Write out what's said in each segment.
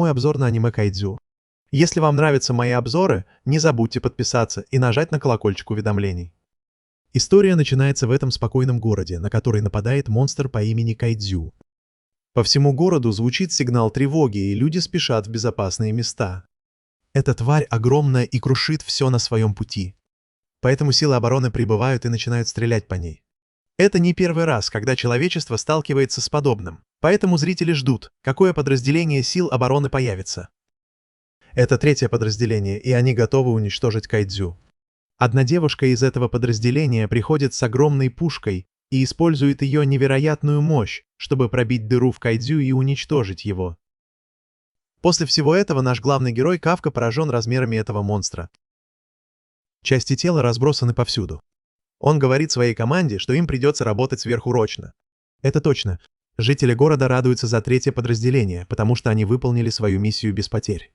мой обзор на аниме Кайдзю. Если вам нравятся мои обзоры, не забудьте подписаться и нажать на колокольчик уведомлений. История начинается в этом спокойном городе, на который нападает монстр по имени Кайдзю. По всему городу звучит сигнал тревоги, и люди спешат в безопасные места. Эта тварь огромная и крушит все на своем пути. Поэтому силы обороны прибывают и начинают стрелять по ней. Это не первый раз, когда человечество сталкивается с подобным, поэтому зрители ждут, какое подразделение сил обороны появится. Это третье подразделение, и они готовы уничтожить Кайдзю. Одна девушка из этого подразделения приходит с огромной пушкой и использует ее невероятную мощь, чтобы пробить дыру в Кайдзю и уничтожить его. После всего этого наш главный герой Кафка поражен размерами этого монстра. Части тела разбросаны повсюду. Он говорит своей команде, что им придется работать сверхурочно. Это точно. Жители города радуются за третье подразделение, потому что они выполнили свою миссию без потерь.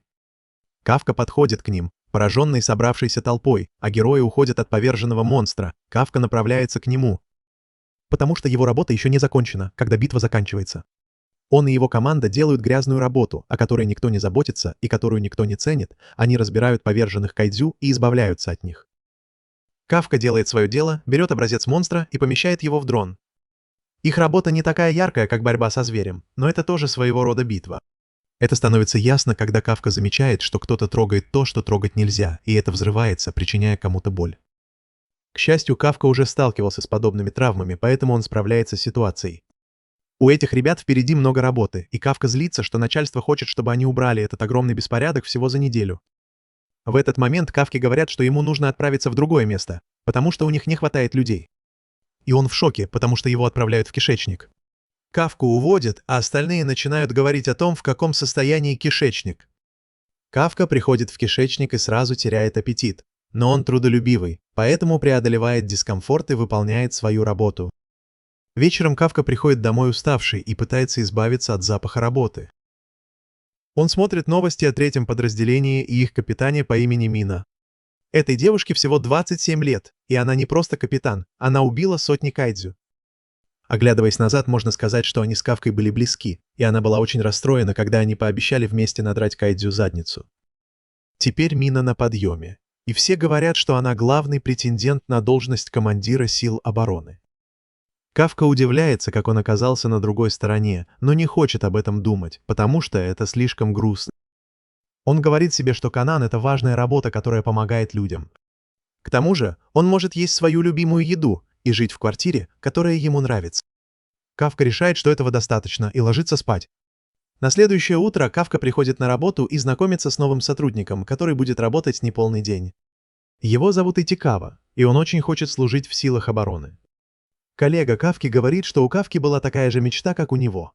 Кафка подходит к ним, пораженный собравшейся толпой, а герои уходят от поверженного монстра. Кафка направляется к нему, потому что его работа еще не закончена, когда битва заканчивается. Он и его команда делают грязную работу, о которой никто не заботится и которую никто не ценит. Они разбирают поверженных Кайдзю и избавляются от них. Кафка делает свое дело, берет образец монстра и помещает его в дрон. Их работа не такая яркая, как борьба со зверем, но это тоже своего рода битва. Это становится ясно, когда Кафка замечает, что кто-то трогает то, что трогать нельзя, и это взрывается, причиняя кому-то боль. К счастью, Кафка уже сталкивался с подобными травмами, поэтому он справляется с ситуацией. У этих ребят впереди много работы, и Кафка злится, что начальство хочет, чтобы они убрали этот огромный беспорядок всего за неделю. В этот момент Кафке говорят, что ему нужно отправиться в другое место, потому что у них не хватает людей. И он в шоке, потому что его отправляют в кишечник. Кафку уводят, а остальные начинают говорить о том, в каком состоянии кишечник. Кафка приходит в кишечник и сразу теряет аппетит, но он трудолюбивый, поэтому преодолевает дискомфорт и выполняет свою работу. Вечером Кафка приходит домой уставший и пытается избавиться от запаха работы. Он смотрит новости о третьем подразделении и их капитане по имени Мина. Этой девушке всего 27 лет, и она не просто капитан, она убила сотни Кайдзю. Оглядываясь назад, можно сказать, что они с Кафкой были близки, и она была очень расстроена, когда они пообещали вместе надрать Кайдзю задницу. Теперь Мина на подъеме, и все говорят, что она главный претендент на должность командира сил обороны. Кафка удивляется, как он оказался на другой стороне, но не хочет об этом думать, потому что это слишком грустно. Он говорит себе, что Канан — это важная работа, которая помогает людям. К тому же, он может есть свою любимую еду и жить в квартире, которая ему нравится. Кафка решает, что этого достаточно, и ложится спать. На следующее утро Кафка приходит на работу и знакомится с новым сотрудником, который будет работать неполный день. Его зовут Итикава, и он очень хочет служить в силах обороны. Коллега Кафки говорит, что у Кафки была такая же мечта, как у него.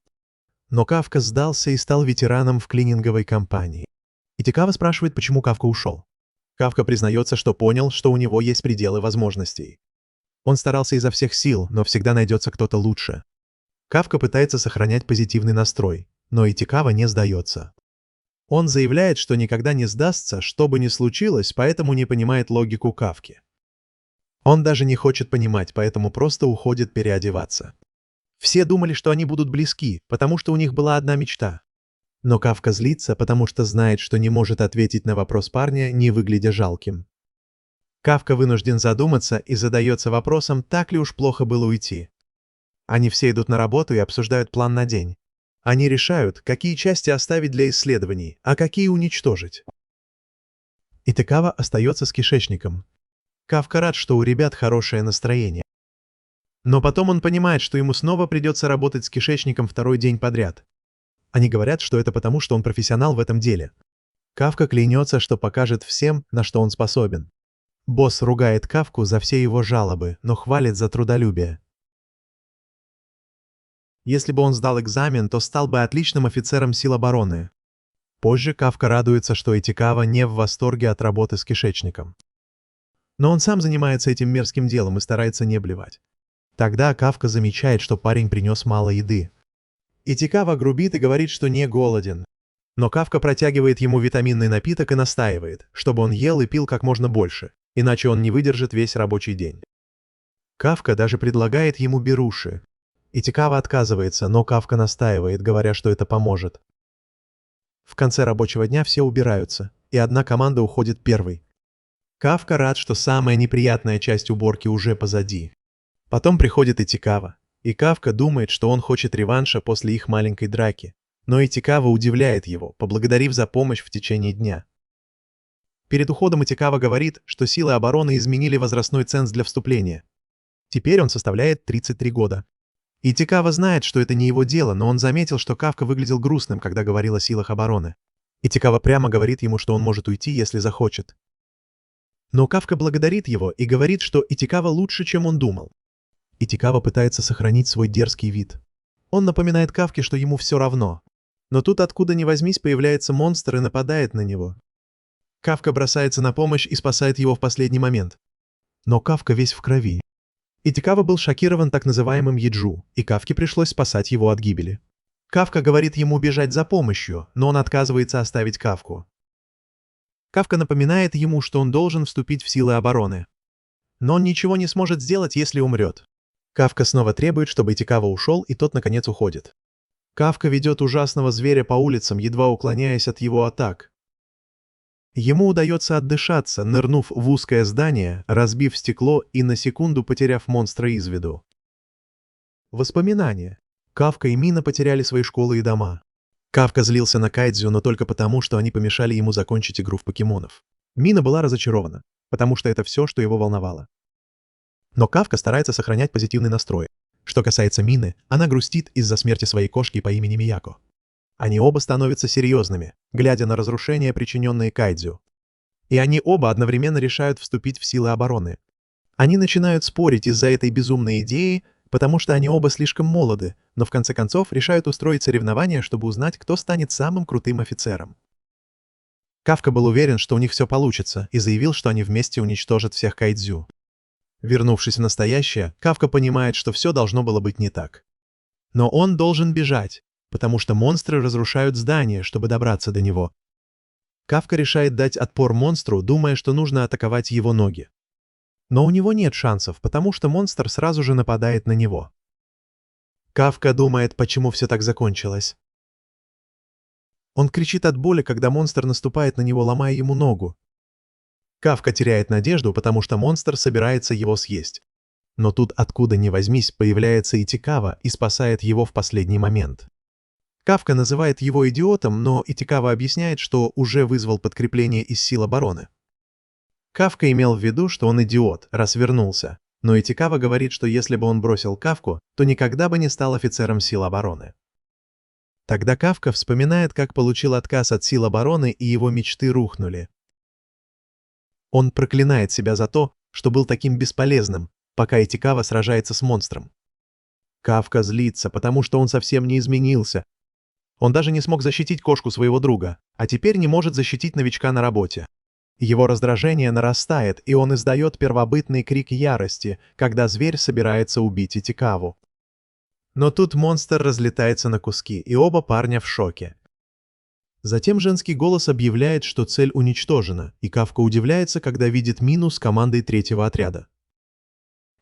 Но Кафка сдался и стал ветераном в клининговой компании. Итикава спрашивает, почему Кафка ушел. Кафка признается, что понял, что у него есть пределы возможностей. Он старался изо всех сил, но всегда найдется кто-то лучше. Кафка пытается сохранять позитивный настрой, но Итикава не сдается. Он заявляет, что никогда не сдастся, что бы ни случилось, поэтому не понимает логику Кафки. Он даже не хочет понимать, поэтому просто уходит переодеваться. Все думали, что они будут близки, потому что у них была одна мечта. Но Кафка злится, потому что знает, что не может ответить на вопрос парня, не выглядя жалким. Кафка вынужден задуматься и задается вопросом, так ли уж плохо было уйти. Они все идут на работу и обсуждают план на день. Они решают, какие части оставить для исследований, а какие уничтожить. Итикава остается с кишечником. Кафка рад, что у ребят хорошее настроение. Но потом он понимает, что ему снова придется работать с кишечником второй день подряд. Они говорят, что это потому, что он профессионал в этом деле. Кафка клянется, что покажет всем, на что он способен. Босс ругает Кафку за все его жалобы, но хвалит за трудолюбие. Если бы он сдал экзамен, то стал бы отличным офицером сил обороны. Позже Кафка радуется, что Итикава не в восторге от работы с кишечником. Но он сам занимается этим мерзким делом и старается не блевать. Тогда Кафка замечает, что парень принес мало еды. Итикава грубит и говорит, что не голоден. Но Кафка протягивает ему витаминный напиток и настаивает, чтобы он ел и пил как можно больше, иначе он не выдержит весь рабочий день. Кафка даже предлагает ему беруши. Итикава отказывается, но Кафка настаивает, говоря, что это поможет. В конце рабочего дня все убираются, и одна команда уходит первой. Кафка рад, что самая неприятная часть уборки уже позади. Потом приходит Итикава, и Кафка думает, что он хочет реванша после их маленькой драки. Но Итикава удивляет его, поблагодарив за помощь в течение дня. Перед уходом Итикава говорит, что силы обороны изменили возрастной ценз для вступления. Теперь он составляет 33 года. Итикава знает, что это не его дело, но он заметил, что Кафка выглядел грустным, когда говорил о силах обороны. Итикава прямо говорит ему, что он может уйти, если захочет. Но Кафка благодарит его и говорит, что Итикава лучше, чем он думал. Итикава пытается сохранить свой дерзкий вид. Он напоминает Кафке, что ему все равно. Но тут откуда ни возьмись появляется монстр и нападает на него. Кафка бросается на помощь и спасает его в последний момент. Но Кафка весь в крови. Итикава был шокирован так называемым Яджу, и Кафке пришлось спасать его от гибели. Кафка говорит ему бежать за помощью, но он отказывается оставить Кафку. Кафка напоминает ему, что он должен вступить в силы обороны. Но он ничего не сможет сделать, если умрет. Кафка снова требует, чтобы Итикава ушел, и тот наконец уходит. Кафка ведет ужасного зверя по улицам, едва уклоняясь от его атак. Ему удается отдышаться, нырнув в узкое здание, разбив стекло и на секунду потеряв монстра из виду. Воспоминания. Кафка и Мина потеряли свои школы и дома. Кафка злился на Кайдзю, но только потому, что они помешали ему закончить игру в покемонов. Мина была разочарована, потому что это все, что его волновало. Но Кафка старается сохранять позитивный настрой. Что касается Мины, она грустит из-за смерти своей кошки по имени Мияко. Они оба становятся серьезными, глядя на разрушения, причиненные Кайдзю. И они оба одновременно решают вступить в силы обороны. Они начинают спорить из-за этой безумной идеи, потому что они оба слишком молоды, но в конце концов решают устроить соревнования, чтобы узнать, кто станет самым крутым офицером. Кафка был уверен, что у них все получится, и заявил, что они вместе уничтожат всех Кайдзю. Вернувшись в настоящее, Кафка понимает, что все должно было быть не так. Но он должен бежать, потому что монстры разрушают здание, чтобы добраться до него. Кафка решает дать отпор монстру, думая, что нужно атаковать его ноги. Но у него нет шансов, потому что монстр сразу же нападает на него. Кафка думает, почему все так закончилось. Он кричит от боли, когда монстр наступает на него, ломая ему ногу. Кафка теряет надежду, потому что монстр собирается его съесть. Но тут откуда ни возьмись появляется Итикава и спасает его в последний момент. Кафка называет его идиотом, но Итикава объясняет, что уже вызвал подкрепление из сил обороны. Кафка имел в виду, что он идиот, раз вернулся, но Итикава говорит, что если бы он бросил Кафку, то никогда бы не стал офицером сил обороны. Тогда Кафка вспоминает, как получил отказ от сил обороны и его мечты рухнули. Он проклинает себя за то, что был таким бесполезным, пока Итикава сражается с монстром. Кафка злится, потому что он совсем не изменился. Он даже не смог защитить кошку своего друга, а теперь не может защитить новичка на работе. Его раздражение нарастает, и он издает первобытный крик ярости, когда зверь собирается убить Итикаву. Но тут монстр разлетается на куски, и оба парня в шоке. Затем женский голос объявляет, что цель уничтожена, и Кафка удивляется, когда видит Мину с командой третьего отряда.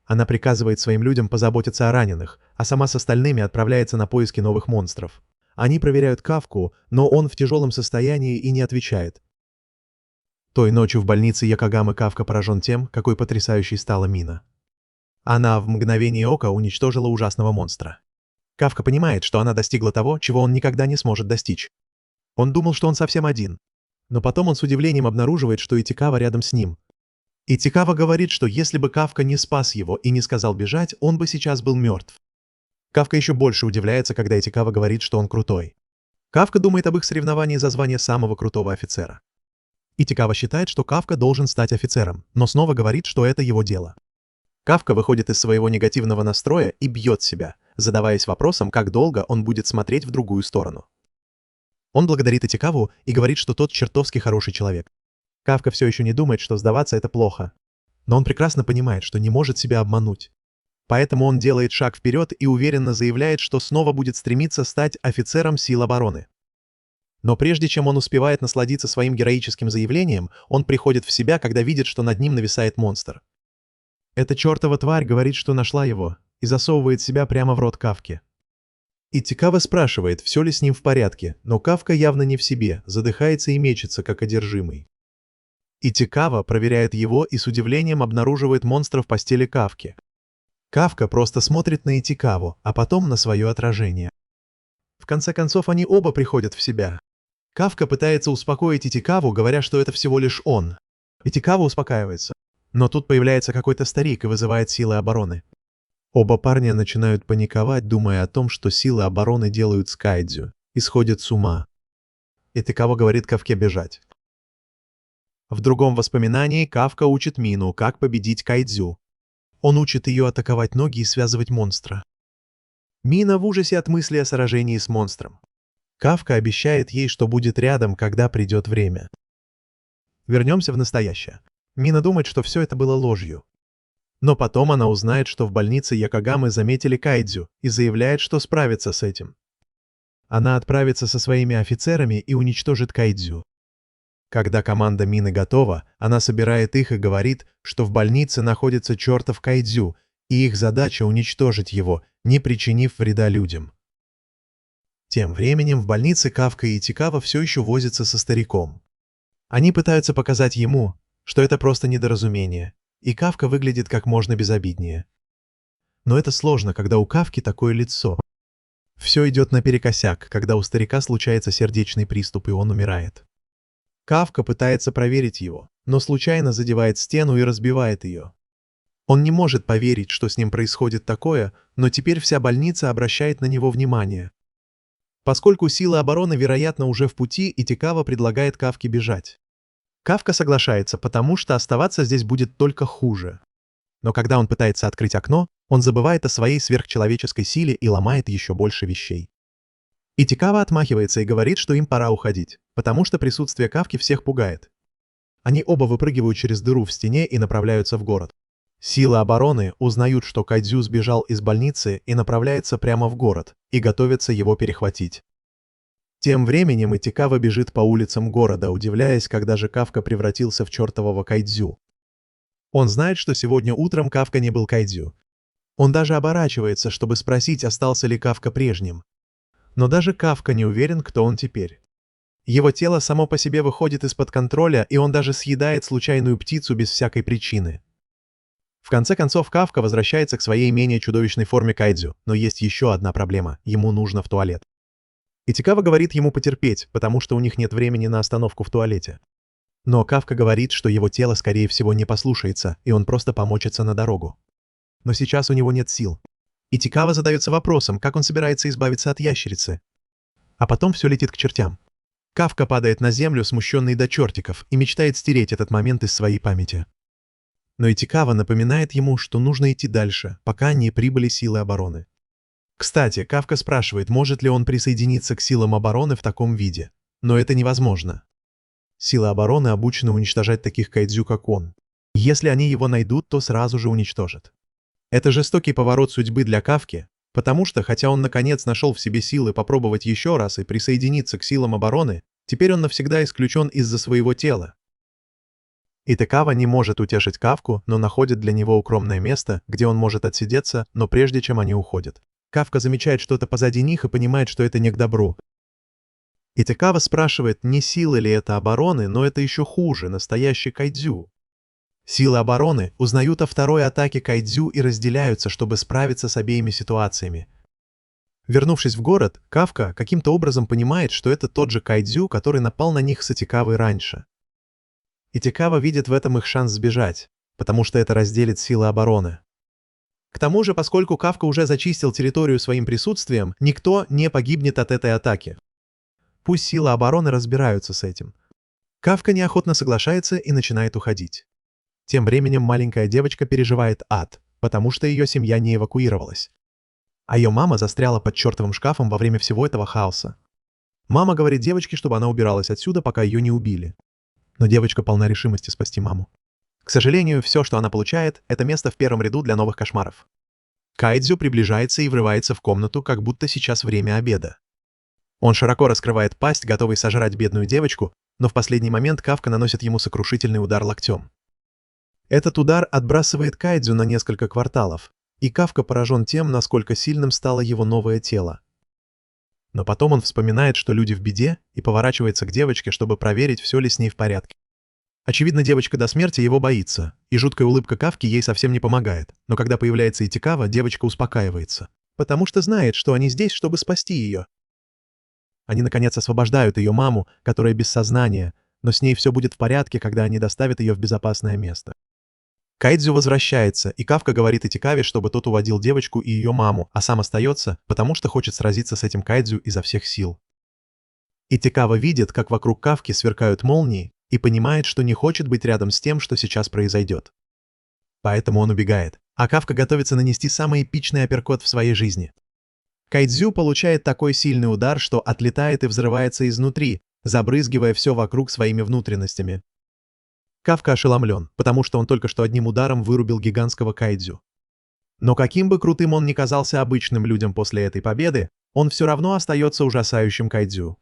Она приказывает своим людям позаботиться о раненых, а сама с остальными отправляется на поиски новых монстров. Они проверяют Кафку, но он в тяжелом состоянии и не отвечает. Той ночью в больнице Якогамы Кафка поражен тем, какой потрясающей стала Мина. Она в мгновение ока уничтожила ужасного монстра. Кафка понимает, что она достигла того, чего он никогда не сможет достичь. Он думал, что он совсем один. Но потом он с удивлением обнаруживает, что Итикава рядом с ним. Итикава говорит, что если бы Кафка не спас его и не сказал бежать, он бы сейчас был мертв. Кафка еще больше удивляется, когда Итикава говорит, что он крутой. Кафка думает об их соревновании за звание самого крутого офицера. Итикава считает, что Кафка должен стать офицером, но снова говорит, что это его дело. Кафка выходит из своего негативного настроя и бьет себя, задаваясь вопросом, как долго он будет смотреть в другую сторону. Он благодарит Итикаву и говорит, что тот чертовски хороший человек. Кафка все еще не думает, что сдаваться это плохо. Но он прекрасно понимает, что не может себя обмануть. Поэтому он делает шаг вперед и уверенно заявляет, что снова будет стремиться стать офицером сил обороны. Но прежде чем он успевает насладиться своим героическим заявлением, он приходит в себя, когда видит, что над ним нависает монстр. Эта чертова тварь говорит, что нашла его, и засовывает себя прямо в рот Кафки. Итикава спрашивает, все ли с ним в порядке, но Кафка явно не в себе, задыхается и мечется, как одержимый. Итикава проверяет его и с удивлением обнаруживает монстра в постели Кафки. Кафка просто смотрит на Итикаву, а потом на свое отражение. В конце концов, они оба приходят в себя. Кафка пытается успокоить Итикаву, говоря, что это всего лишь он. Итикава успокаивается. Но тут появляется какой-то старик и вызывает силы обороны. Оба парня начинают паниковать, думая о том, что силы обороны делают с Кайдзю, и сходят с ума. Итикава говорит Кафке бежать. В другом воспоминании Кафка учит Мину, как победить Кайдзю. Он учит ее атаковать ноги и связывать монстра. Мина в ужасе от мысли о сражении с монстром. Кафка обещает ей, что будет рядом, когда придет время. Вернемся в настоящее. Мина думает, что все это было ложью. Но потом она узнает, что в больнице Якогамы заметили Кайдзю и заявляет, что справится с этим. Она отправится со своими офицерами и уничтожит Кайдзю. Когда команда Мины готова, она собирает их и говорит, что в больнице находится чертов Кайдзю, и их задача уничтожить его, не причинив вреда людям. Тем временем в больнице Кафка и Итикава все еще возятся со стариком. Они пытаются показать ему, что это просто недоразумение, и Кафка выглядит как можно безобиднее. Но это сложно, когда у Кафки такое лицо. Все идет наперекосяк, когда у старика случается сердечный приступ, и он умирает. Кафка пытается проверить его, но случайно задевает стену и разбивает ее. Он не может поверить, что с ним происходит такое, но теперь вся больница обращает на него внимание. Поскольку силы обороны, вероятно, уже в пути, Итикава предлагает Кафке бежать. Кафка соглашается, потому что оставаться здесь будет только хуже. Но когда он пытается открыть окно, он забывает о своей сверхчеловеческой силе и ломает еще больше вещей. Итикава отмахивается и говорит, что им пора уходить, потому что присутствие Кафки всех пугает. Они оба выпрыгивают через дыру в стене и направляются в город. Силы обороны узнают, что Кайдзю сбежал из больницы и направляется прямо в город, и готовятся его перехватить. Тем временем Итикава бежит по улицам города, удивляясь, когда же Кафка превратился в чертового Кайдзю. Он знает, что сегодня утром Кафка не был Кайдзю. Он даже оборачивается, чтобы спросить, остался ли Кафка прежним. Но даже Кафка не уверен, кто он теперь. Его тело само по себе выходит из-под контроля, и он даже съедает случайную птицу без всякой причины. В конце концов, Кафка возвращается к своей менее чудовищной форме Кайдзю, но есть еще одна проблема – ему нужно в туалет. Итикава говорит ему потерпеть, потому что у них нет времени на остановку в туалете. Но Кафка говорит, что его тело, скорее всего, не послушается, и он просто помочится на дорогу. Но сейчас у него нет сил. Итикава задается вопросом, как он собирается избавиться от ящерицы. А потом все летит к чертям. Кафка падает на землю, смущенный до чертиков, и мечтает стереть этот момент из своей памяти. Но Итикава напоминает ему, что нужно идти дальше, пока не прибыли силы обороны. Кстати, Кафка спрашивает, может ли он присоединиться к силам обороны в таком виде. Но это невозможно. Силы обороны обучены уничтожать таких кайдзю, как он. Если они его найдут, то сразу же уничтожат. Это жестокий поворот судьбы для Кафки, потому что, хотя он наконец нашел в себе силы попробовать еще раз и присоединиться к силам обороны, теперь он навсегда исключен из-за своего тела. Итикава не может утешить Кафку, но находит для него укромное место, где он может отсидеться, но прежде чем они уходят. Кафка замечает что-то позади них и понимает, что это не к добру. Итикава спрашивает, не силы ли это обороны, но это еще хуже, настоящий кайдзю. Силы обороны узнают о второй атаке Кайдзю и разделяются, чтобы справиться с обеими ситуациями. Вернувшись в город, Кафка каким-то образом понимает, что это тот же Кайдзю, который напал на них с Итикавой раньше. Итикава видит в этом их шанс сбежать, потому что это разделит силы обороны. К тому же, поскольку Кафка уже зачистил территорию своим присутствием, никто не погибнет от этой атаки. Пусть силы обороны разбираются с этим. Кафка неохотно соглашается и начинает уходить. Тем временем маленькая девочка переживает ад, потому что ее семья не эвакуировалась. А ее мама застряла под чертовым шкафом во время всего этого хаоса. Мама говорит девочке, чтобы она убиралась отсюда, пока ее не убили. Но девочка полна решимости спасти маму. К сожалению, все, что она получает, это место в первом ряду для новых кошмаров. Кайдзю приближается и врывается в комнату, как будто сейчас время обеда. Он широко раскрывает пасть, готовый сожрать бедную девочку, но в последний момент Кафка наносит ему сокрушительный удар локтем. Этот удар отбрасывает Кайдзю на несколько кварталов, и Кафка поражен тем, насколько сильным стало его новое тело. Но потом он вспоминает, что люди в беде, и поворачивается к девочке, чтобы проверить, все ли с ней в порядке. Очевидно, девочка до смерти его боится, и жуткая улыбка Кафки ей совсем не помогает. Но когда появляется Итикава, девочка успокаивается, потому что знает, что они здесь, чтобы спасти ее. Они, наконец, освобождают ее маму, которая без сознания, но с ней все будет в порядке, когда они доставят ее в безопасное место. Кайдзю возвращается, и Кафка говорит Итикаве, чтобы тот уводил девочку и ее маму, а сам остается, потому что хочет сразиться с этим Кайдзю изо всех сил. Итикава видит, как вокруг Кафки сверкают молнии, и понимает, что не хочет быть рядом с тем, что сейчас произойдет. Поэтому он убегает, а Кафка готовится нанести самый эпичный апперкот в своей жизни. Кайдзю получает такой сильный удар, что отлетает и взрывается изнутри, забрызгивая все вокруг своими внутренностями. Кафка ошеломлен, потому что он только что одним ударом вырубил гигантского Кайдзю. Но каким бы крутым он ни казался обычным людям после этой победы, он все равно остается ужасающим Кайдзю.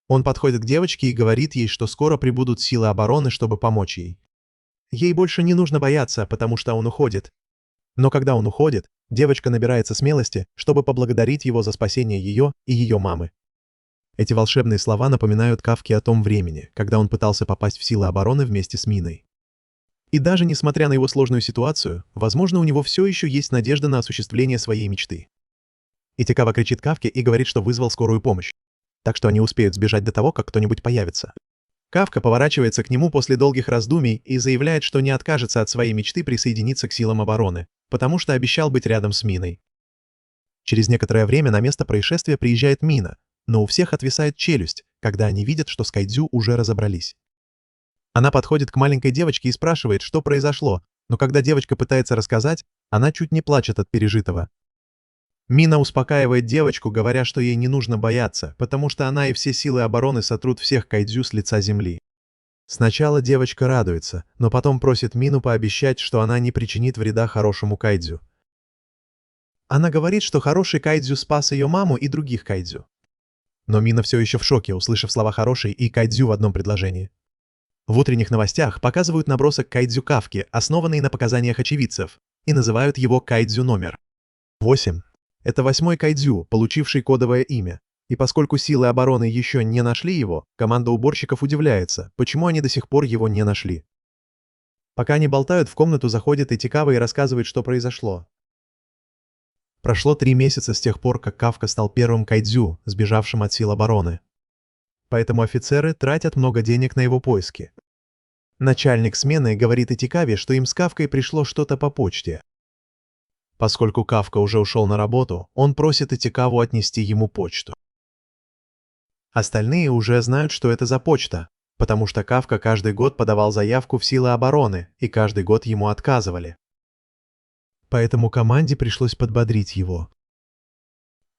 Он подходит к девочке и говорит ей, что скоро прибудут силы обороны, чтобы помочь ей. Ей больше не нужно бояться, потому что он уходит. Но когда он уходит, девочка набирается смелости, чтобы поблагодарить его за спасение ее и ее мамы. Эти волшебные слова напоминают Кафке о том времени, когда он пытался попасть в силы обороны вместе с Миной. И даже несмотря на его сложную ситуацию, возможно, у него все еще есть надежда на осуществление своей мечты. Итикава кричит Кафке и говорит, что вызвал скорую помощь, так что они успеют сбежать до того, как кто-нибудь появится. Кафка поворачивается к нему после долгих раздумий и заявляет, что не откажется от своей мечты присоединиться к силам обороны, потому что обещал быть рядом с Миной. Через некоторое время на место происшествия приезжает Мина, но у всех отвисает челюсть, когда они видят, что с Кайдзю уже разобрались. Она подходит к маленькой девочке и спрашивает, что произошло, но когда девочка пытается рассказать, она чуть не плачет от пережитого. Мина успокаивает девочку, говоря, что ей не нужно бояться, потому что она и все силы обороны сотрут всех Кайдзю с лица земли. Сначала девочка радуется, но потом просит Мину пообещать, что она не причинит вреда хорошему Кайдзю. Она говорит, что хороший Кайдзю спас ее маму и других Кайдзю. Но Мина все еще в шоке, услышав слова «хороший» и «Кайдзю» в одном предложении. В утренних новостях показывают набросок Кайдзю Кафки, основанный на показаниях очевидцев, и называют его Кайдзю номер 8. Это 8-й Кайдзю, получивший кодовое имя. И поскольку силы обороны еще не нашли его, команда уборщиков удивляется, почему они до сих пор его не нашли. Пока они болтают, в комнату заходит Итикава и рассказывает, что произошло. Прошло 3 месяца с тех пор, как Кафка стал первым Кайдзю, сбежавшим от сил обороны. Поэтому офицеры тратят много денег на его поиски. Начальник смены говорит Итикаве, что им с Кафкой пришло что-то по почте. Поскольку Кафка уже ушел на работу, он просит Итикаву отнести ему почту. Остальные уже знают, что это за почта, потому что Кафка каждый год подавал заявку в силы обороны, и каждый год ему отказывали. Поэтому команде пришлось подбодрить его.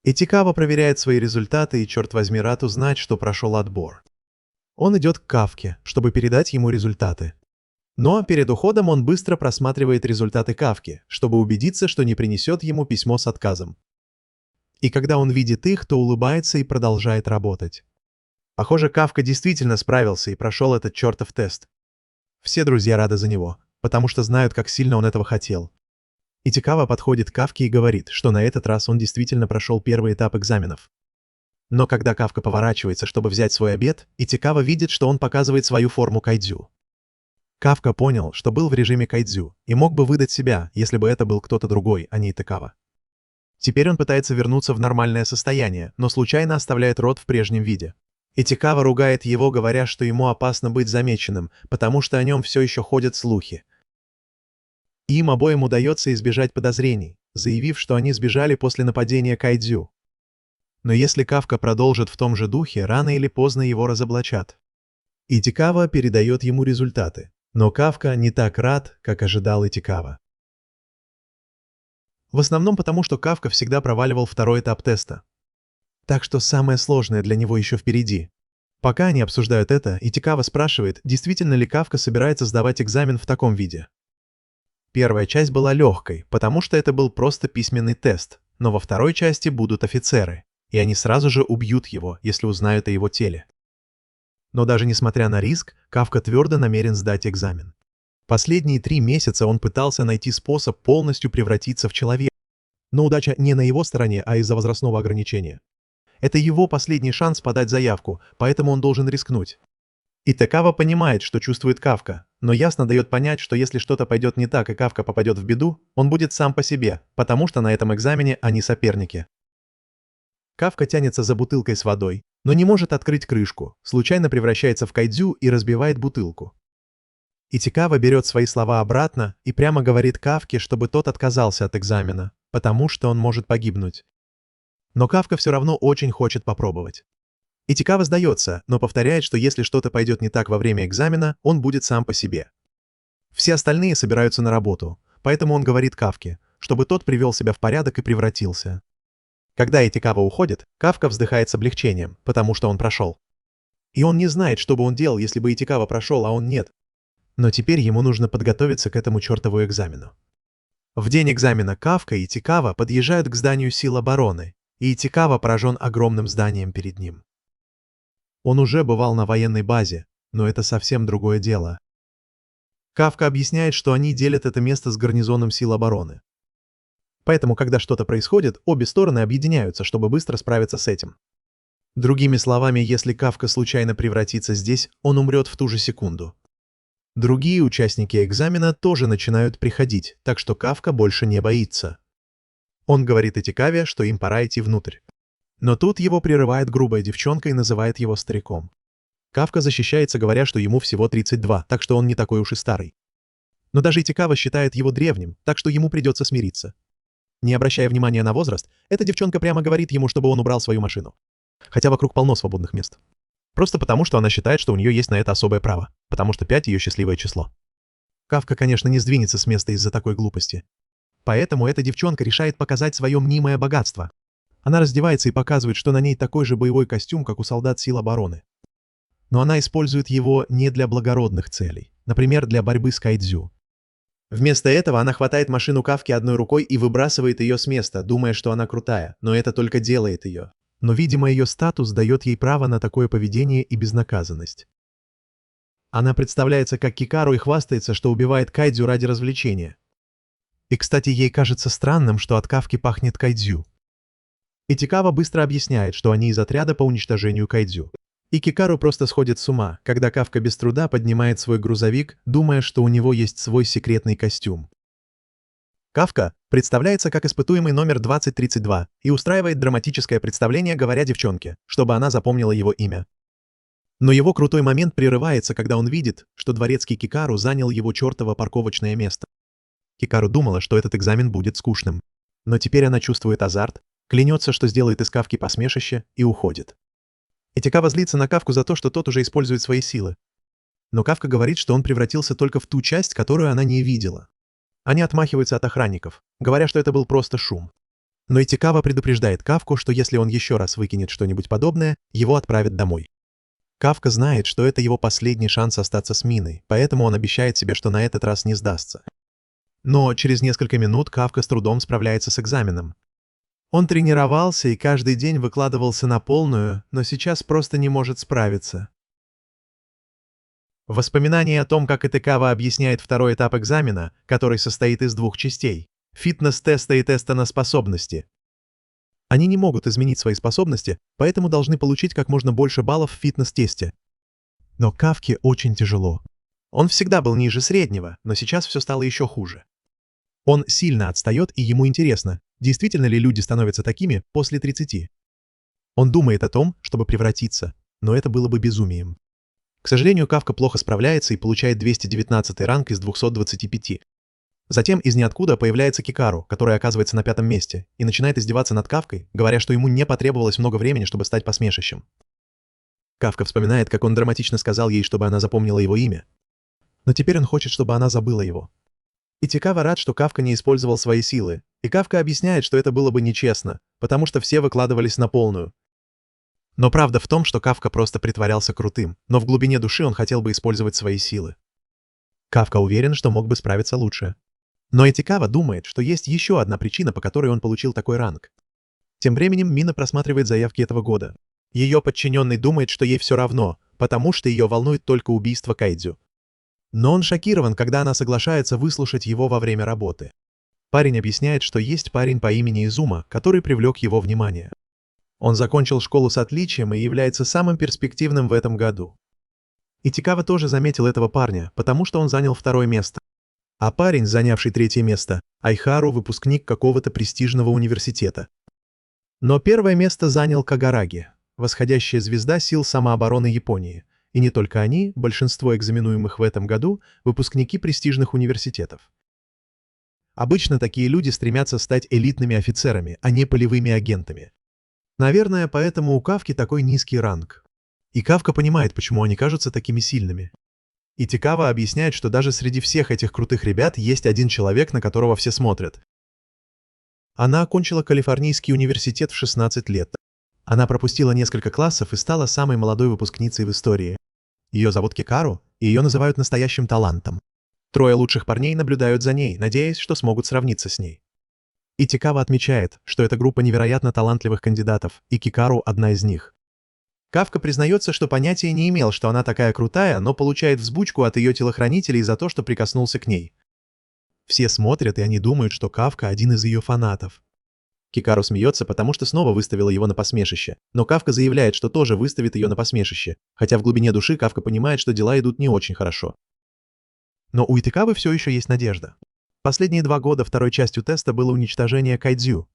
Итикава проверяет свои результаты и, черт возьми, рад узнать, что прошел отбор. Он идет к Кафке, чтобы передать ему результаты. Но перед уходом он быстро просматривает результаты Кафки, чтобы убедиться, что не принесет ему письмо с отказом. И когда он видит их, то улыбается и продолжает работать. Похоже, Кафка действительно справился и прошел этот чертов тест. Все друзья рады за него, потому что знают, как сильно он этого хотел. Итикава подходит к Кафке и говорит, что на этот раз он действительно прошел первый этап экзаменов. Но когда Кафка поворачивается, чтобы взять свой обед, Итикава видит, что он показывает свою форму Кайдзю. Кафка понял, что был в режиме Кайдзю и мог бы выдать себя, если бы это был кто-то другой, а не Итикава. Теперь он пытается вернуться в нормальное состояние, но случайно оставляет рот в прежнем виде. Итикава ругает его, говоря, что ему опасно быть замеченным, потому что о нем все еще ходят слухи. Им обоим удается избежать подозрений, заявив, что они сбежали после нападения Кайдзю. Но если Кафка продолжит в том же духе, рано или поздно его разоблачат. Итикава передает ему результаты, но Кафка не так рад, как ожидал Итикава. В основном потому, что Кафка всегда проваливал второй этап теста. Так что самое сложное для него еще впереди. Пока они обсуждают это, Итикава спрашивает, действительно ли Кафка собирается сдавать экзамен в таком виде. Первая часть была легкой, потому что это был просто письменный тест, но во второй части будут офицеры, и они сразу же убьют его, если узнают о его теле. Но даже несмотря на риск, Кафка твердо намерен сдать экзамен. Последние 3 месяца он пытался найти способ полностью превратиться в человека, но удача не на его стороне, а из-за возрастного ограничения. Это его последний шанс подать заявку, поэтому он должен рискнуть. Итакава понимает, что чувствует Кафка, но ясно дает понять, что если что-то пойдет не так и Кафка попадет в беду, он будет сам по себе, потому что на этом экзамене они соперники. Кафка тянется за бутылкой с водой, но не может открыть крышку, случайно превращается в кайдзю и разбивает бутылку. Итикава берет свои слова обратно и прямо говорит Кафке, чтобы тот отказался от экзамена, потому что он может погибнуть. Но Кафка все равно очень хочет попробовать. Итикава сдается, но повторяет, что если что-то пойдет не так во время экзамена, он будет сам по себе. Все остальные собираются на работу, поэтому он говорит Кафке, чтобы тот привел себя в порядок и превратился. Когда Итикава уходит, Кафка вздыхает с облегчением, потому что он прошел. И он не знает, что бы он делал, если бы Итикава прошел, а он нет. Но теперь ему нужно подготовиться к этому чертову экзамену. В день экзамена Кафка и Итикава подъезжают к зданию сил обороны, и Итикава поражен огромным зданием перед ним. Он уже бывал на военной базе, но это совсем другое дело. Кафка объясняет, что они делят это место с гарнизоном сил обороны. Поэтому, когда что-то происходит, обе стороны объединяются, чтобы быстро справиться с этим. Другими словами, если Кафка случайно превратится здесь, он умрет в ту же секунду. Другие участники экзамена тоже начинают приходить, так что Кафка больше не боится. Он говорит Итикаве, что им пора идти внутрь. Но тут его прерывает грубая девчонка и называет его стариком. Кафка защищается, говоря, что ему всего 32, так что он не такой уж и старый. Но даже Итикава считает его древним, так что ему придется смириться. Не обращая внимания на возраст, эта девчонка прямо говорит ему, чтобы он убрал свою машину. Хотя вокруг полно свободных мест. Просто потому, что она считает, что у нее есть на это особое право, потому что 5 ее счастливое число. Кафка, конечно, не сдвинется с места из-за такой глупости. Поэтому эта девчонка решает показать свое мнимое богатство. Она раздевается и показывает, что на ней такой же боевой костюм, как у солдат сил обороны. Но она использует его не для благородных целей, например, для борьбы с кайдзю. Вместо этого она хватает машину Кафки одной рукой и выбрасывает ее с места, думая, что она крутая, но это только делает ее. Но, видимо, ее статус дает ей право на такое поведение и безнаказанность. Она представляется как Кикару и хвастается, что убивает кайдзю ради развлечения. И, кстати, ей кажется странным, что от Кафки пахнет кайдзю. Итикава быстро объясняет, что они из отряда по уничтожению кайдзю. И Кикару просто сходит с ума, когда Кафка без труда поднимает свой грузовик, думая, что у него есть свой секретный костюм. Кафка представляется как испытуемый номер 2032 и устраивает драматическое представление, говоря девчонке, чтобы она запомнила его имя. Но его крутой момент прерывается, когда он видит, что дворецкий Кикару занял его чертово парковочное место. Кикару думала, что этот экзамен будет скучным. Но теперь она чувствует азарт, клянется, что сделает из Кафки посмешище, и уходит. Итикава злится на Кафку за то, что тот уже использует свои силы. Но Кафка говорит, что он превратился только в ту часть, которую она не видела. Они отмахиваются от охранников, говоря, что это был просто шум. Но Итикава предупреждает Кафку, что если он еще раз выкинет что-нибудь подобное, его отправят домой. Кафка знает, что это его последний шанс остаться с Миной, поэтому он обещает себе, что на этот раз не сдастся. Но через несколько минут Кафка с трудом справляется с экзаменом. Он тренировался и каждый день выкладывался на полную, но сейчас просто не может справиться. Воспоминания о том, как Итикава объясняет второй этап экзамена, который состоит из двух частей – фитнес-теста и теста на способности. Они не могут изменить свои способности, поэтому должны получить как можно больше баллов в фитнес-тесте. Но Кафке очень тяжело. Он всегда был ниже среднего, но сейчас все стало еще хуже. Он сильно отстает, и ему интересно, действительно ли люди становятся такими после 30. Он думает о том, чтобы превратиться, но это было бы безумием. К сожалению, Кафка плохо справляется и получает 219 ранг из 225. Затем из ниоткуда появляется Кикару, который оказывается на 5-м месте, и начинает издеваться над Кафкой, говоря, что ему не потребовалось много времени, чтобы стать посмешищем. Кафка вспоминает, как он драматично сказал ей, чтобы она запомнила его имя. Но теперь он хочет, чтобы она забыла его. Итикава рад, что Кафка не использовал свои силы, и Кафка объясняет, что это было бы нечестно, потому что все выкладывались на полную. Но правда в том, что Кафка просто притворялся крутым, но в глубине души он хотел бы использовать свои силы. Кафка уверен, что мог бы справиться лучше. Но Итикава думает, что есть еще одна причина, по которой он получил такой ранг. Тем временем Мина просматривает заявки этого года. Ее подчиненный думает, что ей все равно, потому что ее волнует только убийство кайдзю. Но он шокирован, когда она соглашается выслушать его во время работы. Парень объясняет, что есть парень по имени Изума, который привлек его внимание. Он закончил школу с отличием и является самым перспективным в этом году. Итикава тоже заметил этого парня, потому что он занял второе место. А парень, занявший третье место, Айхару, выпускник какого-то престижного университета. Но первое место занял Кагараги, восходящая звезда сил самообороны Японии. И не только они, большинство экзаменуемых в этом году – выпускники престижных университетов. Обычно такие люди стремятся стать элитными офицерами, а не полевыми агентами. Наверное, поэтому у Кафки такой низкий ранг. И Кафка понимает, почему они кажутся такими сильными. Итикава объясняет, что даже среди всех этих крутых ребят есть один человек, на которого все смотрят. Она окончила Калифорнийский университет в 16 лет. Она пропустила несколько классов и стала самой молодой выпускницей в истории. Ее зовут Кикару, и ее называют настоящим талантом. Трое лучших парней наблюдают за ней, надеясь, что смогут сравниться с ней. Итикава отмечает, что эта группа невероятно талантливых кандидатов, и Кикару одна из них. Кафка признается, что понятия не имел, что она такая крутая, но получает взбучку от ее телохранителей за то, что прикоснулся к ней. Все смотрят, и они думают, что Кафка один из ее фанатов. Кикару смеется, потому что снова выставила его на посмешище, но Кафка заявляет, что тоже выставит ее на посмешище, хотя в глубине души Кафка понимает, что дела идут не очень хорошо. Но у Итикавы все еще есть надежда. Последние 2 года второй частью теста было уничтожение кайдзю.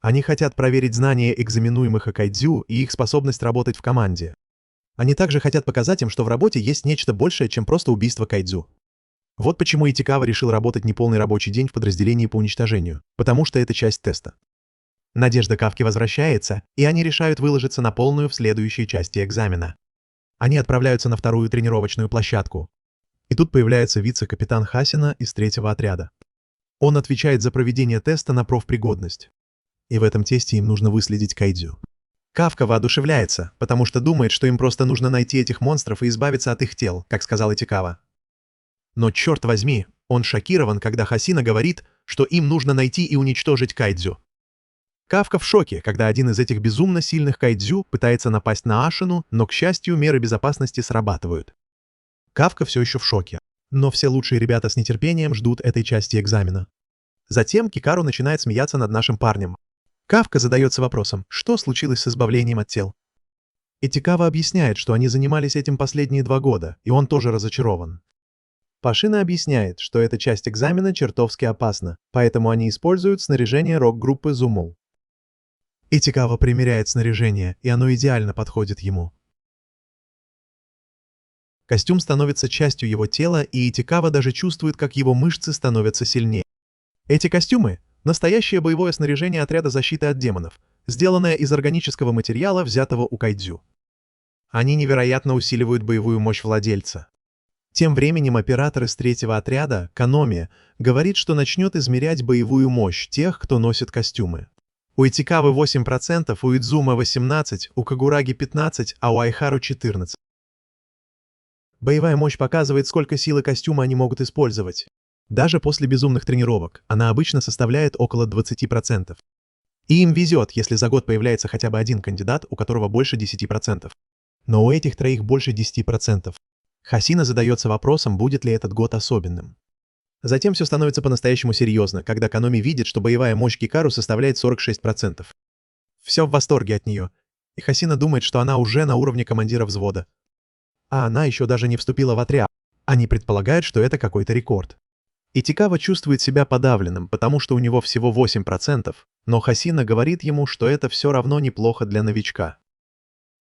Они хотят проверить знания экзаменуемых о кайдзю и их способность работать в команде. Они также хотят показать им, что в работе есть нечто большее, чем просто убийство кайдзю. Вот почему Итикава решил работать неполный рабочий день в подразделении по уничтожению, потому что это часть теста. Надежда Кафки возвращается, и они решают выложиться на полную в следующей части экзамена. Они отправляются на вторую тренировочную площадку. И тут появляется вице-капитан Хасина из 3-го отряда. Он отвечает за проведение теста на профпригодность. И в этом тесте им нужно выследить кайдзю. Кафка воодушевляется, потому что думает, что им просто нужно найти этих монстров и избавиться от их тел, как сказал Итикава. Но черт возьми, он шокирован, когда Хасина говорит, что им нужно найти и уничтожить кайдзю. Кафка в шоке, когда один из этих безумно сильных кайдзю пытается напасть на Ашину, но, к счастью, меры безопасности срабатывают. Кафка все еще в шоке, но все лучшие ребята с нетерпением ждут этой части экзамена. Затем Кикару начинает смеяться над нашим парнем. Кафка задается вопросом, что случилось с избавлением от тел. Итикава объясняет, что они занимались этим последние 2 года, и он тоже разочарован. Пашина объясняет, что эта часть экзамена чертовски опасна, поэтому они используют снаряжение рок-группы Зуму. Итикава примеряет снаряжение, и оно идеально подходит ему. Костюм становится частью его тела, и Итикава даже чувствует, как его мышцы становятся сильнее. Эти костюмы – настоящее боевое снаряжение отряда защиты от демонов, сделанное из органического материала, взятого у кайдзю. Они невероятно усиливают боевую мощь владельца. Тем временем оператор из 3-го отряда, Каноми, говорит, что начнет измерять боевую мощь тех, кто носит костюмы. У Итикавы 8%, у Идзума 18%, у Кагураги 15%, а у Айхару 14%. Боевая мощь показывает, сколько силы костюма они могут использовать. Даже после безумных тренировок она обычно составляет около 20%. И им везет, если за год появляется хотя бы один кандидат, у которого больше 10%. Но у этих троих больше 10%. Хасина задается вопросом, будет ли этот год особенным. Затем все становится по-настоящему серьезно, когда Каноми видит, что боевая мощь Кикару составляет 46%. Все в восторге от нее, и Хасина думает, что она уже на уровне командира взвода. А она еще даже не вступила в отряд. Они предполагают, что это какой-то рекорд. Итикава чувствует себя подавленным, потому что у него всего 8%, но Хасина говорит ему, что это все равно неплохо для новичка.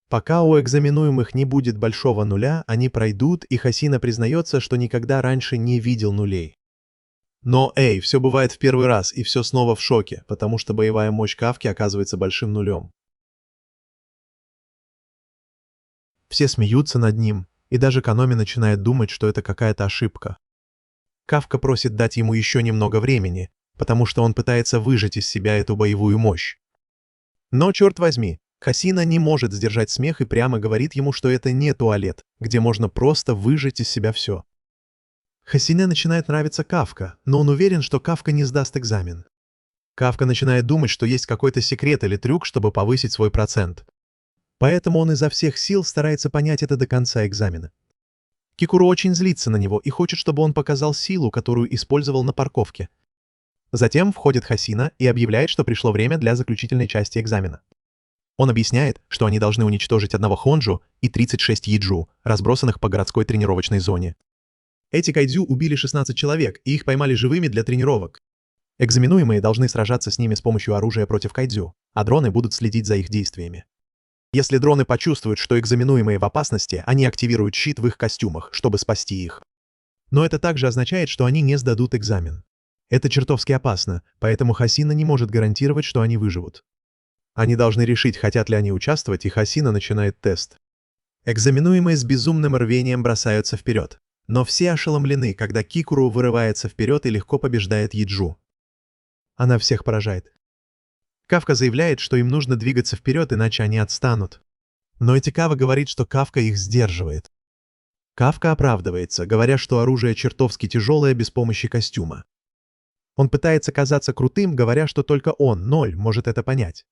Пока у экзаменуемых не будет большого нуля, они пройдут, и Хасина признается, что никогда раньше не видел нулей. Но все бывает в первый раз, и все снова в шоке, потому что боевая мощь Кафки оказывается большим нулем. Все смеются над ним, и даже Каноми начинает думать, что это какая-то ошибка. Кафка просит дать ему еще немного времени, потому что он пытается выжать из себя эту боевую мощь. Но, черт возьми, Хасина не может сдержать смех и прямо говорит ему, что это не туалет, где можно просто выжать из себя все. Хасине начинает нравиться Кафка, но он уверен, что Кафка не сдаст экзамен. Кафка начинает думать, что есть какой-то секрет или трюк, чтобы повысить свой процент. Поэтому он изо всех сил старается понять это до конца экзамена. Кикуру очень злится на него и хочет, чтобы он показал силу, которую использовал на парковке. Затем входит Хасина и объявляет, что пришло время для заключительной части экзамена. Он объясняет, что они должны уничтожить одного Хонджу и 36 Яджу, разбросанных по городской тренировочной зоне. Эти кайдзю убили 16 человек, и их поймали живыми для тренировок. Экзаменуемые должны сражаться с ними с помощью оружия против кайдзю, а дроны будут следить за их действиями. Если дроны почувствуют, что экзаменуемые в опасности, они активируют щит в их костюмах, чтобы спасти их. Но это также означает, что они не сдадут экзамен. Это чертовски опасно, поэтому Хасина не может гарантировать, что они выживут. Они должны решить, хотят ли они участвовать, и Хасина начинает тест. Экзаменуемые с безумным рвением бросаются вперед. Но все ошеломлены, когда Кикуру вырывается вперед и легко побеждает Яджу. Она всех поражает. Кафка заявляет, что им нужно двигаться вперед, иначе они отстанут. Но Итикава говорит, что Кафка их сдерживает. Кафка оправдывается, говоря, что оружие чертовски тяжелое без помощи костюма. Он пытается казаться крутым, говоря, что только он, Ноль, может это понять.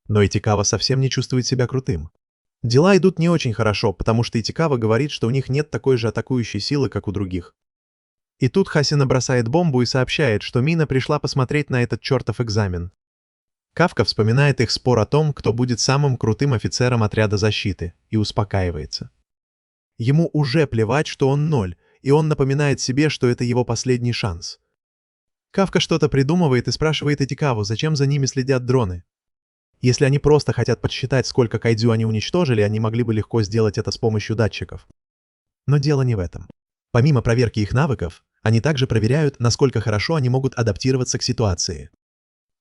Но Итикава совсем не чувствует себя крутым. Дела идут не очень хорошо, потому что Итикава говорит, что у них нет такой же атакующей силы, как у других. И тут Хасина бросает бомбу и сообщает, что Мина пришла посмотреть на этот чертов экзамен. Кафка вспоминает их спор о том, кто будет самым крутым офицером отряда защиты, и успокаивается. Ему уже плевать, что он Ноль, и он напоминает себе, что это его последний шанс. Кафка что-то придумывает и спрашивает Итикаву, зачем за ними следят дроны. Если они просто хотят подсчитать, сколько кайдзю они уничтожили, они могли бы легко сделать это с помощью датчиков. Но дело не в этом. Помимо проверки их навыков, они также проверяют, насколько хорошо они могут адаптироваться к ситуации.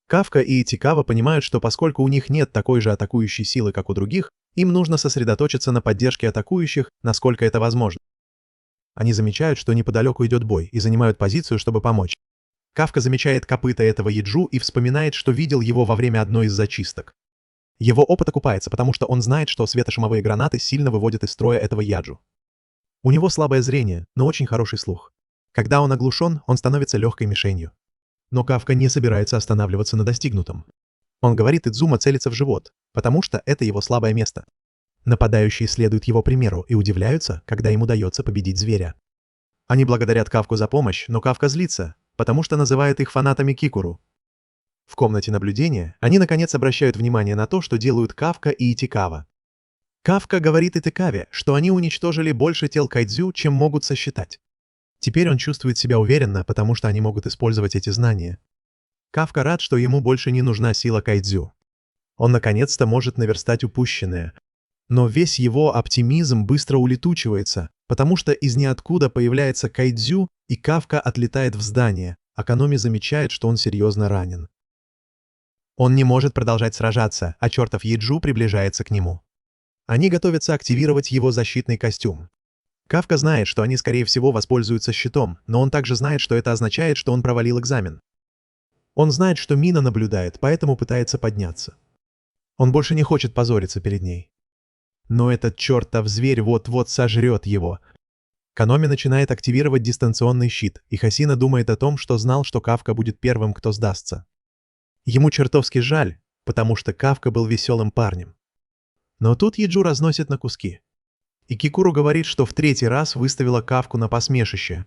Кафка и Итикава понимают, что поскольку у них нет такой же атакующей силы, как у других, им нужно сосредоточиться на поддержке атакующих, насколько это возможно. Они замечают, что неподалеку идет бой, и занимают позицию, чтобы помочь. Кафка замечает копыта этого Яджу и вспоминает, что видел его во время одной из зачисток. Его опыт окупается, потому что он знает, что светошумовые гранаты сильно выводят из строя этого Яджу. У него слабое зрение, но очень хороший слух. Когда он оглушен, он становится легкой мишенью. Но Кафка не собирается останавливаться на достигнутом. Он говорит Идзума целиться в живот, потому что это его слабое место. Нападающие следуют его примеру и удивляются, когда им удается победить зверя. Они благодарят Кафку за помощь, но Кафка злится, потому что называет их фанатами Кикуру. В комнате наблюдения они наконец обращают внимание на то, что делают Кафка и Итикава. Кафка говорит Итикаве, что они уничтожили больше тел кайдзю, чем могут сосчитать. Теперь он чувствует себя уверенно, потому что они могут использовать эти знания. Кафка рад, что ему больше не нужна сила кайдзю. Он наконец-то может наверстать упущенное. Но весь его оптимизм быстро улетучивается, потому что из ниоткуда появляется кайдзю, и Кафка отлетает в здание, а Каноми замечает, что он серьезно ранен. Он не может продолжать сражаться, а чертов Яджу приближается к нему. Они готовятся активировать его защитный костюм. Кафка знает, что они скорее всего воспользуются щитом, но он также знает, что это означает, что он провалил экзамен. Он знает, что Мина наблюдает, поэтому пытается подняться. Он больше не хочет позориться перед ней. Но этот чертов зверь вот-вот сожрет его. Каноми начинает активировать дистанционный щит, и Хасина думает о том, что знал, что Кафка будет первым, кто сдастся. Ему чертовски жаль, потому что Кафка был веселым парнем. Но тут Яджу разносит на куски. И Кикуру говорит, что в третий раз выставила Кафку на посмешище.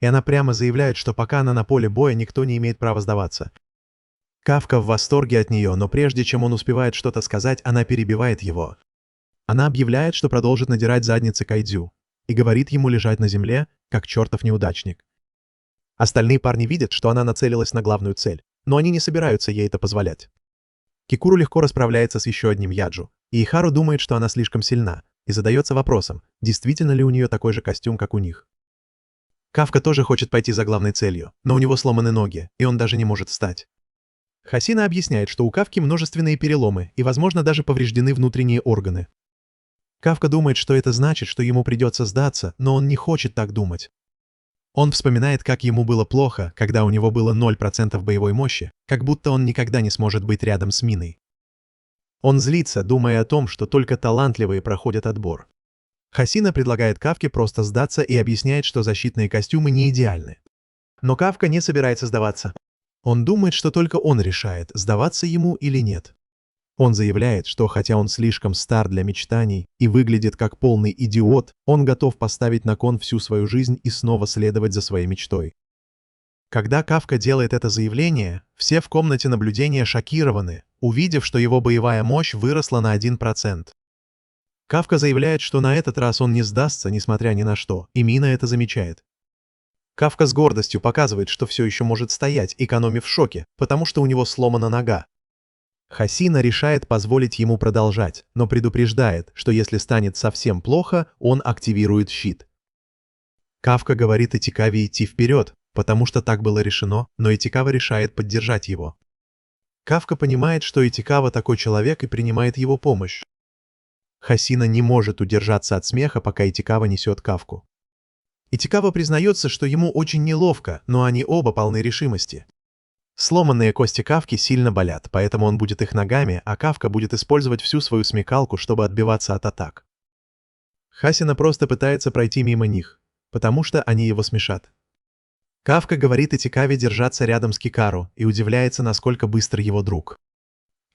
И она прямо заявляет, что пока она на поле боя, никто не имеет права сдаваться. Кафка в восторге от нее, но прежде чем он успевает что-то сказать, она перебивает его. Она объявляет, что продолжит надирать задницы кайдзю, и говорит ему лежать на земле, как чертов неудачник. Остальные парни видят, что она нацелилась на главную цель, но они не собираются ей это позволять. Кикуру легко расправляется с еще одним Яджу, и Ихару думает, что она слишком сильна, и задается вопросом, действительно ли у нее такой же костюм, как у них. Кафка тоже хочет пойти за главной целью, но у него сломаны ноги, и он даже не может встать. Хасина объясняет, что у Кафки множественные переломы и, возможно, даже повреждены внутренние органы. Кафка думает, что это значит, что ему придется сдаться, но он не хочет так думать. Он вспоминает, как ему было плохо, когда у него было 0% боевой мощи, как будто он никогда не сможет быть рядом с Миной. Он злится, думая о том, что только талантливые проходят отбор. Хасина предлагает Кафке просто сдаться и объясняет, что защитные костюмы не идеальны. Но Кафка не собирается сдаваться. Он думает, что только он решает, сдаваться ему или нет. Он заявляет, что хотя он слишком стар для мечтаний и выглядит как полный идиот, он готов поставить на кон всю свою жизнь и снова следовать за своей мечтой. Когда Кафка делает это заявление, все в комнате наблюдения шокированы, увидев, что его боевая мощь выросла на 1%. Кафка заявляет, что на этот раз он не сдастся, несмотря ни на что, и Мина это замечает. Кафка с гордостью показывает, что все еще может стоять, и Каноми в шоке, потому что у него сломана нога. Хасина решает позволить ему продолжать, но предупреждает, что если станет совсем плохо, он активирует щит. Кафка говорит Итикаве идти вперед, потому что так было решено, но Итикава решает поддержать его. Кафка понимает, что Итикава такой человек и принимает его помощь. Хасина не может удержаться от смеха, пока Итикава несет Кафку. Итикава признается, что ему очень неловко, но они оба полны решимости. Сломанные кости Кафки сильно болят, поэтому он будет их ногами, а Кафка будет использовать всю свою смекалку, чтобы отбиваться от атак. Хасина просто пытается пройти мимо них, потому что они его смешат. Кафка говорит Итикаве держаться рядом с Кикару и удивляется, насколько быстр его друг.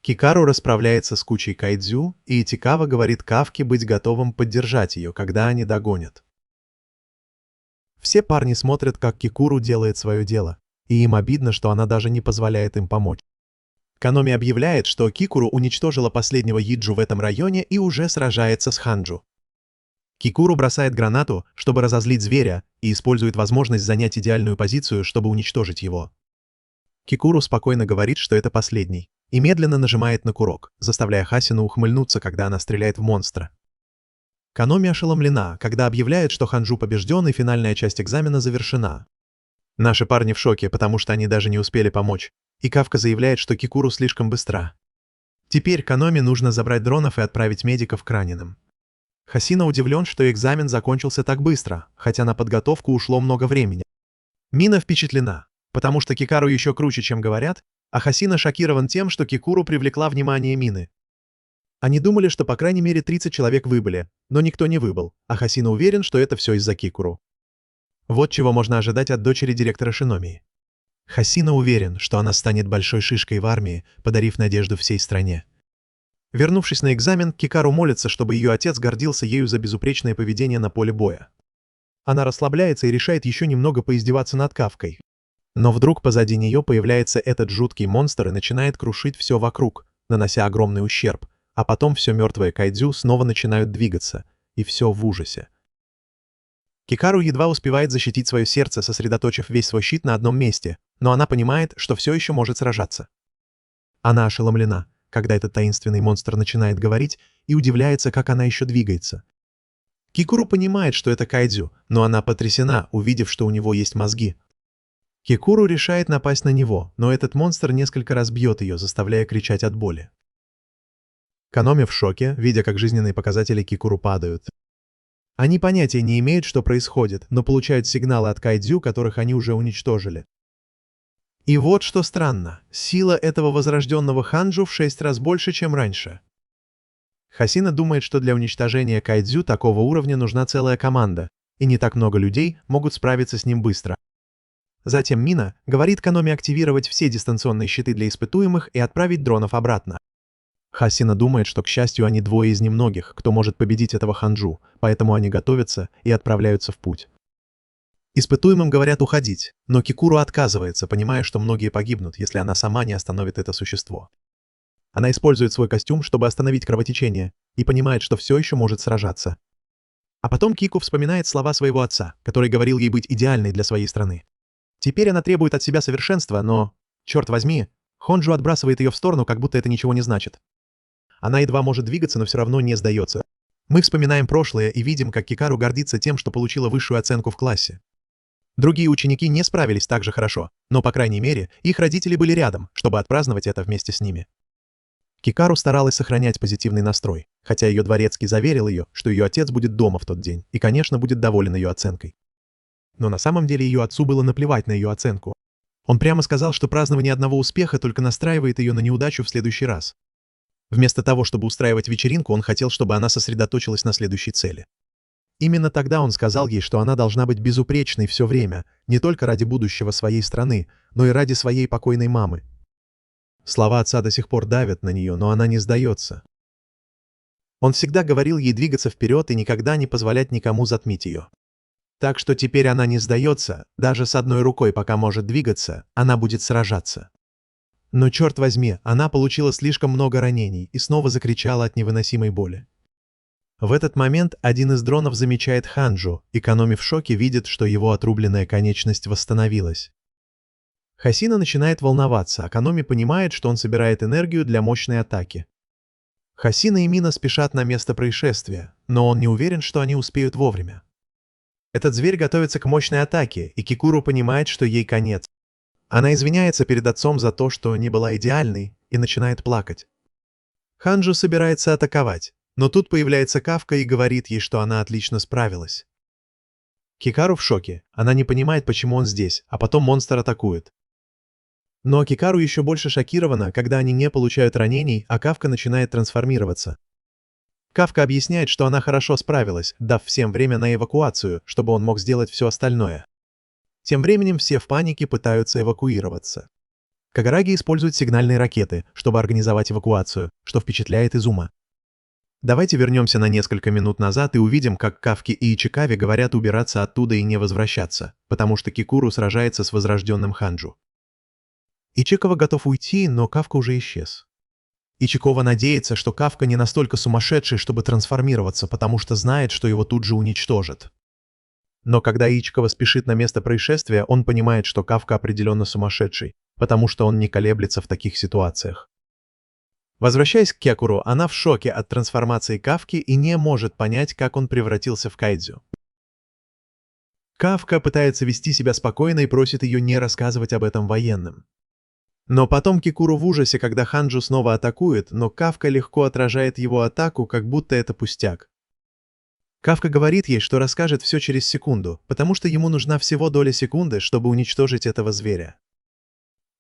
Кикару расправляется с кучей кайдзю, и Итикава говорит Кафке быть готовым поддержать ее, когда они догонят. Все парни смотрят, как Кикуру делает свое дело, и им обидно, что она даже не позволяет им помочь. Каноми объявляет, что Кикуру уничтожила последнего Йиджу в этом районе и уже сражается с Ханджу. Кикуру бросает гранату, чтобы разозлить зверя, и использует возможность занять идеальную позицию, чтобы уничтожить его. Кикуру спокойно говорит, что это последний, и медленно нажимает на курок, заставляя Хасину ухмыльнуться, когда она стреляет в монстра. Каноми ошеломлена, когда объявляет, что Ханджу побежден и финальная часть экзамена завершена. Наши парни в шоке, потому что они даже не успели помочь, и Кафка заявляет, что Кикуру слишком быстра. Теперь Каноми нужно забрать дронов и отправить медиков к раненым. Хасина удивлен, что экзамен закончился так быстро, хотя на подготовку ушло много времени. Мина впечатлена, потому что Кикару еще круче, чем говорят, а Хасина шокирован тем, что Кикуру привлекла внимание Мины. Они думали, что по крайней мере 30 человек выбыли, но никто не выбыл, а Хасина уверен, что это все из-за Кикуру. Вот чего можно ожидать от дочери директора Шиномии. Хасина уверен, что она станет большой шишкой в армии, подарив надежду всей стране. Вернувшись на экзамен, Кикару молится, чтобы ее отец гордился ею за безупречное поведение на поле боя. Она расслабляется и решает еще немного поиздеваться над Кафкой. Но вдруг позади нее появляется этот жуткий монстр и начинает крушить все вокруг, нанося огромный ущерб, а потом все мертвое кайдзю снова начинают двигаться, и все в ужасе. Кикару едва успевает защитить свое сердце, сосредоточив весь свой щит на одном месте, но она понимает, что все еще может сражаться. Она ошеломлена, когда этот таинственный монстр начинает говорить, и удивляется, как она еще двигается. Кикуру понимает, что это кайдзю, но она потрясена, увидев, что у него есть мозги. Кикуру решает напасть на него, но этот монстр несколько раз бьет ее, заставляя кричать от боли. Каноми в шоке, видя, как жизненные показатели Кикуру падают. Они понятия не имеют, что происходит, но получают сигналы от кайдзю, которых они уже уничтожили. И вот что странно, сила этого возрожденного Ханджу в 6 раз больше, чем раньше. Хасина думает, что для уничтожения кайдзю такого уровня нужна целая команда, и не так много людей могут справиться с ним быстро. Затем Мина говорит Каноми активировать все дистанционные щиты для испытуемых и отправить дронов обратно. Хасина думает, что, к счастью, они двое из немногих, кто может победить этого Ханджу, поэтому они готовятся и отправляются в путь. Испытуемым говорят уходить, но Кикуру отказывается, понимая, что многие погибнут, если она сама не остановит это существо. Она использует свой костюм, чтобы остановить кровотечение, и понимает, что все еще может сражаться. А потом Кику вспоминает слова своего отца, который говорил ей быть идеальной для своей страны. Теперь она требует от себя совершенства, но, черт возьми, Хонджу отбрасывает ее в сторону, как будто это ничего не значит. Она едва может двигаться, но все равно не сдается. Мы вспоминаем прошлое и видим, как Кикару гордится тем, что получила высшую оценку в классе. Другие ученики не справились так же хорошо, но, по крайней мере, их родители были рядом, чтобы отпраздновать это вместе с ними. Кикару старалась сохранять позитивный настрой, хотя ее дворецкий заверил ее, что ее отец будет дома в тот день и, конечно, будет доволен ее оценкой. Но на самом деле ее отцу было наплевать на ее оценку. Он прямо сказал, что празднование одного успеха только настраивает ее на неудачу в следующий раз. Вместо того, чтобы устраивать вечеринку, он хотел, чтобы она сосредоточилась на следующей цели. Именно тогда он сказал ей, что она должна быть безупречной все время, не только ради будущего своей страны, но и ради своей покойной мамы. Слова отца до сих пор давят на нее, но она не сдается. Он всегда говорил ей двигаться вперед и никогда не позволять никому затмить ее. Так что теперь она не сдается, даже с одной рукой, пока может двигаться, она будет сражаться. Но черт возьми, она получила слишком много ранений и снова закричала от невыносимой боли. В этот момент один из дронов замечает Ханджу, и Каноми в шоке видит, что его отрубленная конечность восстановилась. Хасина начинает волноваться, а Каноми понимает, что он собирает энергию для мощной атаки. Хасина и Мина спешат на место происшествия, но он не уверен, что они успеют вовремя. Этот зверь готовится к мощной атаке, и Кикуру понимает, что ей конец. Она извиняется перед отцом за то, что не была идеальной, и начинает плакать. Ханджу собирается атаковать, но тут появляется Кафка и говорит ей, что она отлично справилась. Кикару в шоке, она не понимает, почему он здесь, а потом монстр атакует. Но Кикару еще больше шокирована, когда они не получают ранений, а Кафка начинает трансформироваться. Кафка объясняет, что она хорошо справилась, дав всем время на эвакуацию, чтобы он мог сделать все остальное. Тем временем все в панике пытаются эвакуироваться. Кагараги использует сигнальные ракеты, чтобы организовать эвакуацию, что впечатляет Изума. Давайте вернемся на несколько минут назад и увидим, как Кафки и Ичикаве говорят убираться оттуда и не возвращаться, потому что Кикуру сражается с возрожденным Ханджу. Ичикава готов уйти, но Кафка уже исчез. Ичикава надеется, что Кафка не настолько сумасшедший, чтобы трансформироваться, потому что знает, что его тут же уничтожат. Но когда Ичикава спешит на место происшествия, он понимает, что Кафка определенно сумасшедший, потому что он не колеблется в таких ситуациях. Возвращаясь к Кекуру, она в шоке от трансформации Кафки и не может понять, как он превратился в кайдзю. Кафка пытается вести себя спокойно и просит ее не рассказывать об этом военным. Но потом Кикуру в ужасе, когда Ханджу снова атакует, но Кафка легко отражает его атаку, как будто это пустяк. Кафка говорит ей, что расскажет все через секунду, потому что ему нужна всего доля секунды, чтобы уничтожить этого зверя.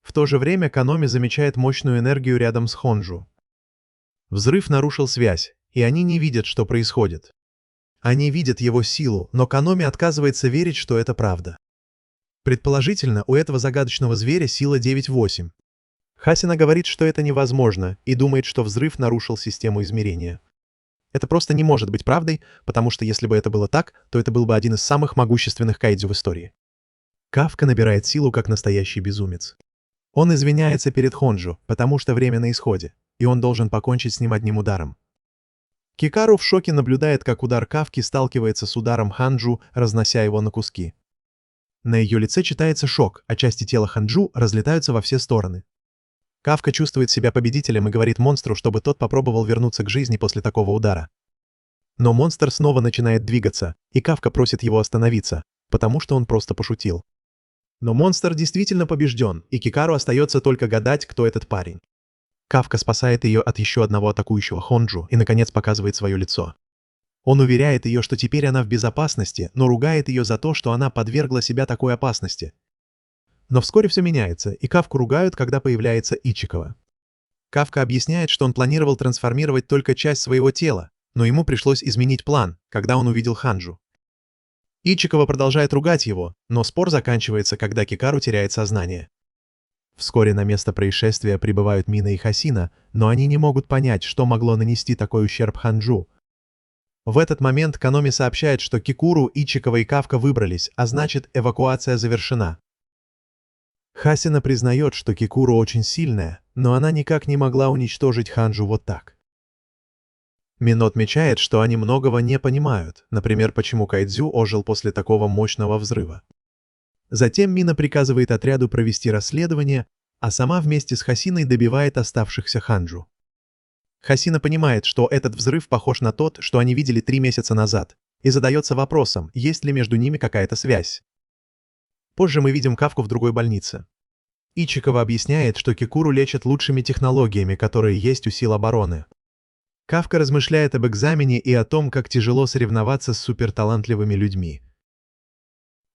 В то же время Каноми замечает мощную энергию рядом с Хонджу. Взрыв нарушил связь, и они не видят, что происходит. Они видят его силу, но Каноми отказывается верить, что это правда. Предположительно, у этого загадочного зверя сила 9-8. Хасина говорит, что это невозможно, и думает, что взрыв нарушил систему измерения. Это просто не может быть правдой, потому что если бы это было так, то это был бы один из самых могущественных кайдзю в истории. Кафка набирает силу как настоящий безумец. Он извиняется перед Хонджу, потому что время на исходе, и он должен покончить с ним одним ударом. Кикару в шоке наблюдает, как удар Кафки сталкивается с ударом Ханджу, разнося его на куски. На ее лице читается шок, а части тела Ханджу разлетаются во все стороны. Кафка чувствует себя победителем и говорит монстру, чтобы тот попробовал вернуться к жизни после такого удара. Но монстр снова начинает двигаться, и Кафка просит его остановиться, потому что он просто пошутил. Но монстр действительно побежден, и Кикару остается только гадать, кто этот парень. Кафка спасает ее от еще одного атакующего Хонджу и, наконец, показывает свое лицо. Он уверяет ее, что теперь она в безопасности, но ругает ее за то, что она подвергла себя такой опасности. Но вскоре все меняется, и Кафку ругают, когда появляется Ичикава. Кафка объясняет, что он планировал трансформировать только часть своего тела, но ему пришлось изменить план, когда он увидел Ханджу. Ичикава продолжает ругать его, но спор заканчивается, когда Кикару теряет сознание. Вскоре на место происшествия прибывают Мина и Хасина, но они не могут понять, что могло нанести такой ущерб Ханджу. В этот момент Каноми сообщает, что Кикуру, Ичикава и Кафка выбрались, а значит, эвакуация завершена. Хасина признает, что Кикуру очень сильная, но она никак не могла уничтожить Ханджу вот так. Мино отмечает, что они многого не понимают, например, почему Кайдзю ожил после такого мощного взрыва. Затем Мина приказывает отряду провести расследование, а сама вместе с Хасиной добивает оставшихся Ханджу. Хасина понимает, что этот взрыв похож на тот, что они видели 3 месяца назад, и задается вопросом, есть ли между ними какая-то связь. Позже мы видим Кафку в другой больнице. Ичикава объясняет, что Кикуру лечат лучшими технологиями, которые есть у сил обороны. Кафка размышляет об экзамене и о том, как тяжело соревноваться с суперталантливыми людьми.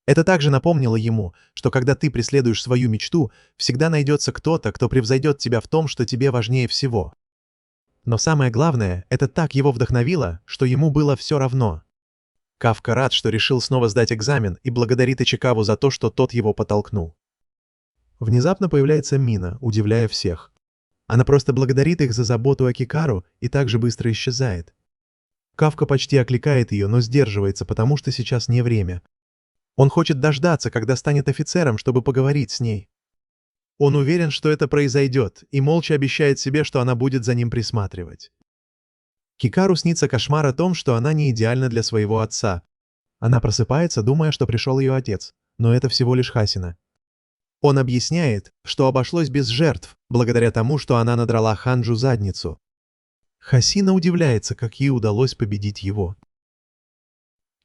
Это также напомнило ему, что когда ты преследуешь свою мечту, всегда найдется кто-то, кто превзойдет тебя в том, что тебе важнее всего. Но самое главное, это так его вдохновило, что ему было все равно. Кафка рад, что решил снова сдать экзамен, и благодарит Ичикаву за то, что тот его подтолкнул. Внезапно появляется Мина, удивляя всех. Она просто благодарит их за заботу о Кикару и также быстро исчезает. Кафка почти окликает ее, но сдерживается, потому что сейчас не время. Он хочет дождаться, когда станет офицером, чтобы поговорить с ней. Он уверен, что это произойдет, и молча обещает себе, что она будет за ним присматривать. Хикару снится кошмар о том, что она не идеальна для своего отца. Она просыпается, думая, что пришел ее отец, но это всего лишь Хасина. Он объясняет, что обошлось без жертв, благодаря тому, что она надрала Ханджу задницу. Хасина удивляется, как ей удалось победить его.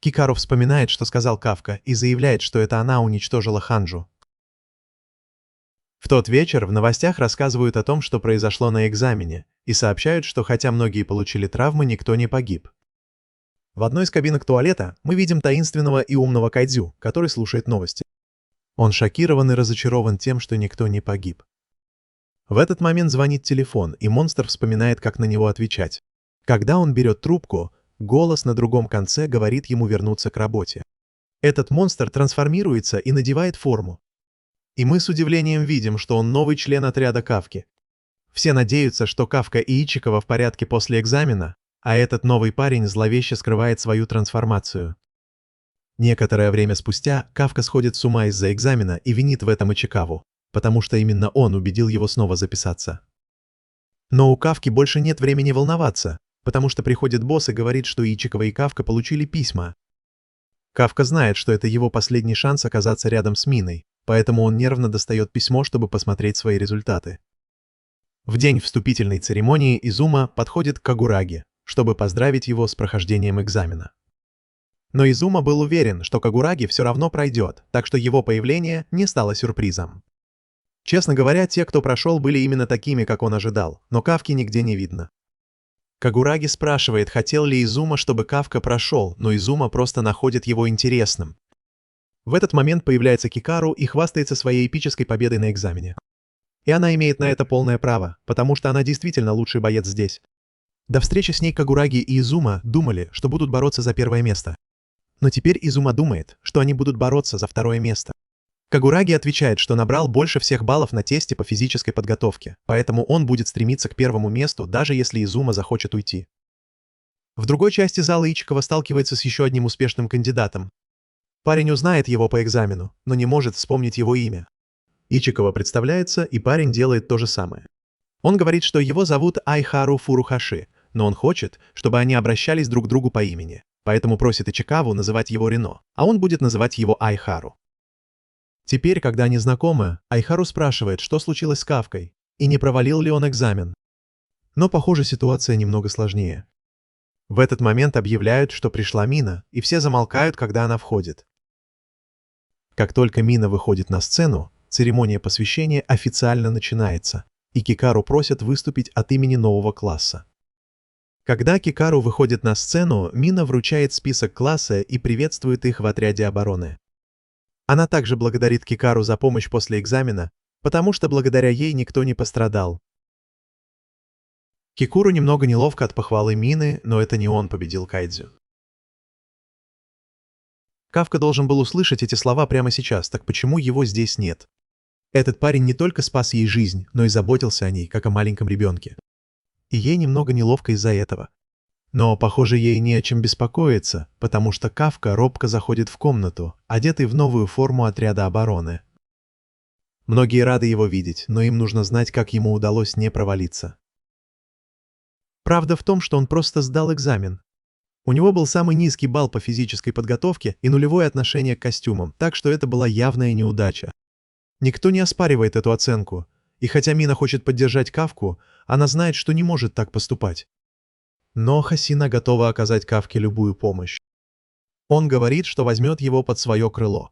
Хикару вспоминает, что сказал Кафка, и заявляет, что это она уничтожила Ханджу. В тот вечер в новостях рассказывают о том, что произошло на экзамене, и сообщают, что хотя многие получили травмы, никто не погиб. В одной из кабинок туалета мы видим таинственного и умного Кайдзю, который слушает новости. Он шокирован и разочарован тем, что никто не погиб. В этот момент звонит телефон, и монстр вспоминает, как на него отвечать. Когда он берет трубку, голос на другом конце говорит ему вернуться к работе. Этот монстр трансформируется и надевает форму. И мы с удивлением видим, что он новый член отряда Кафки. Все надеются, что Кафка и Ичикова в порядке после экзамена, а этот новый парень зловеще скрывает свою трансформацию. Некоторое время спустя Кафка сходит с ума из-за экзамена и винит в этом Ичикаву, потому что именно он убедил его снова записаться. Но у Кафки больше нет времени волноваться, потому что приходит босс и говорит, что Ичикова и Кафка получили письма. Кафка знает, что это его последний шанс оказаться рядом с Миной, поэтому он нервно достает письмо, чтобы посмотреть свои результаты. В день вступительной церемонии Изума подходит к Кагураги, чтобы поздравить его с прохождением экзамена. Но Изума был уверен, что Кагураги все равно пройдет, так что его появление не стало сюрпризом. Честно говоря, те, кто прошел, были именно такими, как он ожидал, но Кафки нигде не видно. Кагураги спрашивает, хотел ли Изума, чтобы Кафка прошел, но Изума просто находит его интересным. В этот момент появляется Хикару и хвастается своей эпической победой на экзамене. И она имеет на это полное право, потому что она действительно лучший боец здесь. До встречи с ней Кагураги и Изума думали, что будут бороться за первое место. Но теперь Изума думает, что они будут бороться за второе место. Кагураги отвечает, что набрал больше всех баллов на тесте по физической подготовке, поэтому он будет стремиться к первому месту, даже если Изума захочет уйти. В другой части зала Ичикова сталкивается с еще одним успешным кандидатом. Парень узнает его по экзамену, но не может вспомнить его имя. Ичикова представляется, и парень делает то же самое. Он говорит, что его зовут Айхару Фурухаши, но он хочет, чтобы они обращались друг к другу по имени, поэтому просит Ичикаву называть его Рино, а он будет называть его Айхару. Теперь, когда они знакомы, Айхару спрашивает, что случилось с Кафкой, и не провалил ли он экзамен. Но, похоже, ситуация немного сложнее. В этот момент объявляют, что пришла Мина, и все замолкают, когда она входит. Как только Мина выходит на сцену, церемония посвящения официально начинается, и Хикару просят выступить от имени нового класса. Когда Хикару выходит на сцену, Мина вручает список класса и приветствует их в отряде обороны. Она также благодарит Хикару за помощь после экзамена, потому что благодаря ей никто не пострадал. Кикуру немного неловко от похвалы Мины, но это не он победил Кайдзю. Кафка должен был услышать эти слова прямо сейчас, так почему его здесь нет? Этот парень не только спас ей жизнь, но и заботился о ней, как о маленьком ребенке. И ей немного неловко из-за этого. Но, похоже, ей не о чем беспокоиться, потому что Кафка робко заходит в комнату, одетый в новую форму отряда обороны. Многие рады его видеть, но им нужно знать, как ему удалось не провалиться. Правда в том, что он просто сдал экзамен. У него был самый низкий балл по физической подготовке и нулевое отношение к костюмам, так что это была явная неудача. Никто не оспаривает эту оценку, и хотя Мина хочет поддержать Кафку, она знает, что не может так поступать. Но Хасина готова оказать Кафке любую помощь. Он говорит, что возьмет его под свое крыло.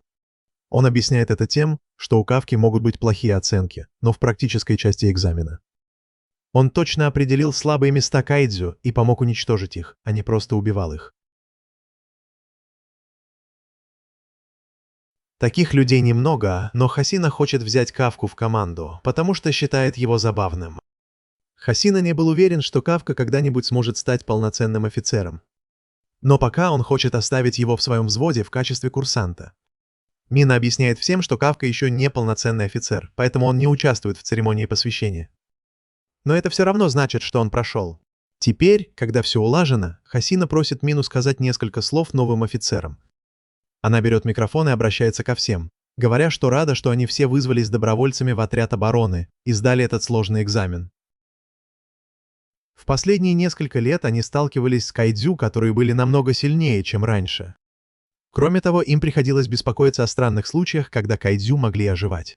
Он объясняет это тем, что у Кафки могут быть плохие оценки, но в практической части экзамена. Он точно определил слабые места Кайдзю и помог уничтожить их, а не просто убивал их. Таких людей немного, но Хасина хочет взять Кафку в команду, потому что считает его забавным. Хасина не был уверен, что Кафка когда-нибудь сможет стать полноценным офицером. Но пока он хочет оставить его в своем взводе в качестве курсанта. Мина объясняет всем, что Кафка еще не полноценный офицер, поэтому он не участвует в церемонии посвящения. Но это все равно значит, что он прошел. Теперь, когда все улажено, Хасина просит Мину сказать несколько слов новым офицерам. Она берет микрофон и обращается ко всем. говоря, что рада, что они все вызвались добровольцами в отряд обороны и сдали этот сложный экзамен. В последние несколько лет они сталкивались с кайдзю, которые были намного сильнее, чем раньше. Кроме того, им приходилось беспокоиться о странных случаях, когда кайдзю могли оживать.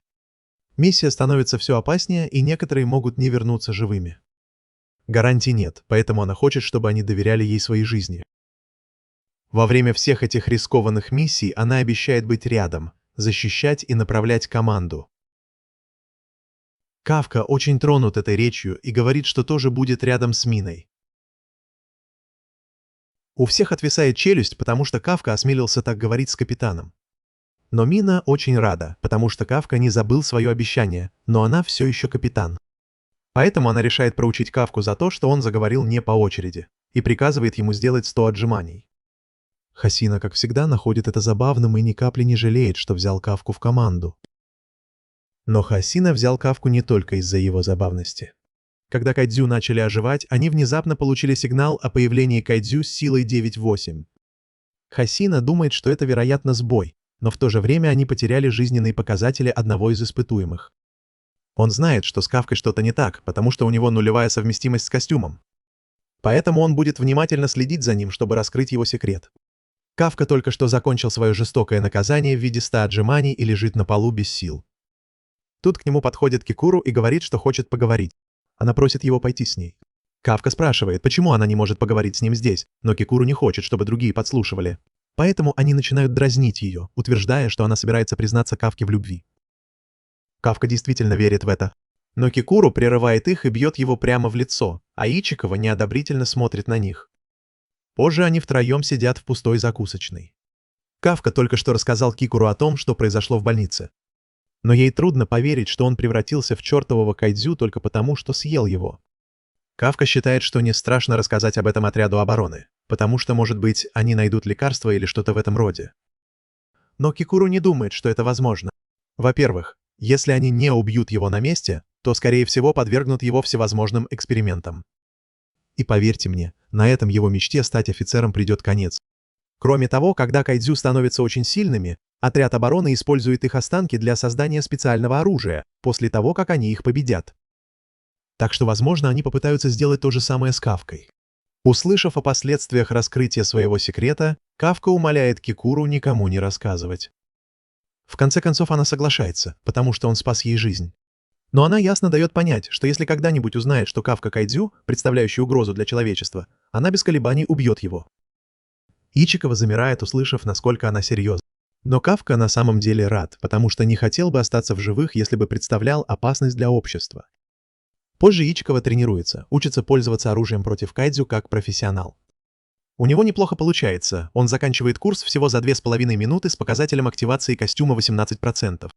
Миссия становится все опаснее, и некоторые могут не вернуться живыми. Гарантий нет, поэтому она хочет, чтобы они доверяли ей своей жизни. Во время всех этих рискованных миссий она обещает быть рядом, защищать и направлять команду. Кафка очень тронут этой речью и говорит, что тоже будет рядом с Миной. У всех отвисает челюсть, потому что Кафка осмелился так говорить с капитаном. Но Мина очень рада, потому что Кафка не забыл свое обещание, но она все еще капитан. Поэтому она решает проучить Кафку за то, что он заговорил не по очереди, и приказывает ему сделать 100 отжиманий. Хасина, как всегда, находит это забавным и ни капли не жалеет, что взял Кафку в команду. Но Хасина взял Кафку не только из-за его забавности. Когда кайдзю начали оживать, они внезапно получили сигнал о появлении кайдзю с силой 9-8. Хасина думает, что это, вероятно, сбой, но в то же время они потеряли жизненные показатели одного из испытуемых. Он знает, что с Кафкой что-то не так, потому что у него нулевая совместимость с костюмом. Поэтому он будет внимательно следить за ним, чтобы раскрыть его секрет. Кафка только что закончил свое жестокое наказание в виде 100 отжиманий и лежит на полу без сил. Тут к нему подходит Кикуру и говорит, что хочет поговорить. Она просит его пойти с ней. Кафка спрашивает, почему она не может поговорить с ним здесь, но Кикуру не хочет, чтобы другие подслушивали. Поэтому они начинают дразнить ее, утверждая, что она собирается признаться Кафке в любви. Кафка действительно верит в это. Но Кикуру прерывает их и бьет его прямо в лицо, а Ичикова неодобрительно смотрит на них. Позже они втроем сидят в пустой закусочной. Кафка только что рассказал Кикуру о том, что произошло в больнице. Но ей трудно поверить, что он превратился в чертового кайдзю только потому, что съел его. Кафка считает, что не страшно рассказать об этом отряду обороны, потому что, может быть, они найдут лекарство или что-то в этом роде. Но Кикуру не думает, что это возможно. Во-первых, если они не убьют его на месте, то, скорее всего, подвергнут его всевозможным экспериментам. И поверьте мне, на этом его мечте стать офицером придет конец. Кроме того, когда кайдзю становятся очень сильными, отряд обороны использует их останки для создания специального оружия, после того, как они их победят. Так что, возможно, они попытаются сделать то же самое с Кафкой. Услышав о последствиях раскрытия своего секрета, Кафка умоляет Кикуру никому не рассказывать. В конце концов, она соглашается, потому что он спас ей жизнь. Но она ясно дает понять, что если когда-нибудь узнает, что Кафка кайдзю, представляющий угрозу для человечества, она без колебаний убьет его. Ичикова замирает, услышав, насколько она серьезна. Но Кафка на самом деле рад, потому что не хотел бы остаться в живых, если бы представлял опасность для общества. Позже Ичикова тренируется, учится пользоваться оружием против кайдзю как профессионал. У него неплохо получается, он заканчивает курс всего за 2,5 минуты с показателем активации костюма 18%.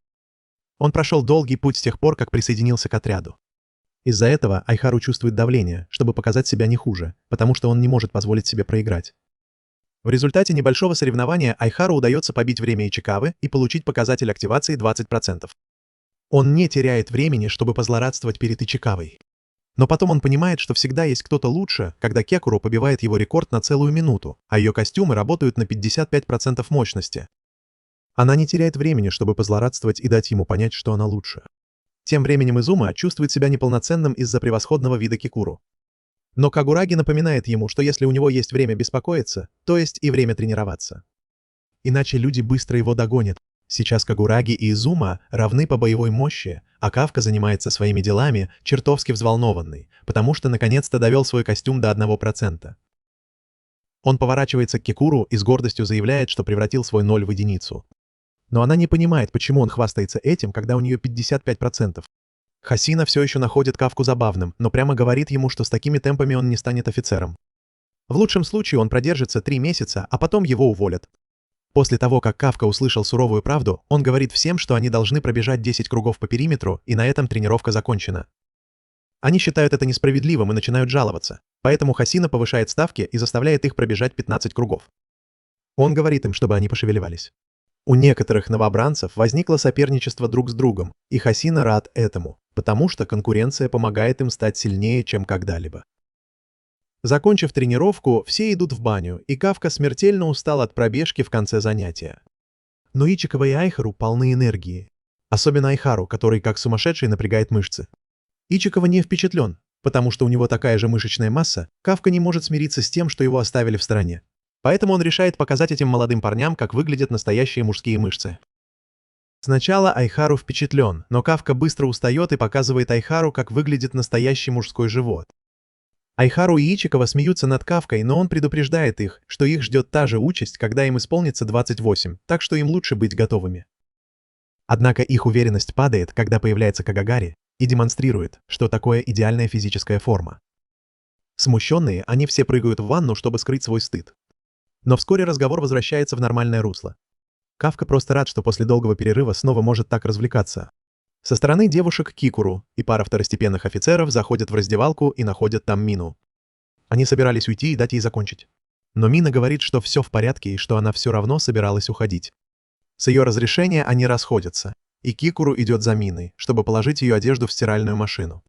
Он прошел долгий путь с тех пор, как присоединился к отряду. Из-за этого Айхару чувствует давление, чтобы показать себя не хуже, потому что он не может позволить себе проиграть. В результате небольшого соревнования Айхару удается побить время Ичикавы и получить показатель активации 20%. Он не теряет времени, чтобы позлорадствовать перед Ичикавой. Но потом он понимает, что всегда есть кто-то лучше, когда Кекуру побивает его рекорд на целую минуту, а ее костюмы работают на 55% мощности. Она не теряет времени, чтобы позлорадствовать и дать ему понять, что она лучше. Тем временем Изума чувствует себя неполноценным из-за превосходного вида Кикуру. Но Кагураги напоминает ему, что если у него есть время беспокоиться, то есть и время тренироваться. Иначе люди быстро его догонят. Сейчас Кагураги и Изума равны по боевой мощи, а Кафка занимается своими делами, чертовски взволнованный, потому что наконец-то довел свой костюм до 1%. Он поворачивается к Кикуру и с гордостью заявляет, что превратил свой 0 в единицу. Но она не понимает, почему он хвастается этим, когда у нее 55%. Хасина все еще находит Кафку забавным, но прямо говорит ему, что с такими темпами он не станет офицером. В лучшем случае он продержится 3 месяца, а потом его уволят. После того, как Кафка услышал суровую правду, он говорит всем, что они должны пробежать 10 кругов по периметру, и на этом тренировка закончена. Они считают это несправедливым и начинают жаловаться, поэтому Хасина повышает ставки и заставляет их пробежать 15 кругов. Он говорит им, чтобы они пошевеливались. У некоторых новобранцев возникло соперничество друг с другом, и Хасина рад этому, потому что конкуренция помогает им стать сильнее, чем когда-либо. Закончив тренировку, все идут в баню, и Кафка смертельно устал от пробежки в конце занятия. Но Ичикова и Айхару полны энергии. Особенно Айхару, который как сумасшедший напрягает мышцы. Ичикова не впечатлен, потому что у него такая же мышечная масса, Кафка не может смириться с тем, что его оставили в стороне. Поэтому он решает показать этим молодым парням, как выглядят настоящие мужские мышцы. Сначала Айхару впечатлен, но Кафка быстро устает и показывает Айхару, как выглядит настоящий мужской живот. Айхару и Ичикова смеются над Кафкой, но он предупреждает их, что их ждет та же участь, когда им исполнится 28, так что им лучше быть готовыми. Однако их уверенность падает, когда появляется Кагагари и демонстрирует, что такое идеальная физическая форма. Смущенные, они все прыгают в ванну, чтобы скрыть свой стыд. Но вскоре разговор возвращается в нормальное русло. Кафка просто рад, что после долгого перерыва снова может так развлекаться. Со стороны девушек Кикуру и пара второстепенных офицеров заходят в раздевалку и находят там Мину. Они собирались уйти и дать ей закончить. Но Мина говорит, что все в порядке и что она все равно собиралась уходить. С ее разрешения они расходятся, и Кикуру идет за Миной, чтобы положить ее одежду в стиральную машину.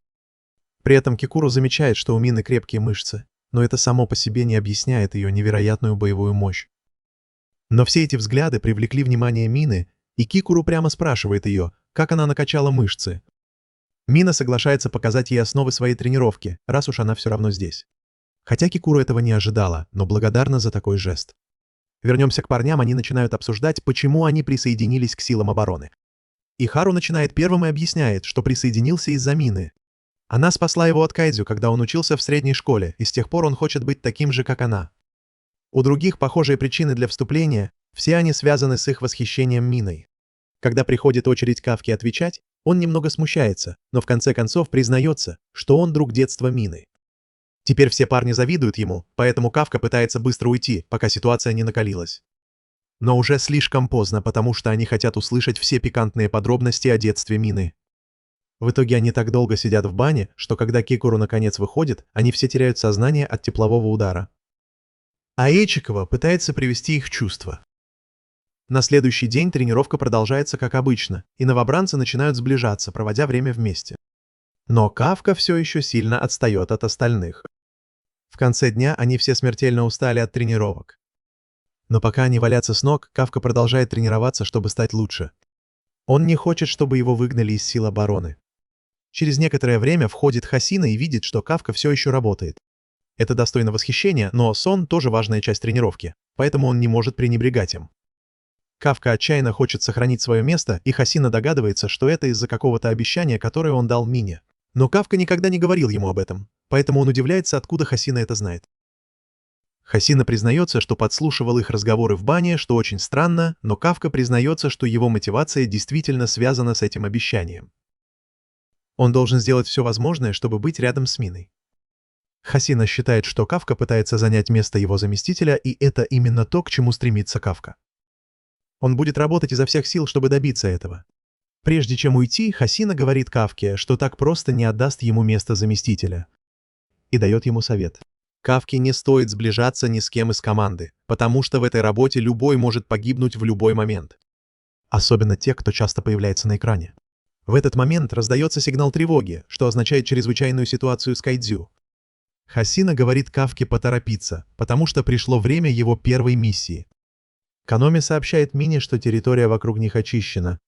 При этом Кикуру замечает, что у Мины крепкие мышцы, но это само по себе не объясняет ее невероятную боевую мощь. Но все эти взгляды привлекли внимание Мины, и Кикуру прямо спрашивает ее, как она накачала мышцы. Мина соглашается показать ей основы своей тренировки, раз уж она все равно здесь. Хотя Кикуру этого не ожидала, но благодарна за такой жест. Вернемся к парням, они начинают обсуждать, почему они присоединились к силам обороны. И Хару начинает первым и объясняет, что присоединился из-за Мины. Она спасла его от кайдзю, когда он учился в средней школе, и с тех пор он хочет быть таким же, как она. У других похожие причины для вступления, все они связаны с их восхищением Миной. Когда приходит очередь Кафки отвечать, он немного смущается, но в конце концов признается, что он друг детства Мины. Теперь все парни завидуют ему, поэтому Кафка пытается быстро уйти, пока ситуация не накалилась. Но уже слишком поздно, потому что они хотят услышать все пикантные подробности о детстве Мины. В итоге они так долго сидят в бане, что когда Кикуру наконец выходит, они все теряют сознание от теплового удара. А Ичикова пытается привести их в чувство. На следующий день тренировка продолжается как обычно, и новобранцы начинают сближаться, проводя время вместе. Но Кафка все еще сильно отстает от остальных. В конце дня они все смертельно устали от тренировок. Но пока они валятся с ног, Кафка продолжает тренироваться, чтобы стать лучше. Он не хочет, чтобы его выгнали из сил обороны. Через некоторое время входит Хасина и видит, что Кафка все еще работает. Это достойно восхищения, но сон тоже важная часть тренировки, поэтому он не может пренебрегать им. Кафка отчаянно хочет сохранить свое место, и Хасина догадывается, что это из-за какого-то обещания, которое он дал Мине. Но Кафка никогда не говорил ему об этом, поэтому он удивляется, откуда Хасина это знает. Хасина признается, что подслушивал их разговоры в бане, что очень странно, но Кафка признается, что его мотивация действительно связана с этим обещанием. Он должен сделать все возможное, чтобы быть рядом с Миной. Хасина считает, что Кафка пытается занять место его заместителя, и это именно то, к чему стремится Кафка. Он будет работать изо всех сил, чтобы добиться этого. Прежде чем уйти, Хасина говорит Кафке, что так просто не отдаст ему место заместителя. И дает ему совет. Кафке не стоит сближаться ни с кем из команды, потому что в этой работе любой может погибнуть в любой момент. Особенно те, кто часто появляется на экране. В этот момент раздается сигнал тревоги, что означает чрезвычайную ситуацию с кайдзю. Хасина говорит Кафке поторопиться, потому что пришло время его первой миссии. Каноми сообщает Мине, что территория вокруг них очищена.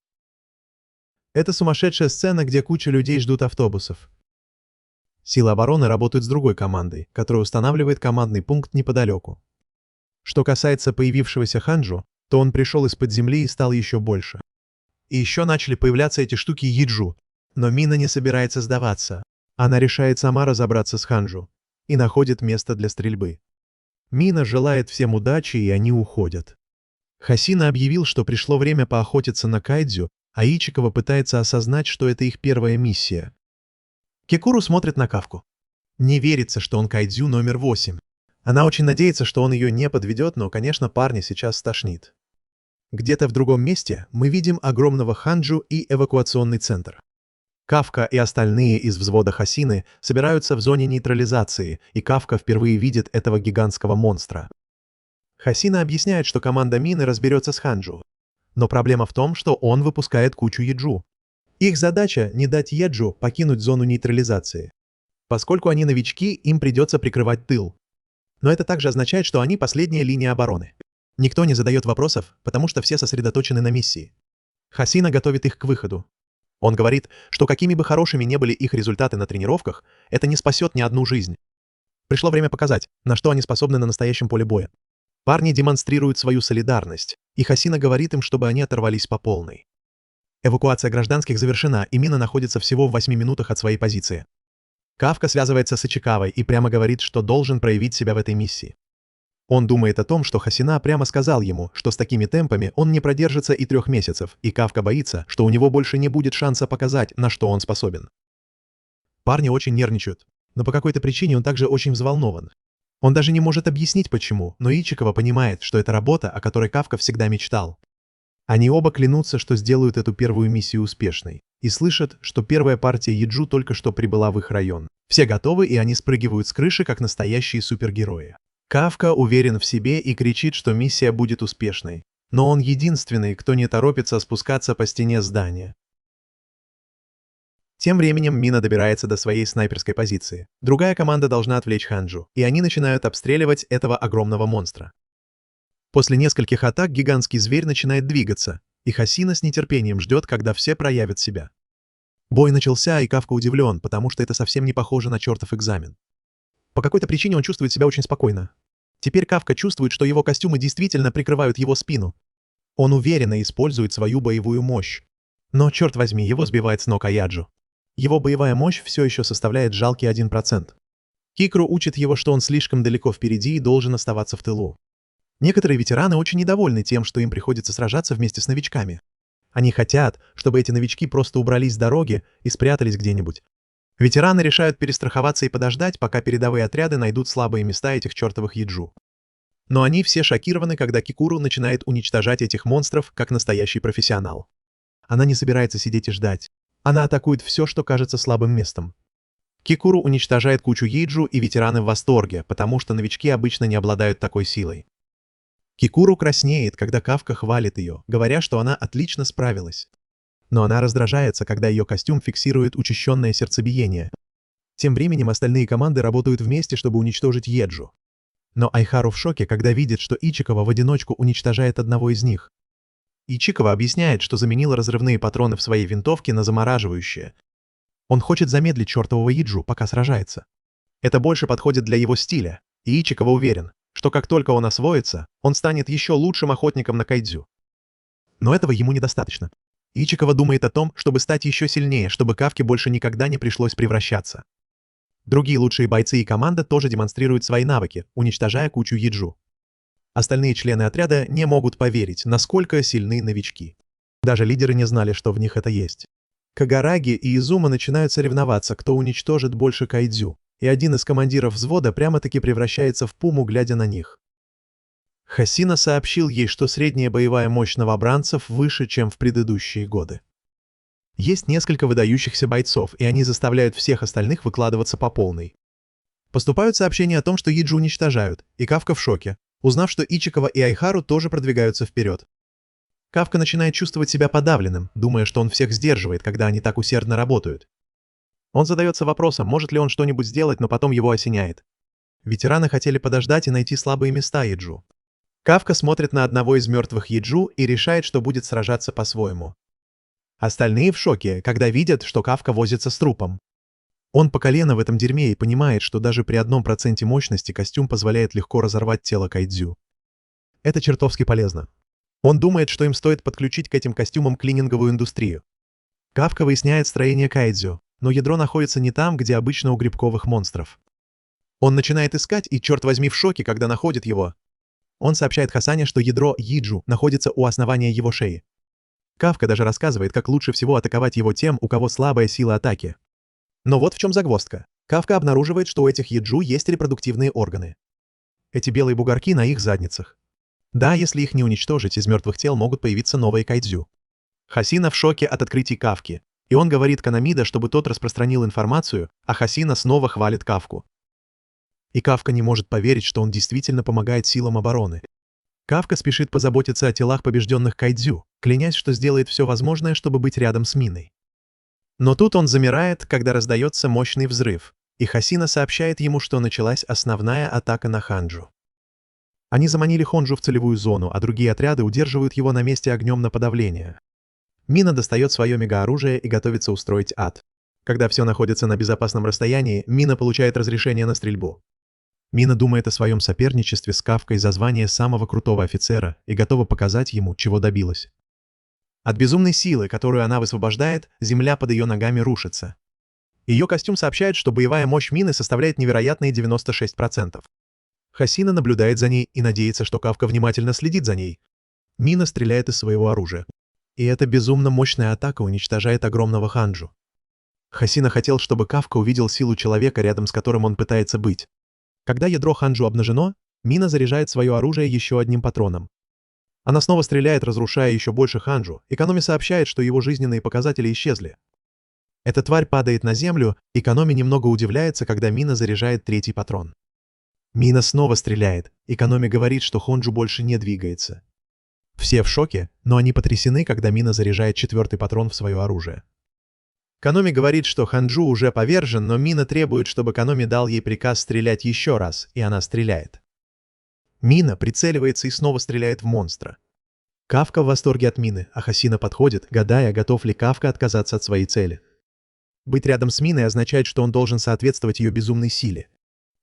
Это сумасшедшая сцена, где куча людей ждут автобусов. Силы обороны работают с другой командой, которая устанавливает командный пункт неподалеку. Что касается появившегося Ханджу, то он пришел из-под земли и стал еще больше. И еще начали появляться эти штуки Яджу, но Мина не собирается сдаваться. Она решает сама разобраться с Ханджу и находит место для стрельбы. Мина желает всем удачи, и они уходят. Хасина объявил, что пришло время поохотиться на кайдзю, а Ичикова пытается осознать, что это их первая миссия. Кикуру смотрит на Кафку. Не верится, что он кайдзю номер 8. Она очень надеется, что он ее не подведет, но, конечно, парня сейчас стошнит. Где-то в другом месте мы видим огромного Ханджу и эвакуационный центр. Кафка и остальные из взвода Хасины собираются в зоне нейтрализации, и Кафка впервые видит этого гигантского монстра. Хасина объясняет, что команда Мины разберется с Ханджу. Но проблема в том, что он выпускает кучу Яджу. Их задача не дать Яджу покинуть зону нейтрализации. Поскольку они новички, им придется прикрывать тыл. Но это также означает, что они последняя линия обороны. Никто не задает вопросов, потому что все сосредоточены на миссии. Хасина готовит их к выходу. Он говорит, что какими бы хорошими не были их результаты на тренировках, это не спасет ни одну жизнь. Пришло время показать, на что они способны на настоящем поле боя. Парни демонстрируют свою солидарность, и Хасина говорит им, чтобы они оторвались по полной. Эвакуация гражданских завершена, и Мина находится всего в 8 минутах от своей позиции. Кафка связывается с Ичикавой и прямо говорит, что должен проявить себя в этой миссии. Он думает о том, что Хасина прямо сказал ему, что с такими темпами он не продержится и 3 месяцев, и Кафка боится, что у него больше не будет шанса показать, на что он способен. Парни очень нервничают, но по какой-то причине он также очень взволнован. Он даже не может объяснить почему, но Ичикава понимает, что это работа, о которой Кафка всегда мечтал. Они оба клянутся, что сделают эту первую миссию успешной, и слышат, что первая партия Яджу только что прибыла в их район. Все готовы, и они спрыгивают с крыши, как настоящие супергерои. Кафка уверен в себе и кричит, что миссия будет успешной. Но он единственный, кто не торопится спускаться по стене здания. Тем временем Мина добирается до своей снайперской позиции. Другая команда должна отвлечь Ханджу, и они начинают обстреливать этого огромного монстра. После нескольких атак гигантский зверь начинает двигаться, и Хасина с нетерпением ждет, когда все проявят себя. Бой начался, и Кафка удивлен, потому что это совсем не похоже на чертов экзамен. По какой-то причине он чувствует себя очень спокойно. Теперь Кафка чувствует, что его костюмы действительно прикрывают его спину. Он уверенно использует свою боевую мощь. Но, черт возьми, его сбивает с ног Аяджу. Его боевая мощь все еще составляет жалкий 1%. Кикру учит его, что он слишком далеко впереди и должен оставаться в тылу. Некоторые ветераны очень недовольны тем, что им приходится сражаться вместе с новичками. Они хотят, чтобы эти новички просто убрались с дороги и спрятались где-нибудь. Ветераны решают перестраховаться и подождать, пока передовые отряды найдут слабые места этих чертовых Яджу. Но они все шокированы, когда Кикуру начинает уничтожать этих монстров, как настоящий профессионал. Она не собирается сидеть и ждать. Она атакует все, что кажется слабым местом. Кикуру уничтожает кучу Яджу, и ветераны в восторге, потому что новички обычно не обладают такой силой. Кикуру краснеет, когда Кафка хвалит ее, говоря, что она отлично справилась. Но она раздражается, когда ее костюм фиксирует учащенное сердцебиение. Тем временем остальные команды работают вместе, чтобы уничтожить Еджу. Но Айхару в шоке, когда видит, что Ичикава в одиночку уничтожает одного из них. Ичикава объясняет, что заменил разрывные патроны в своей винтовке на замораживающие. Он хочет замедлить чертового Яджу, пока сражается. Это больше подходит для его стиля, и Ичикава уверен, что как только он освоится, он станет еще лучшим охотником на кайдзю. Но этого ему недостаточно. Ичикава думает о том, чтобы стать еще сильнее, чтобы Кафке больше никогда не пришлось превращаться. Другие лучшие бойцы и команда тоже демонстрируют свои навыки, уничтожая кучу Яджу. Остальные члены отряда не могут поверить, насколько сильны новички. Даже лидеры не знали, что в них это есть. Кагараги и Изума начинают соревноваться, кто уничтожит больше кайдзю, и один из командиров взвода прямо-таки превращается в пуму, глядя на них. Хасина сообщил ей, что средняя боевая мощь новобранцев выше, чем в предыдущие годы. Есть несколько выдающихся бойцов, и они заставляют всех остальных выкладываться по полной. Поступают сообщения о том, что Яджу уничтожают, и Кафка в шоке, узнав, что Ичикава и Айхару тоже продвигаются вперед. Кафка начинает чувствовать себя подавленным, думая, что он всех сдерживает, когда они так усердно работают. Он задается вопросом, может ли он что-нибудь сделать, но потом его осеняет. Ветераны хотели подождать и найти слабые места Яджу. Кафка смотрит на одного из мертвых Яджу и решает, что будет сражаться по-своему. Остальные в шоке, когда видят, что Кафка возится с трупом. Он по колено в этом дерьме и понимает, что даже при 1% мощности костюм позволяет легко разорвать тело кайдзю. Это чертовски полезно. Он думает, что им стоит подключить к этим костюмам клининговую индустрию. Кафка выясняет строение кайдзю, но ядро находится не там, где обычно у грибковых монстров. Он начинает искать и, черт возьми, в шоке, когда находит его. Он сообщает Хасане, что ядро Яджу находится у основания его шеи. Кафка даже рассказывает, как лучше всего атаковать его тем, у кого слабая сила атаки. Но вот в чем загвоздка. Кафка обнаруживает, что у этих Яджу есть репродуктивные органы. Эти белые бугорки на их задницах. Да, если их не уничтожить, из мертвых тел могут появиться новые кайдзю. Хасина в шоке от открытий Кафки, и он говорит Канамида, чтобы тот распространил информацию, а Хасина снова хвалит Кафку. И Кафка не может поверить, что он действительно помогает силам обороны. Кафка спешит позаботиться о телах побежденных кайдзю, клянясь, что сделает все возможное, чтобы быть рядом с Миной. Но тут он замирает, когда раздается мощный взрыв, и Хасина сообщает ему, что началась основная атака на Ханджу. Они заманили Хонджу в целевую зону, а другие отряды удерживают его на месте огнем на подавление. Мина достает свое мегаоружие и готовится устроить ад. Когда все находится на безопасном расстоянии, Мина получает разрешение на стрельбу. Мина думает о своем соперничестве с Кафкой за звание самого крутого офицера и готова показать ему, чего добилась. От безумной силы, которую она высвобождает, земля под ее ногами рушится. Ее костюм сообщает, что боевая мощь Мины составляет невероятные 96%. Хасина наблюдает за ней и надеется, что Кафка внимательно следит за ней. Мина стреляет из своего оружия. И эта безумно мощная атака уничтожает огромного Ханджу. Хасина хотел, чтобы Кафка увидел силу человека, рядом с которым он пытается быть. Когда ядро Ханджу обнажено, Мина заряжает свое оружие еще одним патроном. Она снова стреляет, разрушая еще больше Ханджу, и Каноми сообщает, что его жизненные показатели исчезли. Эта тварь падает на землю, и Каноми немного удивляется, когда Мина заряжает третий патрон. Мина снова стреляет, и Каноми говорит, что Хонджу больше не двигается. Все в шоке, но они потрясены, когда Мина заряжает четвертый патрон в свое оружие. Каноми говорит, что Ханджу уже повержен, но Мина требует, чтобы Каноми дал ей приказ стрелять еще раз, и она стреляет. Мина прицеливается и снова стреляет в монстра. Кафка в восторге от Мины, а Хасина подходит, гадая, готов ли Кафка отказаться от своей цели. Быть рядом с Миной означает, что он должен соответствовать ее безумной силе.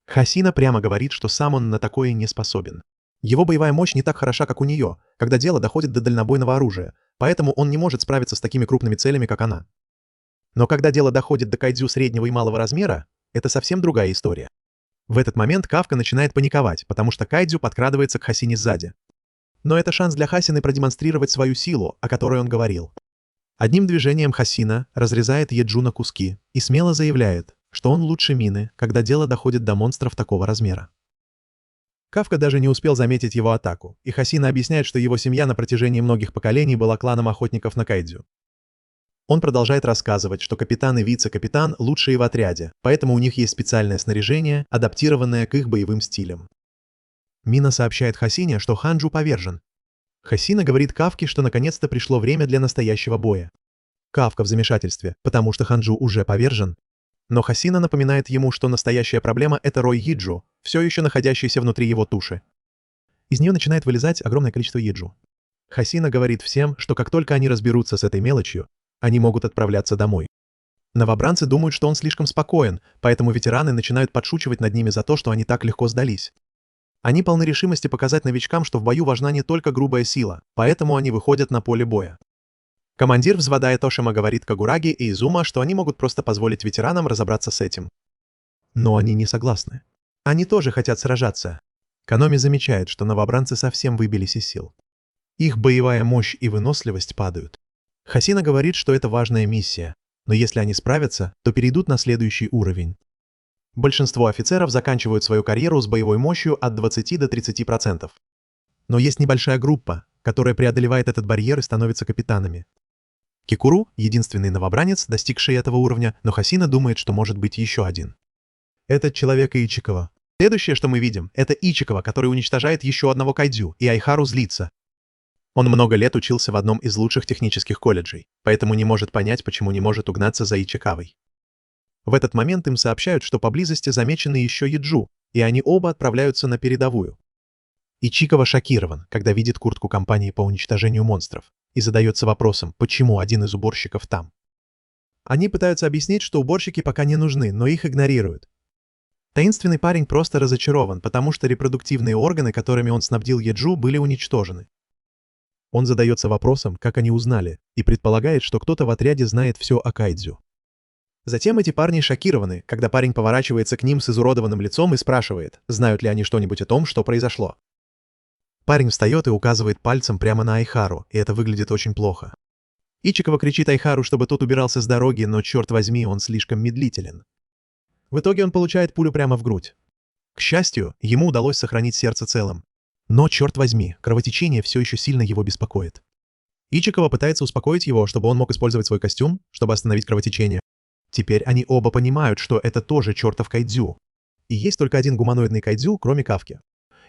Хасина прямо говорит, что сам он на такое не способен. Его боевая мощь не так хороша, как у нее, когда дело доходит до дальнобойного оружия, поэтому он не может справиться с такими крупными целями, как она. Но когда дело доходит до кайдзю среднего и малого размера, это совсем другая история. В этот момент Кафка начинает паниковать, потому что кайдзю подкрадывается к Хасине сзади. Но это шанс для Хасины продемонстрировать свою силу, о которой он говорил. Одним движением Хасина разрезает Еджу на куски и смело заявляет, что он лучше Мины, когда дело доходит до монстров такого размера. Кафка даже не успел заметить его атаку, и Хасина объясняет, что его семья на протяжении многих поколений была кланом охотников на кайдзю. Он продолжает рассказывать, что капитан и вице-капитан лучшие в отряде, поэтому у них есть специальное снаряжение, адаптированное к их боевым стилям. Мина сообщает Хасине, что Ханджу повержен. Хасина говорит Кафке, что наконец-то пришло время для настоящего боя. Кафка в замешательстве, потому что Ханджу уже повержен. Но Хасина напоминает ему, что настоящая проблема — это рой Йиджу, все еще находящийся внутри его туши. Из нее начинает вылезать огромное количество Йиджу. Хасина говорит всем, что как только они разберутся с этой мелочью, они могут отправляться домой. Новобранцы думают, что он слишком спокоен, поэтому ветераны начинают подшучивать над ними за то, что они так легко сдались. Они полны решимости показать новичкам, что в бою важна не только грубая сила, поэтому они выходят на поле боя. Командир взвода Тошима говорит Кагураги и Изума, что они могут просто позволить ветеранам разобраться с этим. Но они не согласны. Они тоже хотят сражаться. Каноми замечает, что новобранцы совсем выбились из сил. Их боевая мощь и выносливость падают. Хасина говорит, что это важная миссия, но если они справятся, то перейдут на следующий уровень. Большинство офицеров заканчивают свою карьеру с боевой мощью от 20 до 30%. Но есть небольшая группа, которая преодолевает этот барьер и становится капитанами. Кикуру — единственный новобранец, достигший этого уровня, но Хасина думает, что может быть еще один. Этот человек Ичикова. Следующее, что мы видим, это Ичикова, который уничтожает еще одного кайдзю, и Айхару злится. Он много лет учился в одном из лучших технических колледжей, поэтому не может понять, почему не может угнаться за Ичикавой. В этот момент им сообщают, что поблизости замечены еще Яджу, и они оба отправляются на передовую. Ичикава шокирован, когда видит куртку компании по уничтожению монстров, и задается вопросом, почему один из уборщиков там. Они пытаются объяснить, что уборщики пока не нужны, но их игнорируют. Таинственный парень просто разочарован, потому что репродуктивные органы, которыми он снабдил Яджу, были уничтожены. Он задается вопросом, как они узнали, и предполагает, что кто-то в отряде знает все о кайдзю. Затем эти парни шокированы, когда парень поворачивается к ним с изуродованным лицом и спрашивает, знают ли они что-нибудь о том, что произошло. Парень встает и указывает пальцем прямо на Айхару, и это выглядит очень плохо. Ичикова кричит Айхару, чтобы тот убирался с дороги, но, черт возьми, он слишком медлителен. В итоге он получает пулю прямо в грудь. К счастью, ему удалось сохранить сердце целым. Но, черт возьми, кровотечение все еще сильно его беспокоит. Ичикова пытается успокоить его, чтобы он мог использовать свой костюм, чтобы остановить кровотечение. Теперь они оба понимают, что это тоже чертов кайдзю. И есть только один гуманоидный кайдзю, кроме Кафки.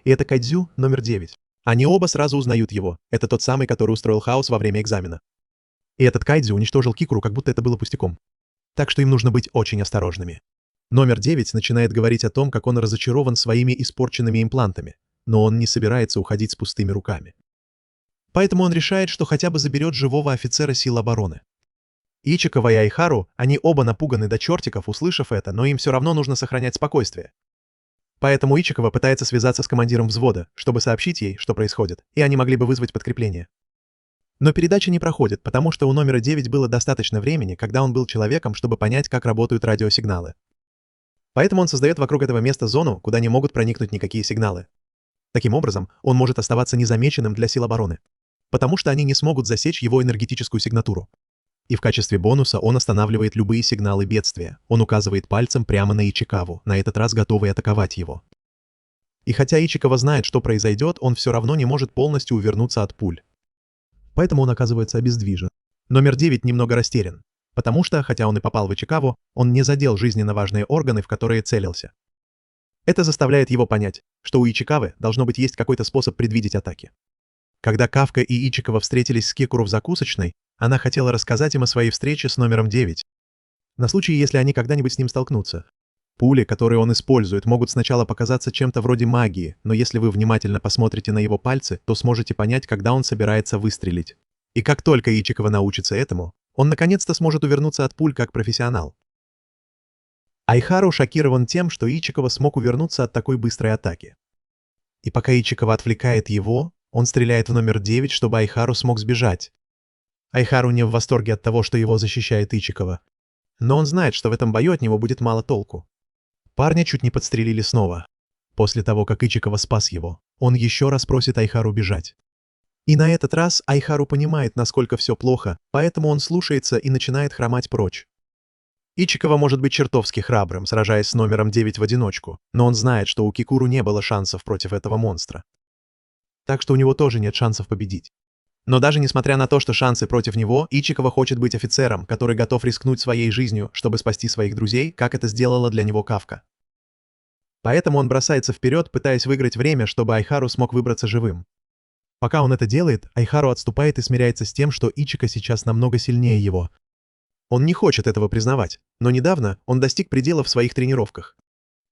И это кайдзю номер 9. Они оба сразу узнают его. Это тот самый, который устроил хаос во время экзамена. И этот кайдзю уничтожил Кикуру, как будто это было пустяком. Так что им нужно быть очень осторожными. Номер 9 начинает говорить о том, как он разочарован своими испорченными имплантами. но он не собирается уходить с пустыми руками. Поэтому он решает, что хотя бы заберет живого офицера сил обороны. Ичикава и Айхару, они оба напуганы до чертиков, услышав это, но им все равно нужно сохранять спокойствие. Поэтому Ичикава пытается связаться с командиром взвода, чтобы сообщить ей, что происходит, и они могли бы вызвать подкрепление. Но передача не проходит, потому что у номера 9 было достаточно времени, когда он был человеком, чтобы понять, как работают радиосигналы. Поэтому он создает вокруг этого места зону, куда не могут проникнуть никакие сигналы. Таким образом, он может оставаться незамеченным для сил обороны, потому что они не смогут засечь его энергетическую сигнатуру. И в качестве бонуса он останавливает любые сигналы бедствия. Он указывает пальцем прямо на Ичикаву, на этот раз готовый атаковать его. И хотя Ичикава знает, что произойдет, он все равно не может полностью увернуться от пуль. Поэтому он оказывается обездвижен. Номер 9 немного растерян, потому что, хотя он и попал в Ичикаву, он не задел жизненно важные органы, в которые целился. Это заставляет его понять, что у Ичикавы должно быть есть какой-то способ предвидеть атаки. Когда Кафка и Ичикава встретились с Кекуру в закусочной, она хотела рассказать им о своей встрече с номером 9. На случай, если они когда-нибудь с ним столкнутся. Пули, которые он использует, могут сначала показаться чем-то вроде магии, но если вы внимательно посмотрите на его пальцы, то сможете понять, когда он собирается выстрелить. И как только Ичикава научится этому, он наконец-то сможет увернуться от пуль как профессионал. Айхару шокирован тем, что Ичикава смог увернуться от такой быстрой атаки. И пока Ичикава отвлекает его, он стреляет в номер 9, чтобы Айхару смог сбежать. Айхару не в восторге от того, что его защищает Ичикава. Но он знает, что в этом бою от него будет мало толку. Парня чуть не подстрелили снова. После того, как Ичикава спас его, он еще раз просит Айхару бежать. И на этот раз Айхару понимает, насколько все плохо, поэтому он слушается и начинает хромать прочь. Ичикава может быть чертовски храбрым, сражаясь с номером 9 в одиночку, но он знает, что у Кикуру не было шансов против этого монстра. Так что у него тоже нет шансов победить. Но даже несмотря на то, что шансы против него, Ичикава хочет быть офицером, который готов рискнуть своей жизнью, чтобы спасти своих друзей, как это сделала для него Кафка. Поэтому он бросается вперед, пытаясь выиграть время, чтобы Айхару смог выбраться живым. Пока он это делает, Айхару отступает и смиряется с тем, что Ичика сейчас намного сильнее его. Он не хочет этого признавать, но недавно он достиг предела в своих тренировках.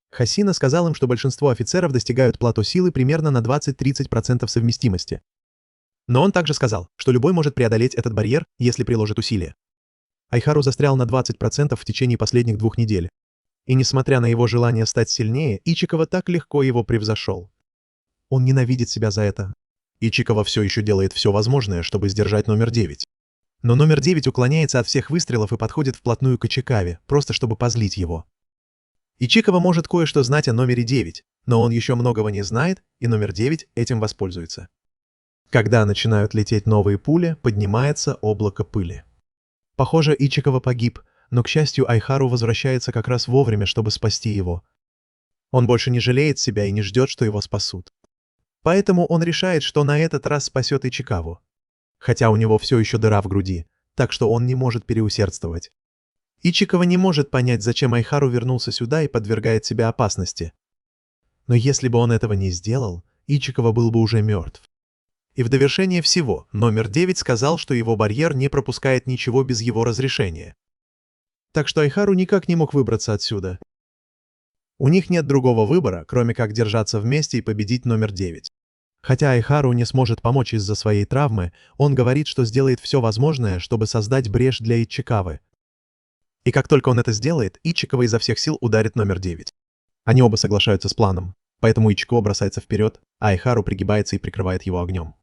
Хасина сказал им, что большинство офицеров достигают плато силы примерно на 20-30% совместимости. Но он также сказал, что любой может преодолеть этот барьер, если приложит усилия. Айхару застрял на 20% в течение последних 2 недель. И несмотря на его желание стать сильнее, Ичикава так легко его превзошел. Он ненавидит себя за это. Ичикава все еще делает все возможное, чтобы сдержать номер 9. Но номер 9 уклоняется от всех выстрелов и подходит вплотную к Ичикаве, просто чтобы позлить его. Ичикава может кое-что знать о номере 9, но он еще многого не знает, и номер 9 этим воспользуется. Когда начинают лететь новые пули, поднимается облако пыли. Похоже, Ичикава погиб, но, к счастью, Айхару возвращается как раз вовремя, чтобы спасти его. Он больше не жалеет себя и не ждет, что его спасут. Поэтому он решает, что на этот раз спасет Ичикаву. Хотя у него все еще дыра в груди, так что он не может переусердствовать. Ичикава не может понять, зачем Айхару вернулся сюда и подвергает себя опасности. Но если бы он этого не сделал, Ичикава был бы уже мертв. И в довершение всего, номер 9 сказал, что его барьер не пропускает ничего без его разрешения. Так что Айхару никак не мог выбраться отсюда. У них нет другого выбора, кроме как держаться вместе и победить номер 9. Хотя Айхару не сможет помочь из-за своей травмы, он говорит, что сделает все возможное, чтобы создать брешь для Ичикавы. И как только он это сделает, Ичикава изо всех сил ударит номер 9. Они оба соглашаются с планом, поэтому Ичикава бросается вперед, а Айхару пригибается и прикрывает его огнем.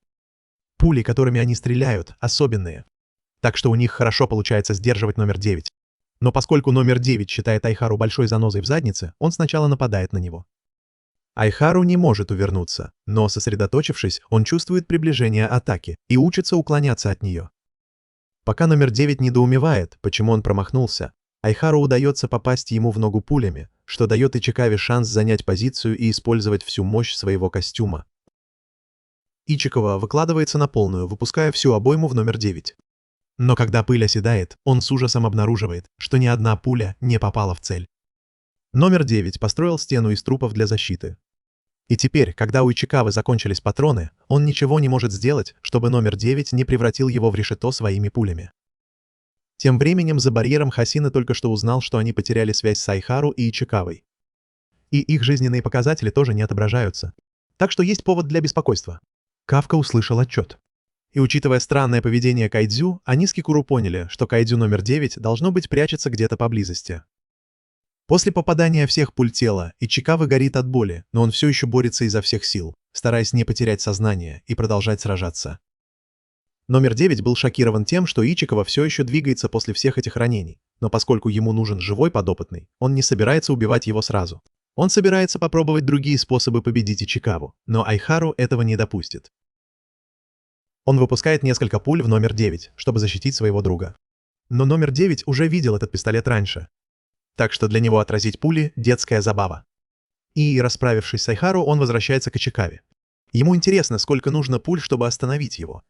Пули, которыми они стреляют, особенные. Так что у них хорошо получается сдерживать номер 9. Но поскольку номер 9 считает Айхару большой занозой в заднице, он сначала нападает на него. Айхару не может увернуться, но, сосредоточившись, он чувствует приближение атаки и учится уклоняться от нее. Пока номер 9 недоумевает, почему он промахнулся, Айхару удается попасть ему в ногу пулями, что дает Ичикаве шанс занять позицию и использовать всю мощь своего костюма. Ичикава выкладывается на полную, выпуская всю обойму в номер 9. Но когда пыль оседает, он с ужасом обнаруживает, что ни одна пуля не попала в цель. Номер 9 построил стену из трупов для защиты. И теперь, когда у Ичикавы закончились патроны, он ничего не может сделать, чтобы номер 9 не превратил его в решето своими пулями. Тем временем за барьером Хасина только что узнал, что они потеряли связь с Айхару и Ичикавой. И их жизненные показатели тоже не отображаются. Так что есть повод для беспокойства. Кафка услышал отчет. И учитывая странное поведение Кайдзю, они с Кикуру поняли, что Кайдзю номер 9 должно быть прячется где-то поблизости. После попадания всех пуль тела, Ичикава горит от боли, но он все еще борется изо всех сил, стараясь не потерять сознание и продолжать сражаться. Номер 9 был шокирован тем, что Ичикава все еще двигается после всех этих ранений, но поскольку ему нужен живой подопытный, он не собирается убивать его сразу. Он собирается попробовать другие способы победить Ичикаву, но Айхару этого не допустит. Он выпускает несколько пуль в номер 9, чтобы защитить своего друга. Но номер 9 уже видел этот пистолет раньше. Так что для него отразить пули – детская забава. И, расправившись с Айхару, он возвращается к Ичикаве. Ему интересно, сколько нужно пуль, чтобы остановить его.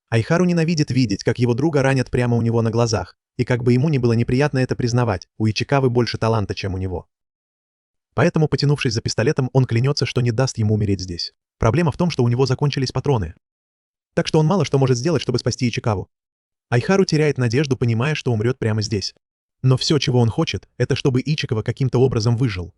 Айхару ненавидит видеть, как его друга ранят прямо у него на глазах, и как бы ему ни было неприятно это признавать, у Ичикавы больше таланта, чем у него. Поэтому, потянувшись за пистолетом, он клянется, что не даст ему умереть здесь. Проблема в том, что у него закончились патроны. Так что он мало что может сделать, чтобы спасти Ичикаву. Айхару теряет надежду, понимая, что умрет прямо здесь. Но все, чего он хочет, это чтобы Ичикава каким-то образом выжил.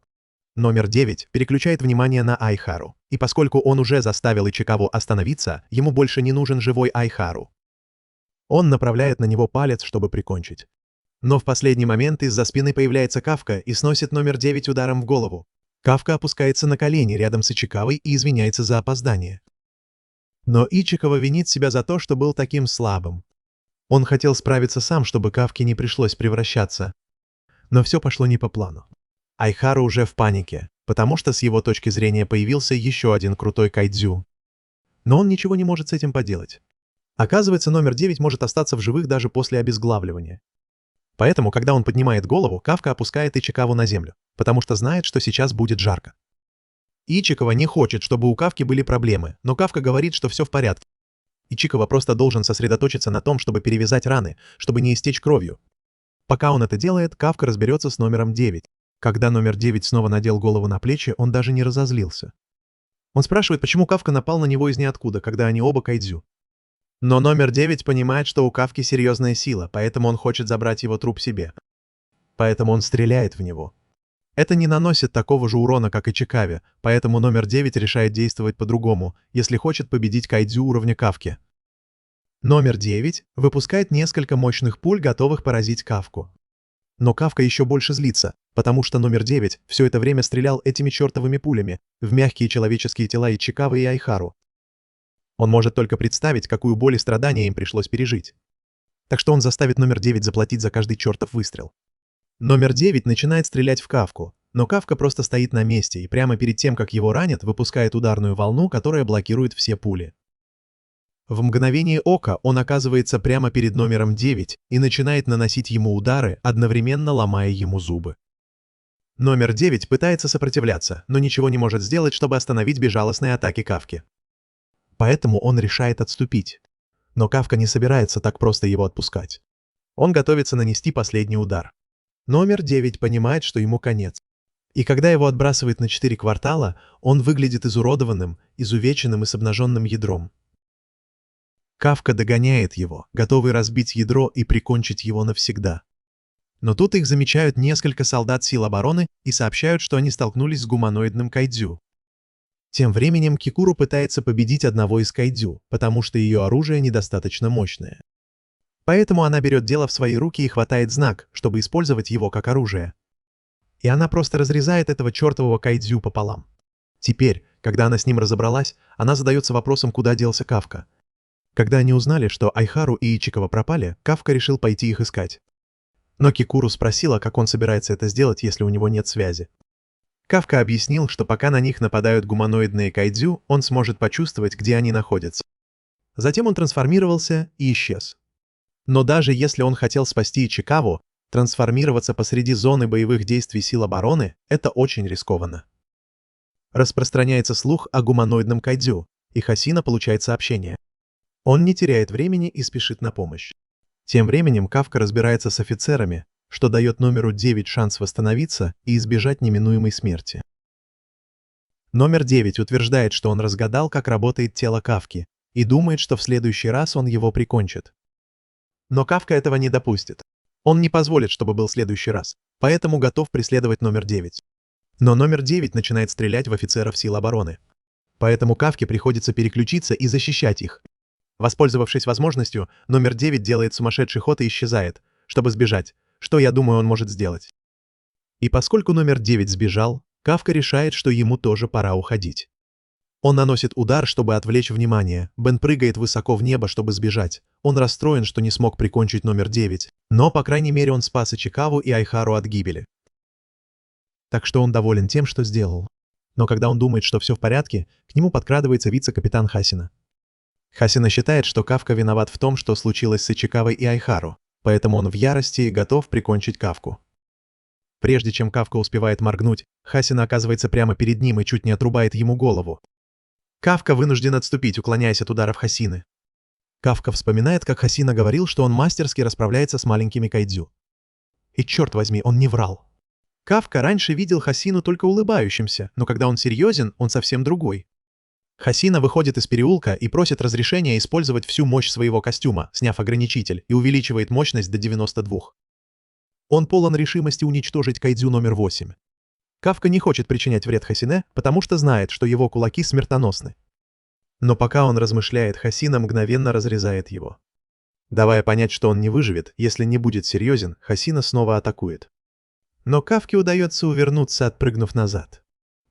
Номер 9 переключает внимание на Айхару, и поскольку он уже заставил Ичикаву остановиться, ему больше не нужен живой Айхару. Он направляет на него палец, чтобы прикончить. Но в последний момент из-за спины появляется Кафка и сносит номер 9 ударом в голову. Кафка опускается на колени рядом с Ичикавой и извиняется за опоздание. Но Ичикава винит себя за то, что был таким слабым. Он хотел справиться сам, чтобы Кафке не пришлось превращаться. Но все пошло не по плану. Айхару уже в панике, потому что с его точки зрения появился еще один крутой кайдзю. Но он ничего не может с этим поделать. Оказывается, номер 9 может остаться в живых даже после обезглавливания. Поэтому, когда он поднимает голову, Кафка опускает Ичикаву на землю, потому что знает, что сейчас будет жарко. Ичикава не хочет, чтобы у Кафки были проблемы, но Кафка говорит, что все в порядке. Ичикава просто должен сосредоточиться на том, чтобы перевязать раны, чтобы не истечь кровью. Пока он это делает, Кафка разберется с номером 9. Когда номер 9 снова надел голову на плечи, он даже не разозлился. Он спрашивает, почему Кафка напал на него из ниоткуда, когда они оба кайдзю. Но номер 9 понимает, что у Кафки серьезная сила, поэтому он хочет забрать его труп себе. Поэтому он стреляет в него. Это не наносит такого же урона, как и Ичикаве, поэтому номер 9 решает действовать по-другому, если хочет победить кайдзю уровня Кафки. Номер 9 выпускает несколько мощных пуль, готовых поразить Кафку. Но Кафка еще больше злится, потому что номер 9 все это время стрелял этими чертовыми пулями в мягкие человеческие тела Ичикавы и Айхару. Он может только представить, какую боль и страдания им пришлось пережить. Так что он заставит номер 9 заплатить за каждый чертов выстрел. Номер 9 начинает стрелять в Кафку, но Кафка просто стоит на месте и прямо перед тем, как его ранят, выпускает ударную волну, которая блокирует все пули. В мгновение ока он оказывается прямо перед номером 9 и начинает наносить ему удары, одновременно ломая ему зубы. Номер 9 пытается сопротивляться, но ничего не может сделать, чтобы остановить безжалостные атаки Кафки. Поэтому он решает отступить. Но Кафка не собирается так просто его отпускать. Он готовится нанести последний удар. Номер 9 понимает, что ему конец. И когда его отбрасывает на 4 квартала, он выглядит изуродованным, изувеченным и с обнаженным ядром. Кафка догоняет его, готовый разбить ядро и прикончить его навсегда. Но тут их замечают несколько солдат сил обороны и сообщают, что они столкнулись с гуманоидным кайдзю. Тем временем Кикуру пытается победить одного из кайдзю, потому что ее оружие недостаточно мощное. Поэтому она берет дело в свои руки и хватает знак, чтобы использовать его как оружие. И она просто разрезает этого чертового кайдзю пополам. Теперь, когда она с ним разобралась, она задается вопросом, куда делся Кафка. Когда они узнали, что Айхару и Ичикава пропали, Кафка решил пойти их искать. Но Кикуру спросила, как он собирается это сделать, если у него нет связи. Кафка объяснил, что пока на них нападают гуманоидные кайдзю, он сможет почувствовать, где они находятся. Затем он трансформировался и исчез. Но даже если он хотел спасти Ичикаву, трансформироваться посреди зоны боевых действий сил обороны – это очень рискованно. Распространяется слух о гуманоидном кайдзю, и Хасина получает сообщение. Он не теряет времени и спешит на помощь. Тем временем Кафка разбирается с офицерами, что дает номеру 9 шанс восстановиться и избежать неминуемой смерти. Номер 9 утверждает, что он разгадал, как работает тело Кафки, и думает, что в следующий раз он его прикончит. Но Кафка этого не допустит. Он не позволит, чтобы был следующий раз, поэтому готов преследовать номер 9. Но номер 9 начинает стрелять в офицеров сил обороны. Поэтому Кафке приходится переключиться и защищать их. Воспользовавшись возможностью, номер 9 делает сумасшедший ход и исчезает, чтобы сбежать, что, я думаю, он может сделать. И поскольку номер 9 сбежал, Кафка решает, что ему тоже пора уходить. Он наносит удар, чтобы отвлечь внимание. Бен прыгает высоко в небо, чтобы сбежать. Он расстроен, что не смог прикончить номер 9, но, по крайней мере, он спас Ичикаву и Айхару от гибели. Так что он доволен тем, что сделал. Но когда он думает, что все в порядке, к нему подкрадывается вице-капитан Хасина. Хасина считает, что Кафка виноват в том, что случилось с Ичикавой и Айхару, поэтому он в ярости и готов прикончить Кафку. Прежде чем Кафка успевает моргнуть, Хасина оказывается прямо перед ним и чуть не отрубает ему голову. Кафка вынужден отступить, уклоняясь от ударов Хасины. Кафка вспоминает, как Хасина говорил, что он мастерски расправляется с маленькими кайдзю. И черт возьми, он не врал. Кафка раньше видел Хасину только улыбающимся, но когда он серьезен, он совсем другой. Хасина выходит из переулка и просит разрешения использовать всю мощь своего костюма, сняв ограничитель, и увеличивает мощность до 92. Он полон решимости уничтожить кайдзю номер 8. Кафка не хочет причинять вред Хасине, потому что знает, что его кулаки смертоносны. Но пока он размышляет, Хасина мгновенно разрезает его. Давая понять, что он не выживет, если не будет серьезен, Хасина снова атакует. Но Кафке удается увернуться, отпрыгнув назад.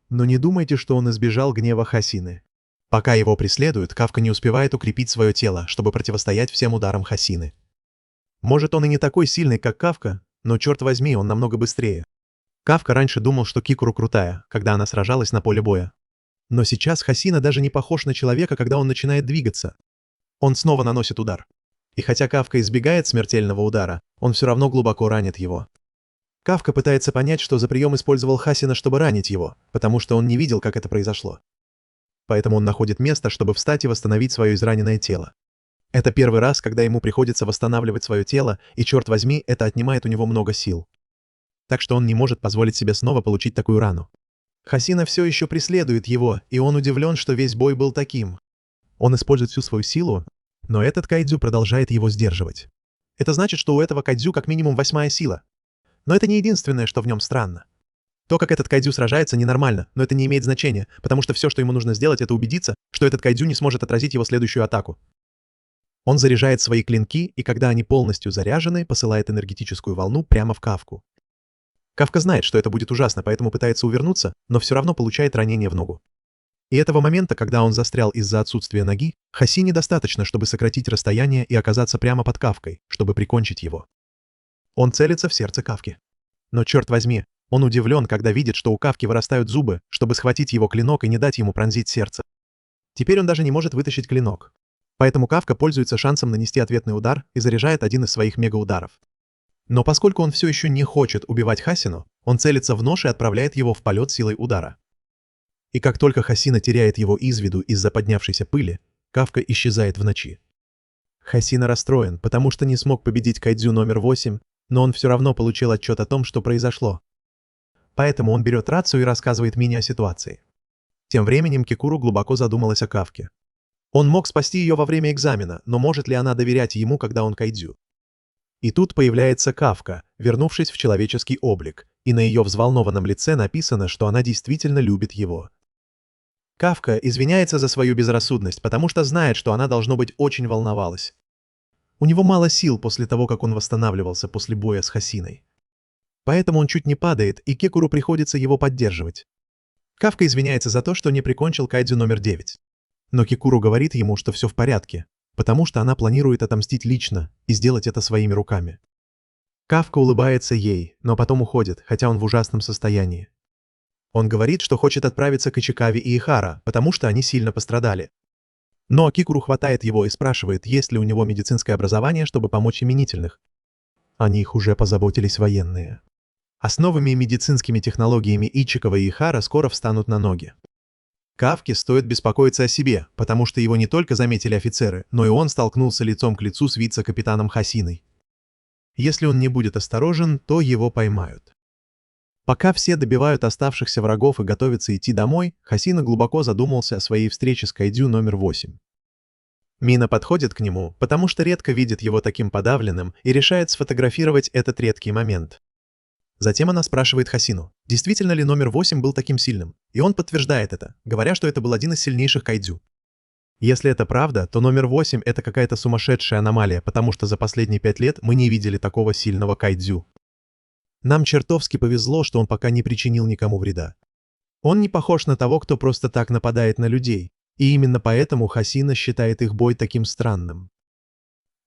Но не думайте, что он избежал гнева Хасины. Пока его преследуют, Кафка не успевает укрепить свое тело, чтобы противостоять всем ударам Хасины. Может, он и не такой сильный, как Кафка, но черт возьми, он намного быстрее. Кафка раньше думал, что Кикуру крутая, когда она сражалась на поле боя. Но сейчас Хасина даже не похож на человека, когда он начинает двигаться. Он снова наносит удар. И хотя Кафка избегает смертельного удара, он все равно глубоко ранит его. Кафка пытается понять, что за прием использовал Хасина, чтобы ранить его, потому что он не видел, как это произошло. Поэтому он находит место, чтобы встать и восстановить свое израненное тело. Это первый раз, когда ему приходится восстанавливать свое тело, и, черт возьми, это отнимает у него много сил. Так что он не может позволить себе снова получить такую рану. Хасина все еще преследует его, и он удивлен, что весь бой был таким. Он использует всю свою силу, но этот кайдзю продолжает его сдерживать. Это значит, что у этого кайдзю как минимум 8-я сила. Но это не единственное, что в нем странно. То, как этот кайдзю сражается, ненормально, но это не имеет значения, потому что все, что ему нужно сделать, это убедиться, что этот кайдзю не сможет отразить его следующую атаку. Он заряжает свои клинки, и когда они полностью заряжены, посылает энергетическую волну прямо в Кафку. Кафка знает, что это будет ужасно, поэтому пытается увернуться, но все равно получает ранение в ногу. И этого момента, когда он застрял из-за отсутствия ноги, Хасине достаточно, чтобы сократить расстояние и оказаться прямо под Кафкой, чтобы прикончить его. Он целится в сердце Кафки. Но черт возьми, он удивлен, когда видит, что у Кафки вырастают зубы, чтобы схватить его клинок и не дать ему пронзить сердце. Теперь он даже не может вытащить клинок. Поэтому Кафка пользуется шансом нанести ответный удар и заряжает один из своих мегаударов. Но поскольку он все еще не хочет убивать Хасину, он целится в нож и отправляет его в полет силой удара. И как только Хасина теряет его из виду из-за поднявшейся пыли, Кафка исчезает в ночи. Хасина расстроен, потому что не смог победить кайдзю номер 8, но он все равно получил отчет о том, что произошло. Поэтому он берет рацию и рассказывает Мине о ситуации. Тем временем Кикуру глубоко задумалась о Кафке. Он мог спасти ее во время экзамена, но может ли она доверять ему, когда он кайдзю? И тут появляется Кафка, вернувшись в человеческий облик, и на ее взволнованном лице написано, что она действительно любит его. Кафка извиняется за свою безрассудность, потому что знает, что она, должно быть, очень волновалась. У него мало сил после того, как он восстанавливался после боя с Хасиной. Поэтому он чуть не падает, и Кикуру приходится его поддерживать. Кафка извиняется за то, что не прикончил кайдзю номер 9. Но Кикуру говорит ему, что все в порядке, потому что она планирует отомстить лично и сделать это своими руками. Кафка улыбается ей, но потом уходит, хотя он в ужасном состоянии. Он говорит, что хочет отправиться к Ичикаве и Ихара, потому что они сильно пострадали. Но Кикуру хватает его и спрашивает, есть ли у него медицинское образование, чтобы помочь именительных. О них уже позаботились военные. Основами медицинскими технологиями Ичикава и Ихара скоро встанут на ноги. Кафке стоит беспокоиться о себе, потому что его не только заметили офицеры, но и он столкнулся лицом к лицу с вице-капитаном Хасиной. Если он не будет осторожен, то его поймают. Пока все добивают оставшихся врагов и готовятся идти домой, Хасина глубоко задумался о своей встрече с кайдзю номер 8. Мина подходит к нему, потому что редко видит его таким подавленным и решает сфотографировать этот редкий момент. Затем она спрашивает Хасину, действительно ли номер 8 был таким сильным, и он подтверждает это, говоря, что это был один из сильнейших кайдзю. Если это правда, то номер 8 это какая-то сумасшедшая аномалия, потому что за последние 5 лет мы не видели такого сильного кайдзю. Нам чертовски повезло, что он пока не причинил никому вреда. Он не похож на того, кто просто так нападает на людей, и именно поэтому Хасина считает их бой таким странным.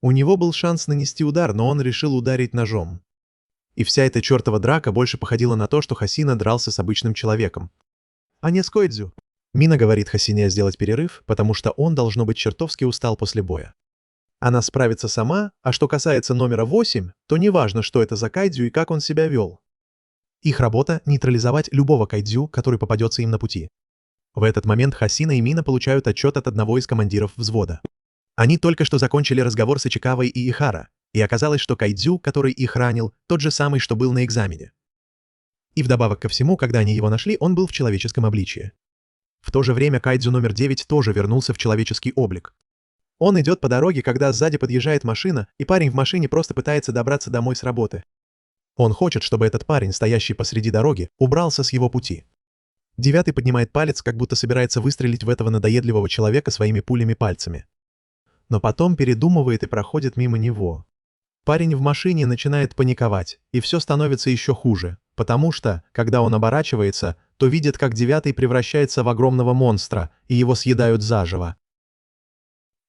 У него был шанс нанести удар, но он решил ударить ножом. И вся эта чертова драка больше походила на то, что Хасина дрался с обычным человеком, а не с кайдзю. Мина говорит Хасине сделать перерыв, потому что он, должно быть, чертовски устал после боя. Она справится сама, а что касается номера 8, то неважно, что это за кайдзю и как он себя вел. Их работа — нейтрализовать любого кайдзю, который попадется им на пути. В этот момент Хасина и Мина получают отчет от одного из командиров взвода. Они только что закончили разговор с Ичикавой и Ихара, и оказалось, что кайдзю, который их ранил, тот же самый, что был на экзамене. И вдобавок ко всему, когда они его нашли, он был в человеческом обличии. В то же время кайдзю номер 9 тоже вернулся в человеческий облик. Он идет по дороге, когда сзади подъезжает машина, и парень в машине просто пытается добраться домой с работы. Он хочет, чтобы этот парень, стоящий посреди дороги, убрался с его пути. 9 поднимает палец, как будто собирается выстрелить в этого надоедливого человека своими пулями пальцами. Но потом передумывает и проходит мимо него. Парень в машине начинает паниковать, и все становится еще хуже, потому что, когда он оборачивается, то видит, как 9 превращается в огромного монстра, и его съедают заживо.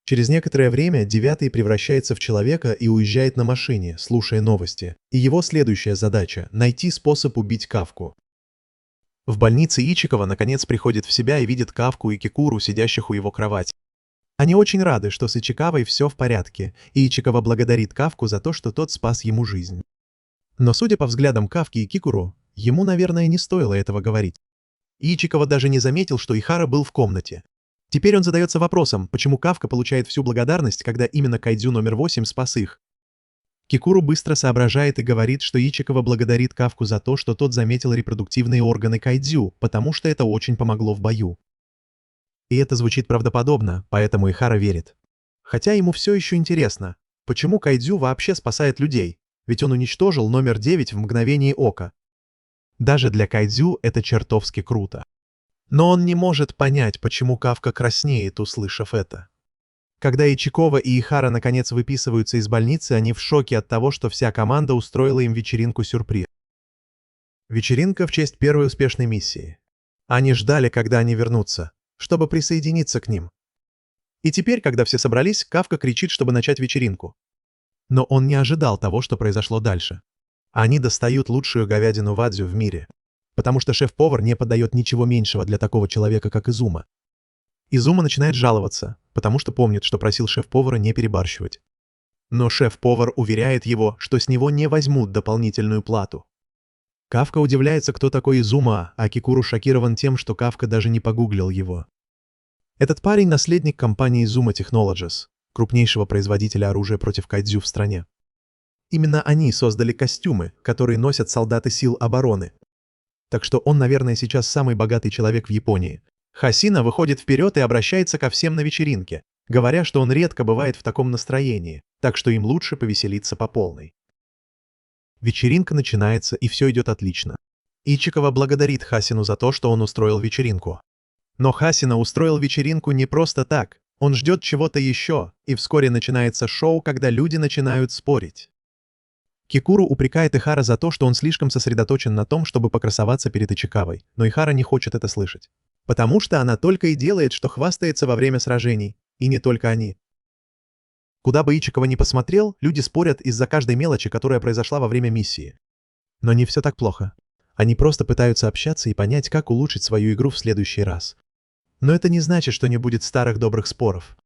Через некоторое время 9 превращается в человека и уезжает на машине, слушая новости. И его следующая задача — найти способ убить Кафку. В больнице Ичикава наконец приходит в себя и видит Кафку и Кикуру, сидящих у его кровати. Они очень рады, что с Ичикавой все в порядке, и Ичикава благодарит Кафку за то, что тот спас ему жизнь. Но судя по взглядам Кафки и Кикуру, ему, наверное, не стоило этого говорить. Ичикава даже не заметил, что Ихара был в комнате. Теперь он задается вопросом, почему Кафка получает всю благодарность, когда именно кайдзю номер 8 спас их. Кикуру быстро соображает и говорит, что Ичикава благодарит Кафку за то, что тот заметил репродуктивные органы кайдзю, потому что это очень помогло в бою. И это звучит правдоподобно, поэтому Ихара верит. Хотя ему все еще интересно, почему кайдзю вообще спасает людей, ведь он уничтожил номер 9 в мгновение ока. Даже для кайдзю это чертовски круто. Но он не может понять, почему Кафка краснеет, услышав это. Когда Ичикова и Ихара наконец выписываются из больницы, они в шоке от того, что вся команда устроила им вечеринку-сюрприз. Вечеринка в честь первой успешной миссии. Они ждали, когда они вернутся, чтобы присоединиться к ним. И теперь, когда все собрались, Кафка кричит, чтобы начать вечеринку. Но он не ожидал того, что произошло дальше. Они достают лучшую говядину вадзю в мире. Потому что шеф-повар не подает ничего меньшего для такого человека, как Изума. Изума начинает жаловаться, потому что помнит, что просил шеф-повара не перебарщивать. Но шеф-повар уверяет его, что с него не возьмут дополнительную плату. Кафка удивляется, кто такой Изума, а Кикуру шокирован тем, что Кафка даже не погуглил его. Этот парень — наследник компании Izuma Technologies, крупнейшего производителя оружия против кайдзю в стране. Именно они создали костюмы, которые носят солдаты сил обороны. Так что он, наверное, сейчас самый богатый человек в Японии. Хасина выходит вперед и обращается ко всем на вечеринке, говоря, что он редко бывает в таком настроении, так что им лучше повеселиться по полной. Вечеринка начинается, и все идет отлично. Ичикава благодарит Хасину за то, что он устроил вечеринку. Но Хасина устроил вечеринку не просто так, он ждет чего-то еще, и вскоре начинается шоу, когда люди начинают спорить. Кикуру упрекает Ихара за то, что он слишком сосредоточен на том, чтобы покрасоваться перед Ичикавой, но Ихара не хочет это слышать. Потому что она только и делает, что хвастается во время сражений, и не только они. Куда бы Ичикава ни посмотрел, люди спорят из-за каждой мелочи, которая произошла во время миссии. Но не все так плохо. Они просто пытаются общаться и понять, как улучшить свою игру в следующий раз. Но это не значит, что не будет старых добрых споров.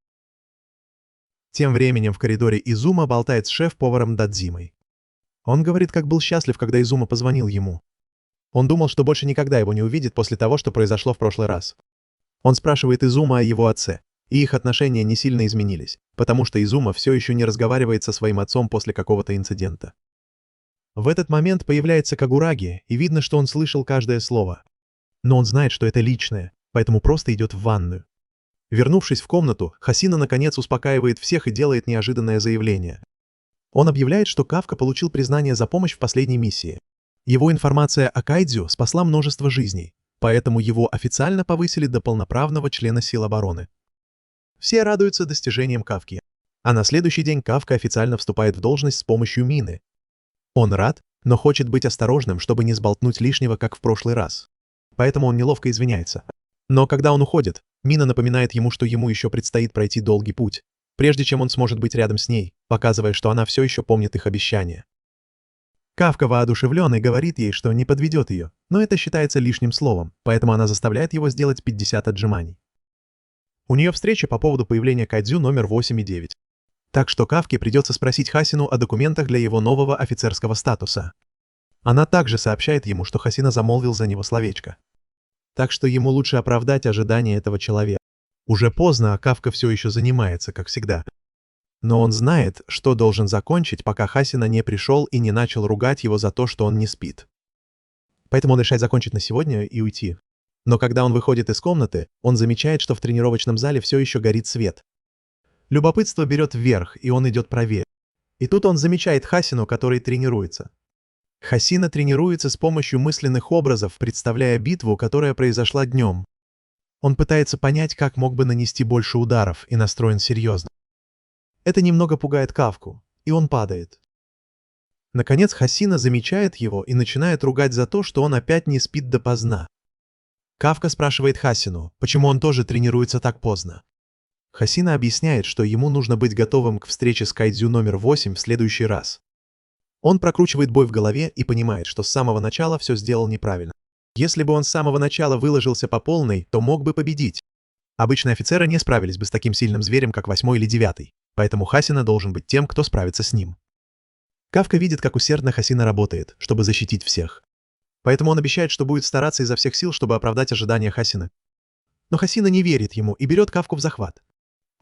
Тем временем в коридоре Изума болтает с шеф-поваром Дадзимой. Он говорит, как был счастлив, когда Изума позвонил ему. Он думал, что больше никогда его не увидит после того, что произошло в прошлый раз. Он спрашивает Изума о его отце, и их отношения не сильно изменились, потому что Изума все еще не разговаривает со своим отцом после какого-то инцидента. В этот момент появляется Кагураги, и видно, что он слышал каждое слово. Но он знает, что это личное, поэтому просто идет в ванную. Вернувшись в комнату, Хасина наконец успокаивает всех и делает неожиданное заявление. Он объявляет, что Кафка получил признание за помощь в последней миссии. Его информация о кайдзю спасла множество жизней, поэтому его официально повысили до полноправного члена сил обороны. Все радуются достижениям Кафки. А на следующий день Кафка официально вступает в должность с помощью Мины. Он рад, но хочет быть осторожным, чтобы не сболтнуть лишнего, как в прошлый раз. Поэтому он неловко извиняется. Но когда он уходит, Мина напоминает ему, что ему еще предстоит пройти долгий путь, прежде чем он сможет быть рядом с ней, показывая, что она все еще помнит их обещания. Кафка воодушевлен и говорит ей, что не подведет ее, но это считается лишним словом, поэтому она заставляет его сделать 50 отжиманий. У нее встреча по поводу появления кайдзю номер 8 и 9. Так что Кафке придется спросить Хасину о документах для его нового офицерского статуса. Она также сообщает ему, что Хасина замолвил за него словечко. Так что ему лучше оправдать ожидания этого человека. Уже поздно, а Кафка все еще занимается, как всегда. Но он знает, что должен закончить, пока Хасина не пришел и не начал ругать его за то, что он не спит. Поэтому он решает закончить на сегодня и уйти. Но когда он выходит из комнаты, он замечает, что в тренировочном зале все еще горит свет. Любопытство берет вверх, и он идет правее. И тут он замечает Хасину, который тренируется. Хасина тренируется с помощью мысленных образов, представляя битву, которая произошла днем. Он пытается понять, как мог бы нанести больше ударов, и настроен серьезно. Это немного пугает Кафку, и он падает. Наконец Хасина замечает его и начинает ругать за то, что он опять не спит допоздна. Кафка спрашивает Хасину, почему он тоже тренируется так поздно. Хасина объясняет, что ему нужно быть готовым к встрече с кайдзю номер 8 в следующий раз. Он прокручивает бой в голове и понимает, что с самого начала все сделал неправильно. Если бы он с самого начала выложился по полной, то мог бы победить. Обычные офицеры не справились бы с таким сильным зверем, как 8 или 9, поэтому Хасина должен быть тем, кто справится с ним. Кафка видит, как усердно Хасина работает, чтобы защитить всех. Поэтому он обещает, что будет стараться изо всех сил, чтобы оправдать ожидания Хасина. Но Хасина не верит ему и берет Кафку в захват.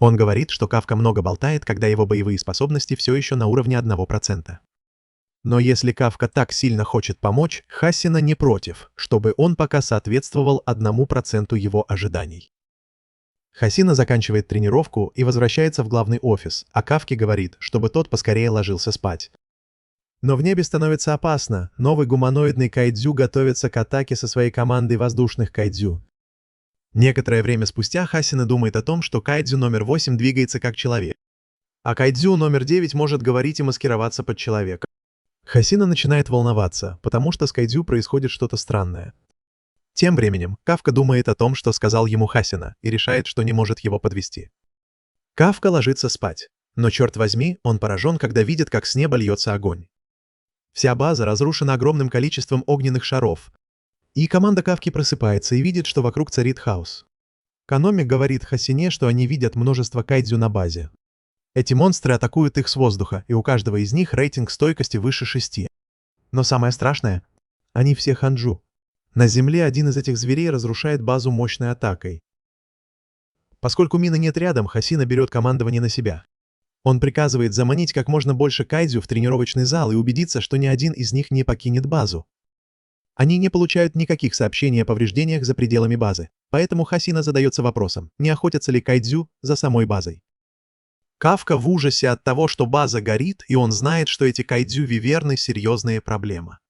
Он говорит, что Кафка много болтает, когда его боевые способности все еще на уровне 1%. Но если Кафка так сильно хочет помочь, Хасина не против, чтобы он пока соответствовал 1% его ожиданий. Хасина заканчивает тренировку и возвращается в главный офис, а Кафке говорит, чтобы тот поскорее ложился спать. Но в небе становится опасно, новый гуманоидный кайдзю готовится к атаке со своей командой воздушных кайдзю. Некоторое время спустя Хасина думает о том, что кайдзю номер 8 двигается как человек, а кайдзю номер 9 может говорить и маскироваться под человека. Хасина начинает волноваться, потому что с кайдзю происходит что-то странное. Тем временем Кафка думает о том, что сказал ему Хасина, и решает, что не может его подвести. Кафка ложится спать, но черт возьми, он поражен, когда видит, как с неба льется огонь. Вся база разрушена огромным количеством огненных шаров, и команда Кафки просыпается и видит, что вокруг царит хаос. Каноми говорит Хасине, что они видят множество кайдзю на базе. Эти монстры атакуют их с воздуха, и у каждого из них рейтинг стойкости выше 6. Но самое страшное — они все ханджу. На земле один из этих зверей разрушает базу мощной атакой. Поскольку Мины нет рядом, Хасина берет командование на себя. Он приказывает заманить как можно больше кайдзю в тренировочный зал и убедиться, что ни один из них не покинет базу. Они не получают никаких сообщений о повреждениях за пределами базы, поэтому Хасина задается вопросом, не охотятся ли кайдзю за самой базой. Кафка в ужасе от того, что база горит, и он знает, что эти кайдзю-виверны — серьезная проблема.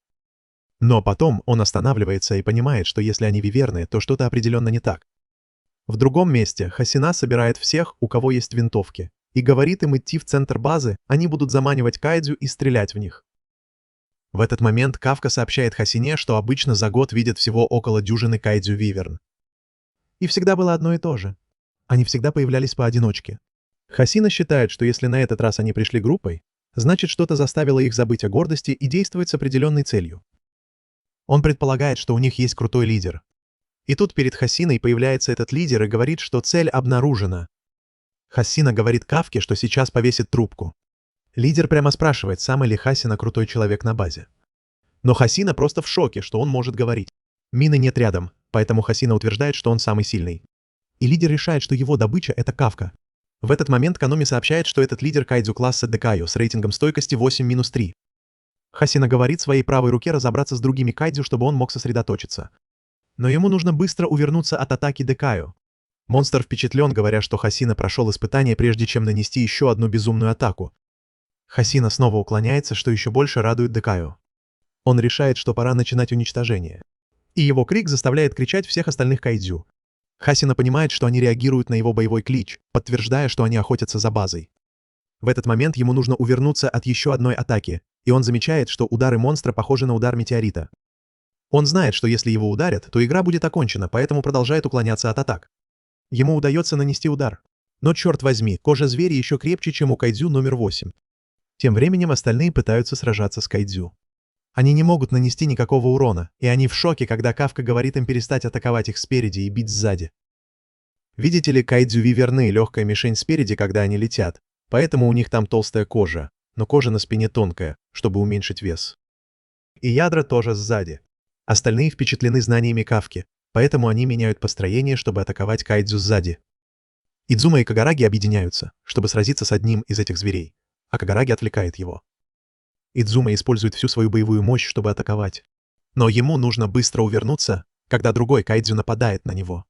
Но потом он останавливается и понимает, что если они виверны, то что-то определенно не так. В другом месте Хасина собирает всех, у кого есть винтовки, и говорит им идти в центр базы, они будут заманивать кайдзю и стрелять в них. В этот момент Кафка сообщает Хасине, что обычно за год видят всего около дюжины кайдзю-виверн. И всегда было одно и то же. Они всегда появлялись поодиночке. Хасина считает, что если на этот раз они пришли группой, значит что-то заставило их забыть о гордости и действовать с определенной целью. Он предполагает, что у них есть крутой лидер. И тут перед Хасиной появляется этот лидер и говорит, что цель обнаружена. Хасина говорит Кафке, что сейчас повесит трубку. Лидер прямо спрашивает, самый ли Хасина крутой человек на базе. Но Хасина просто в шоке, что он может говорить. Мины нет рядом, поэтому Хасина утверждает, что он самый сильный. И лидер решает, что его добыча — это Кафка. В этот момент Каноми сообщает, что этот лидер кайдзю класса Декаю с рейтингом стойкости 8-3. Хасина говорит своей правой руке разобраться с другими кайдзю, чтобы он мог сосредоточиться. Но ему нужно быстро увернуться от атаки Декаю. Монстр впечатлен, говоря, что Хасина прошел испытание, прежде чем нанести еще одну безумную атаку. Хасина снова уклоняется, что еще больше радует Декаю. Он решает, что пора начинать уничтожение. И его крик заставляет кричать всех остальных кайдзю. Хасина понимает, что они реагируют на его боевой клич, подтверждая, что они охотятся за базой. В этот момент ему нужно увернуться от еще одной атаки, и он замечает, что удары монстра похожи на удар метеорита. Он знает, что если его ударят, то игра будет окончена, поэтому продолжает уклоняться от атак. Ему удается нанести удар. Но черт возьми, кожа зверя еще крепче, чем у кайдзю номер 8. Тем временем остальные пытаются сражаться с кайдзю. Они не могут нанести никакого урона, и они в шоке, когда Кафка говорит им перестать атаковать их спереди и бить сзади. Видите ли, кайдзю виверны — легкая мишень спереди, когда они летят, поэтому у них там толстая кожа, но кожа на спине тонкая, чтобы уменьшить вес. И ядра тоже сзади. Остальные впечатлены знаниями Кафки, поэтому они меняют построение, чтобы атаковать кайдзю сзади. Идзума и Кагараги объединяются, чтобы сразиться с одним из этих зверей, а Кагараги отвлекает его. Идзума использует всю свою боевую мощь, чтобы атаковать. Но ему нужно быстро увернуться, когда другой кайдзю нападает на него.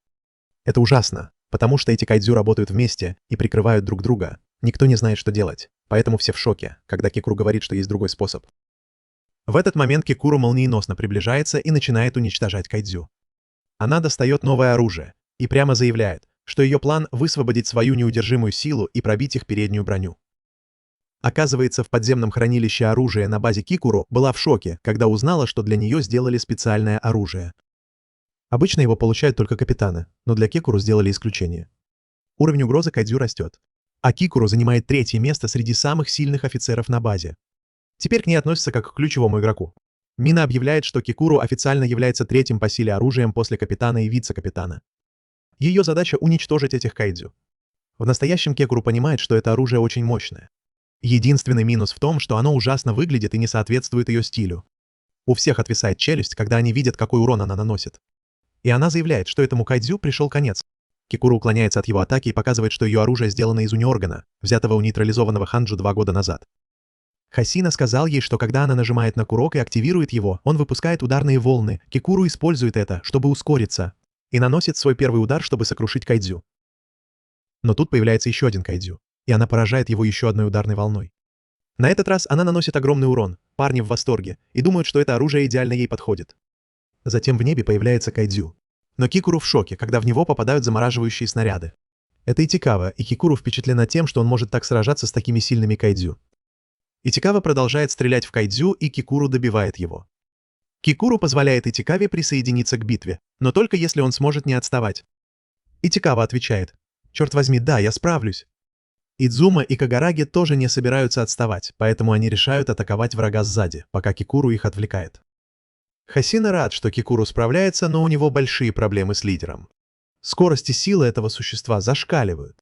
Это ужасно, потому что эти кайдзю работают вместе и прикрывают друг друга. Никто не знает, что делать, поэтому все в шоке, когда Кикуру говорит, что есть другой способ. В этот момент Кикуру молниеносно приближается и начинает уничтожать кайдзю. Она достает новое оружие и прямо заявляет, что ее план — высвободить свою неудержимую силу и пробить их переднюю броню. Оказывается, в подземном хранилище оружия на базе Кикуру была в шоке, когда узнала, что для нее сделали специальное оружие. Обычно его получают только капитаны, но для Кикуру сделали исключение. Уровень угрозы кайдзю растет, а Кикуру занимает третье место среди самых сильных офицеров на базе. Теперь к ней относятся как к ключевому игроку. Мина объявляет, что Кикуру официально является третьим по силе оружием после капитана и вице-капитана. Ее задача — уничтожить этих кайдзю. В настоящем Кикуру понимает, что это оружие очень мощное. Единственный минус в том, что оно ужасно выглядит и не соответствует ее стилю. У всех отвисает челюсть, когда они видят, какой урон она наносит. И она заявляет, что этому кайдзю пришел конец. Кикуру уклоняется от его атаки и показывает, что ее оружие сделано из униоргана, взятого у нейтрализованного Ханджу 2 года назад. Хасина сказал ей, что когда она нажимает на курок и активирует его, он выпускает ударные волны. Кикуру использует это, чтобы ускориться, и наносит свой первый удар, чтобы сокрушить кайдзю. Но тут появляется еще один кайдзю, и она поражает его еще одной ударной волной. На этот раз она наносит огромный урон, парни в восторге, и думают, что это оружие идеально ей подходит. Затем в небе появляется кайдзю. Но Кикуру в шоке, когда в него попадают замораживающие снаряды. Это Итикава, и Кикуру впечатлена тем, что он может так сражаться с такими сильными кайдзю. Итикава продолжает стрелять в кайдзю, и Кикуру добивает его. Кикуру позволяет Итикаве присоединиться к битве, но только если он сможет не отставать. Итикава отвечает: «Черт возьми, да, я справлюсь». Идзума и Кагараги тоже не собираются отставать, поэтому они решают атаковать врага сзади, пока Кикуру их отвлекает. Хасина рад, что Кикуру справляется, но у него большие проблемы с лидером. Скорость и сила этого существа зашкаливают.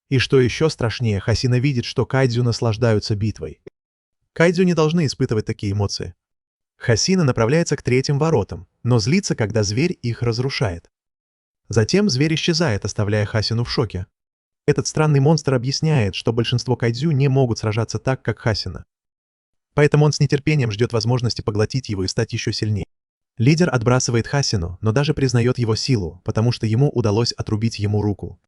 И что еще страшнее, Хасина видит, что кайдзю наслаждаются битвой. Кайдзю не должны испытывать такие эмоции. Хасина направляется к третьим воротам, но злится, когда зверь их разрушает. Затем зверь исчезает, оставляя Хасину в шоке. Этот странный монстр объясняет, что большинство кайдзю не могут сражаться так, как Хасина. Поэтому он с нетерпением ждет возможности поглотить его и стать еще сильнее. Лидер отбрасывает Хасину, но даже признает его силу, потому что ему удалось отрубить ему руку.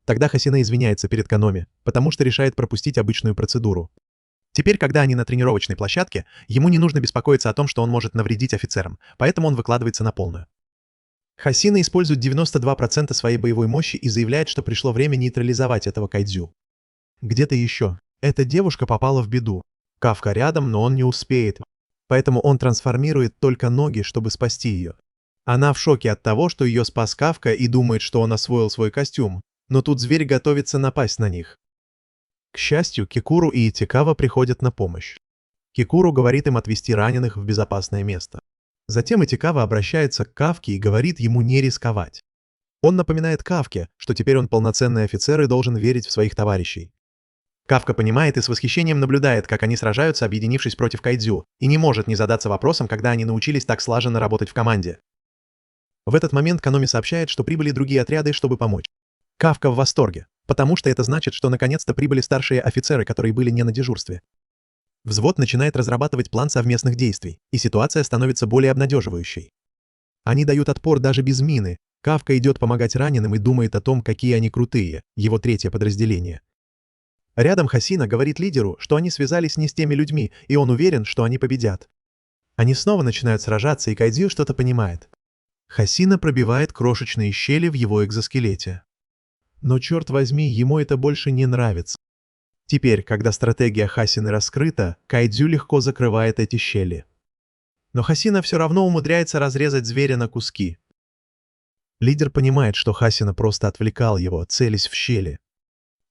Тогда Хасина извиняется перед Каноми, потому что решает пропустить обычную процедуру. Теперь, когда они на тренировочной площадке, ему не нужно беспокоиться о том, что он может навредить офицерам, поэтому он выкладывается на полную. Хасина использует 92% своей боевой мощи и заявляет, что пришло время нейтрализовать этого кайдзю. Где-то еще. Эта девушка попала в беду. Кафка рядом, но он не успеет, поэтому он трансформирует только ноги, чтобы спасти ее. Она в шоке от того, что ее спас Кафка, и думает, что он освоил свой костюм, но тут зверь готовится напасть на них. К счастью, Кикуру и Итикава приходят на помощь. Кикуру говорит им отвезти раненых в безопасное место. Затем Итикава обращается к Кафке и говорит ему не рисковать. Он напоминает Кафке, что теперь он полноценный офицер и должен верить в своих товарищей. Кафка понимает и с восхищением наблюдает, как они сражаются, объединившись против кайдзю, и не может не задаться вопросом, когда они научились так слаженно работать в команде. В этот момент Каноми сообщает, что прибыли другие отряды, чтобы помочь. Кафка в восторге, потому что это значит, что наконец-то прибыли старшие офицеры, которые были не на дежурстве. Взвод начинает разрабатывать план совместных действий, и ситуация становится более обнадеживающей. Они дают отпор даже без мины. Кафка идет помогать раненым и думает о том, какие они крутые, его третье подразделение. Рядом Хасина говорит лидеру, что они связались не с теми людьми, и он уверен, что они победят. Они снова начинают сражаться, и Кайдзю что-то понимает. Хасина пробивает крошечные щели в его экзоскелете. Но черт возьми, ему это больше не нравится. Теперь, когда стратегия Хасины раскрыта, Кайдзю легко закрывает эти щели. Но Хасина все равно умудряется разрезать зверя на куски. Лидер понимает, что Хасина просто отвлекал его, целясь в щели.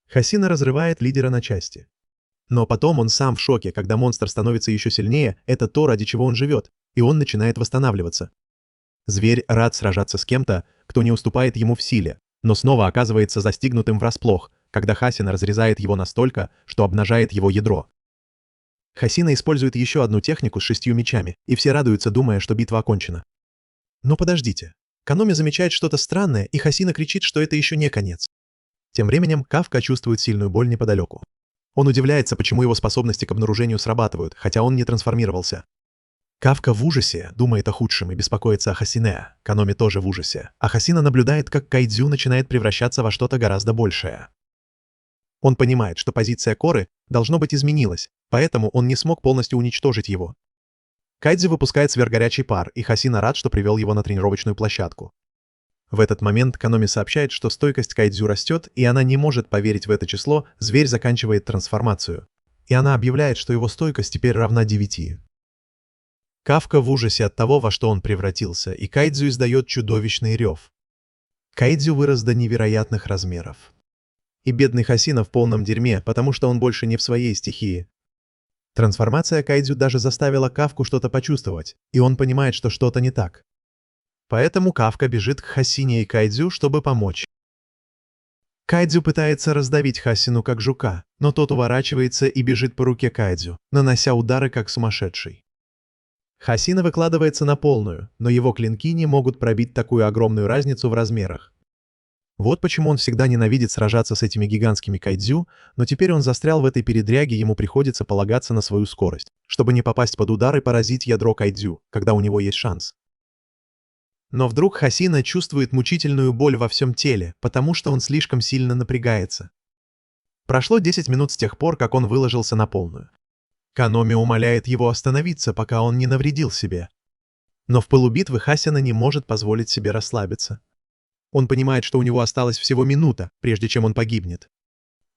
Хасина разрывает лидера на части. Но потом он сам в шоке, когда монстр становится еще сильнее, это то, ради чего он живет, и он начинает восстанавливаться. Зверь рад сражаться с кем-то, кто не уступает ему в силе, но снова оказывается застигнутым врасплох, когда Хасина разрезает его настолько, что обнажает его ядро. Хасина использует еще одну технику с 6 мечами, и все радуются, думая, что битва окончена. Но подождите. Каноми замечает что-то странное, и Хасина кричит, что это еще не конец. Тем временем Кафка чувствует сильную боль неподалеку. Он удивляется, почему его способности к обнаружению срабатывают, хотя он не трансформировался. Кафка в ужасе, думает о худшем и беспокоится о Хасине. Каноми тоже в ужасе. А Хасина наблюдает, как Кайдзю начинает превращаться во что-то гораздо большее. Он понимает, что позиция Коры, должно быть, изменилась, поэтому он не смог полностью уничтожить его. Кайдзю выпускает сверхгорячий пар, и Хасина рад, что привел его на тренировочную площадку. В этот момент Каноми сообщает, что стойкость Кайдзю растет, и она не может поверить в это число, зверь заканчивает трансформацию. И она объявляет, что его стойкость теперь равна 9. Кафка в ужасе от того, во что он превратился, и Кайдзю издает чудовищный рев. Кайдзю вырос до невероятных размеров. И бедный Хасина в полном дерьме, потому что он больше не в своей стихии. Трансформация Кайдзю даже заставила Кафку что-то почувствовать, и он понимает, что что-то не так. Поэтому Кафка бежит к Хасине и Кайдзю, чтобы помочь. Кайдзю пытается раздавить Хасину как жука, но тот уворачивается и бежит по руке Кайдзю, нанося удары как сумасшедший. Хасина выкладывается на полную, но его клинки не могут пробить такую огромную разницу в размерах. Вот почему он всегда ненавидит сражаться с этими гигантскими кайдзю, но теперь он застрял в этой передряге, ему приходится полагаться на свою скорость, чтобы не попасть под удар и поразить ядро кайдзю, когда у него есть шанс. Но вдруг Хасина чувствует мучительную боль во всем теле, потому что он слишком сильно напрягается. Прошло 10 минут с тех пор, как он выложился на полную. Каноми умоляет его остановиться, пока он не навредил себе. Но в пылу битвы Хасина не может позволить себе расслабиться. Он понимает, что у него осталась всего минута, прежде чем он погибнет.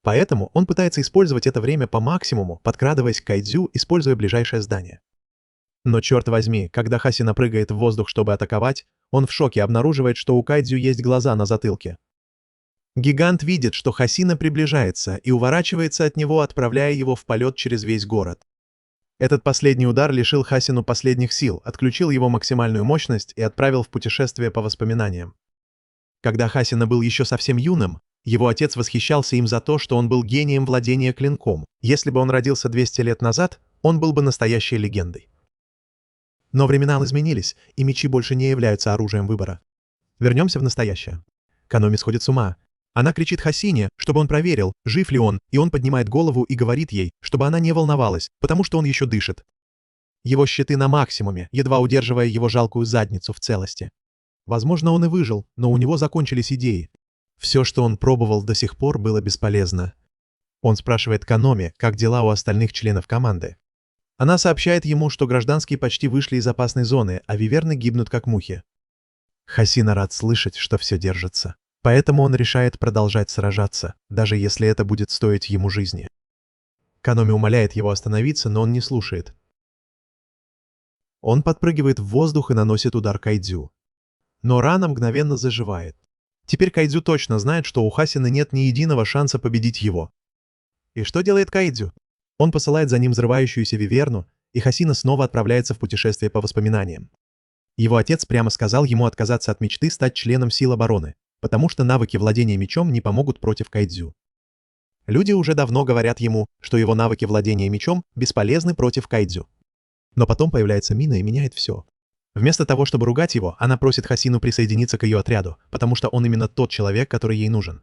Поэтому он пытается использовать это время по максимуму, подкрадываясь к кайдзю, используя ближайшее здание. Но черт возьми, когда Хасина прыгает в воздух, чтобы атаковать, он в шоке обнаруживает, что у кайдзю есть глаза на затылке. Гигант видит, что Хасина приближается и уворачивается от него, отправляя его в полет через весь город. Этот последний удар лишил Хасину последних сил, отключил его максимальную мощность и отправил в путешествие по воспоминаниям. Когда Хасина был еще совсем юным, его отец восхищался им за то, что он был гением владения клинком. Если бы он родился 200 лет назад, он был бы настоящей легендой. Но времена изменились, и мечи больше не являются оружием выбора. Вернемся в настоящее. Каноми сходит с ума. Она кричит Хасине, чтобы он проверил, жив ли он, и он поднимает голову и говорит ей, чтобы она не волновалась, потому что он еще дышит. Его щиты на максимуме, едва удерживая его жалкую задницу в целости. Возможно, он и выжил, но у него закончились идеи. Все, что он пробовал до сих пор, было бесполезно. Он спрашивает Каноми, как дела у остальных членов команды. Она сообщает ему, что гражданские почти вышли из опасной зоны, а виверны гибнут как мухи. Хасина рад слышать, что все держится. Поэтому он решает продолжать сражаться, даже если это будет стоить ему жизни. Каноми умоляет его остановиться, но он не слушает. Он подпрыгивает в воздух и наносит удар кайдзю. Но рана мгновенно заживает. Теперь кайдзю точно знает, что у Хасины нет ни единого шанса победить его. И что делает кайдзю? Он посылает за ним взрывающуюся виверну, и Хасина снова отправляется в путешествие по воспоминаниям. Его отец прямо сказал ему отказаться от мечты стать членом сил обороны, потому что навыки владения мечом не помогут против кайдзю. Люди уже давно говорят ему, что его навыки владения мечом бесполезны против кайдзю. Но потом появляется Мина и меняет все. Вместо того, чтобы ругать его, она просит Хасину присоединиться к ее отряду, потому что он именно тот человек, который ей нужен.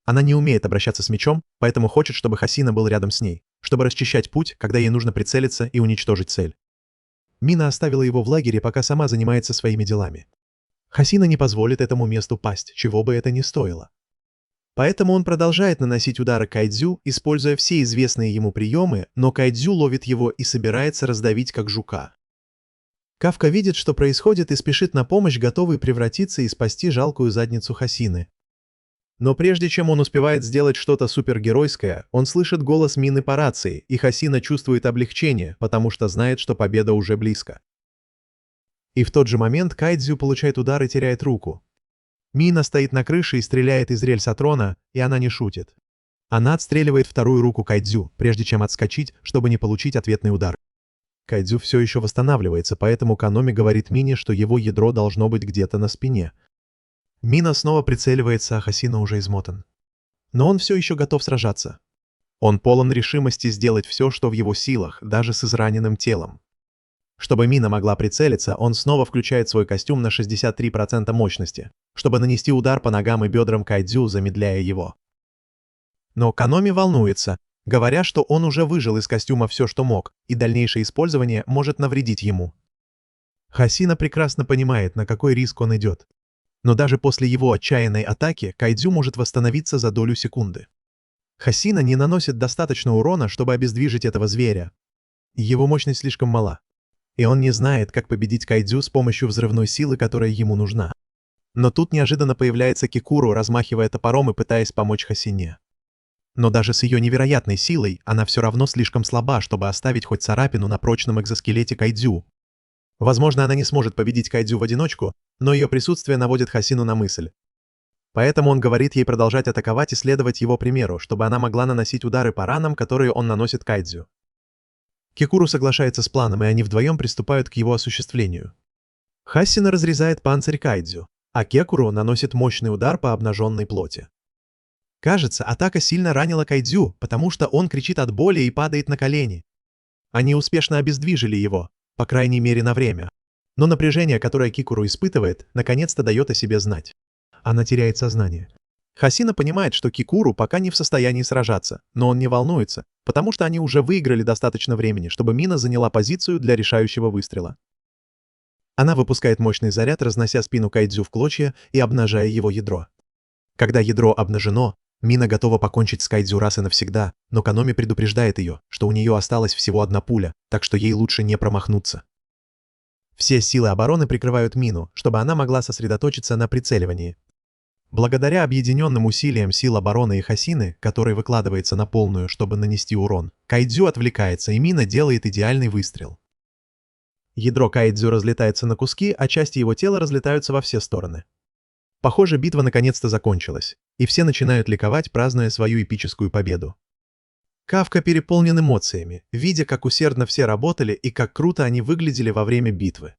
Она не умеет обращаться с мечом, поэтому хочет, чтобы Хасина был рядом с ней, чтобы расчищать путь, когда ей нужно прицелиться и уничтожить цель. Мина оставила его в лагере, пока сама занимается своими делами. Хасина не позволит этому месту пасть, чего бы это ни стоило. Поэтому он продолжает наносить удары кайдзю, используя все известные ему приемы, но кайдзю ловит его и собирается раздавить как жука. Кафка видит, что происходит, и спешит на помощь, готовый превратиться и спасти жалкую задницу Хасины. Но прежде чем он успевает сделать что-то супергеройское, он слышит голос Мины по рации, и Хасина чувствует облегчение, потому что знает, что победа уже близко. И в тот же момент Кайдзю получает удар и теряет руку. Мина стоит на крыше и стреляет из рельсотрона, и она не шутит. Она отстреливает вторую руку Кайдзю, прежде чем отскочить, чтобы не получить ответный удар. Кайдзю все еще восстанавливается, поэтому Каноми говорит Мине, что его ядро должно быть где-то на спине. Мина снова прицеливается, а Хасина уже измотан. Но он все еще готов сражаться. Он полон решимости сделать все, что в его силах, даже с израненным телом. Чтобы Мина могла прицелиться, он снова включает свой костюм на 63% мощности, чтобы нанести удар по ногам и бедрам Кайдзю, замедляя его. Но Каноми волнуется, говоря, что он уже выжил из костюма все, что мог, и дальнейшее использование может навредить ему. Хасина прекрасно понимает, на какой риск он идет. Но даже после его отчаянной атаки Кайдзю может восстановиться за долю секунды. Хасина не наносит достаточно урона, чтобы обездвижить этого зверя. Его мощность слишком мала. И он не знает, как победить Кайдзю с помощью взрывной силы, которая ему нужна. Но тут неожиданно появляется Кикуру, размахивая топором и пытаясь помочь Хасине. Но даже с ее невероятной силой она все равно слишком слаба, чтобы оставить хоть царапину на прочном экзоскелете Кайдзю. Возможно, она не сможет победить Кайдзю в одиночку, но ее присутствие наводит Хасину на мысль. Поэтому он говорит ей продолжать атаковать и следовать его примеру, чтобы она могла наносить удары по ранам, которые он наносит Кайдзю. Кикуру соглашается с планом, и они вдвоем приступают к его осуществлению. Хасина разрезает панцирь Кайдзю, а Кекуру наносит мощный удар по обнаженной плоти. Кажется, атака сильно ранила Кайдзю, потому что он кричит от боли и падает на колени. Они успешно обездвижили его, по крайней мере на время. Но напряжение, которое Кикуру испытывает, наконец-то дает о себе знать. Она теряет сознание. Хасина понимает, что Кикуру пока не в состоянии сражаться, но он не волнуется, потому что они уже выиграли достаточно времени, чтобы Мина заняла позицию для решающего выстрела. Она выпускает мощный заряд, разнося спину Кайдзю в клочья и обнажая его ядро. Когда ядро обнажено, Мина готова покончить с Кайдзю раз и навсегда, но Каноми предупреждает ее, что у нее осталась всего одна пуля, так что ей лучше не промахнуться. Все силы обороны прикрывают Мину, чтобы она могла сосредоточиться на прицеливании. Благодаря объединенным усилиям сил обороны и Хасины, который выкладывается на полную, чтобы нанести урон, Кайдзю отвлекается, и Мина делает идеальный выстрел. Ядро Кайдзю разлетается на куски, а части его тела разлетаются во все стороны. Похоже, битва наконец-то закончилась, и все начинают ликовать, празднуя свою эпическую победу. Кафка переполнен эмоциями, видя, как усердно все работали и как круто они выглядели во время битвы.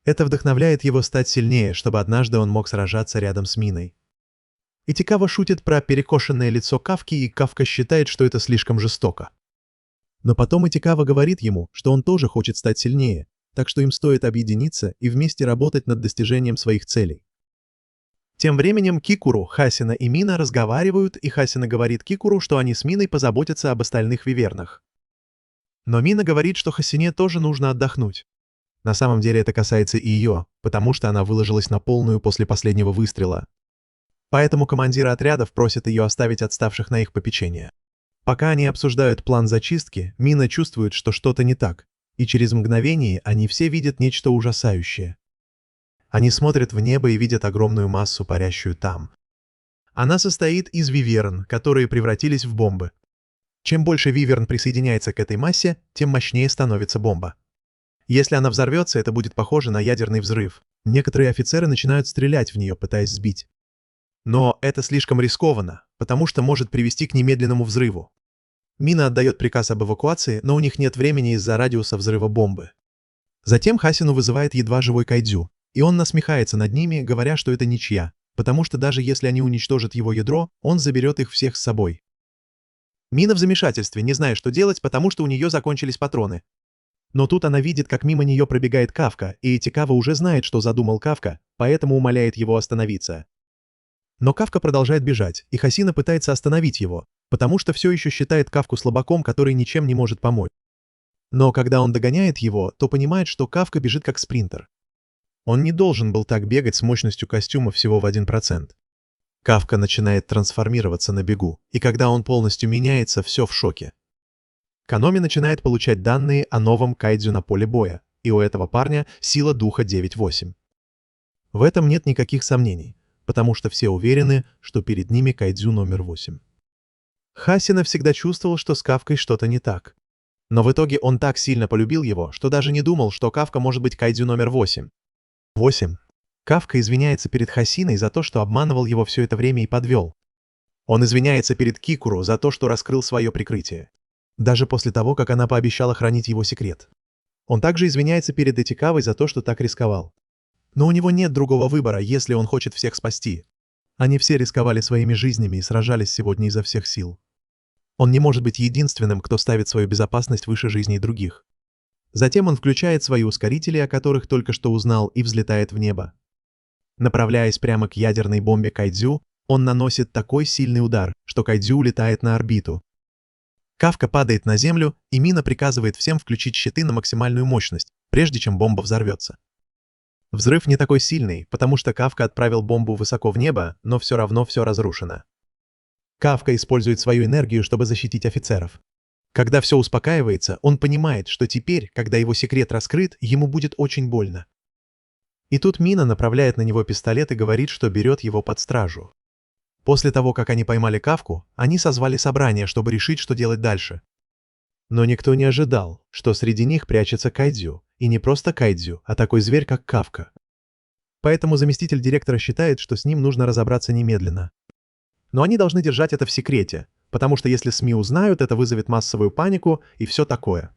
Это вдохновляет его стать сильнее, чтобы однажды он мог сражаться рядом с Миной. Итикава шутит про перекошенное лицо Кафки, и Кафка считает, что это слишком жестоко. Но потом Итикава говорит ему, что он тоже хочет стать сильнее, так что им стоит объединиться и вместе работать над достижением своих целей. Тем временем Кикуру, Хасина и Мина разговаривают, и Хасина говорит Кикуру, что они с Миной позаботятся об остальных вивернах. Но Мина говорит, что Хасине тоже нужно отдохнуть. На самом деле это касается и ее, потому что она выложилась на полную после последнего выстрела. Поэтому командиры отрядов просят ее оставить отставших на их попечение. Пока они обсуждают план зачистки, Мина чувствует, что что-то не так, и через мгновение они все видят нечто ужасающее. Они смотрят в небо и видят огромную массу, парящую там. Она состоит из виверн, которые превратились в бомбы. Чем больше виверн присоединяется к этой массе, тем мощнее становится бомба. Если она взорвется, это будет похоже на ядерный взрыв. Некоторые офицеры начинают стрелять в нее, пытаясь сбить. Но это слишком рискованно, потому что может привести к немедленному взрыву. Мина отдает приказ об эвакуации, но у них нет времени из-за радиуса взрыва бомбы. Затем Хасину вызывает едва живой Кайдзю, и он насмехается над ними, говоря, что это ничья, потому что даже если они уничтожат его ядро, он заберет их всех с собой. Мина в замешательстве, не зная, что делать, потому что у нее закончились патроны. Но тут она видит, как мимо нее пробегает Кафка, и Итикава уже знает, что задумал Кафка, поэтому умоляет его остановиться. Но Кафка продолжает бежать, и Хасина пытается остановить его, потому что все еще считает Кафку слабаком, который ничем не может помочь. Но когда он догоняет его, то понимает, что Кафка бежит как спринтер. Он не должен был так бегать с мощностью костюма всего в 1%. Кафка начинает трансформироваться на бегу, и когда он полностью меняется, все в шоке. Каноми начинает получать данные о новом Кайдзю на поле боя, и у этого парня сила духа 9-8. В этом нет никаких сомнений, потому что все уверены, что перед ними кайдзю номер 8. Хасина всегда чувствовал, что с Кафкой что-то не так. Но в итоге он так сильно полюбил его, что даже не думал, что Кафка может быть кайдзю номер 8. 8. Кафка извиняется перед Хасиной за то, что обманывал его все это время и подвел. Он извиняется перед Кикуру за то, что раскрыл свое прикрытие. Даже после того, как она пообещала хранить его секрет. Он также извиняется перед Этикавой за то, что так рисковал. Но у него нет другого выбора, если он хочет всех спасти. Они все рисковали своими жизнями и сражались сегодня изо всех сил. Он не может быть единственным, кто ставит свою безопасность выше жизней других. Затем он включает свои ускорители, о которых только что узнал, и взлетает в небо. Направляясь прямо к ядерной бомбе Кайдзю, он наносит такой сильный удар, что Кайдзю улетает на орбиту. Кафка падает на землю, и Мина приказывает всем включить щиты на максимальную мощность, прежде чем бомба взорвется. Взрыв не такой сильный, потому что Кафка отправил бомбу высоко в небо, но все равно все разрушено. Кафка использует свою энергию, чтобы защитить офицеров. Когда все успокаивается, он понимает, что теперь, когда его секрет раскрыт, ему будет очень больно. И тут Мина направляет на него пистолет и говорит, что берет его под стражу. После того, как они поймали Кафку, они созвали собрание, чтобы решить, что делать дальше. Но никто не ожидал, что среди них прячется Кайдзю, и не просто Кайдзю, а такой зверь, как Кафка. Поэтому заместитель директора считает, что с ним нужно разобраться немедленно. Но они должны держать это в секрете, потому что если СМИ узнают, это вызовет массовую панику и все такое.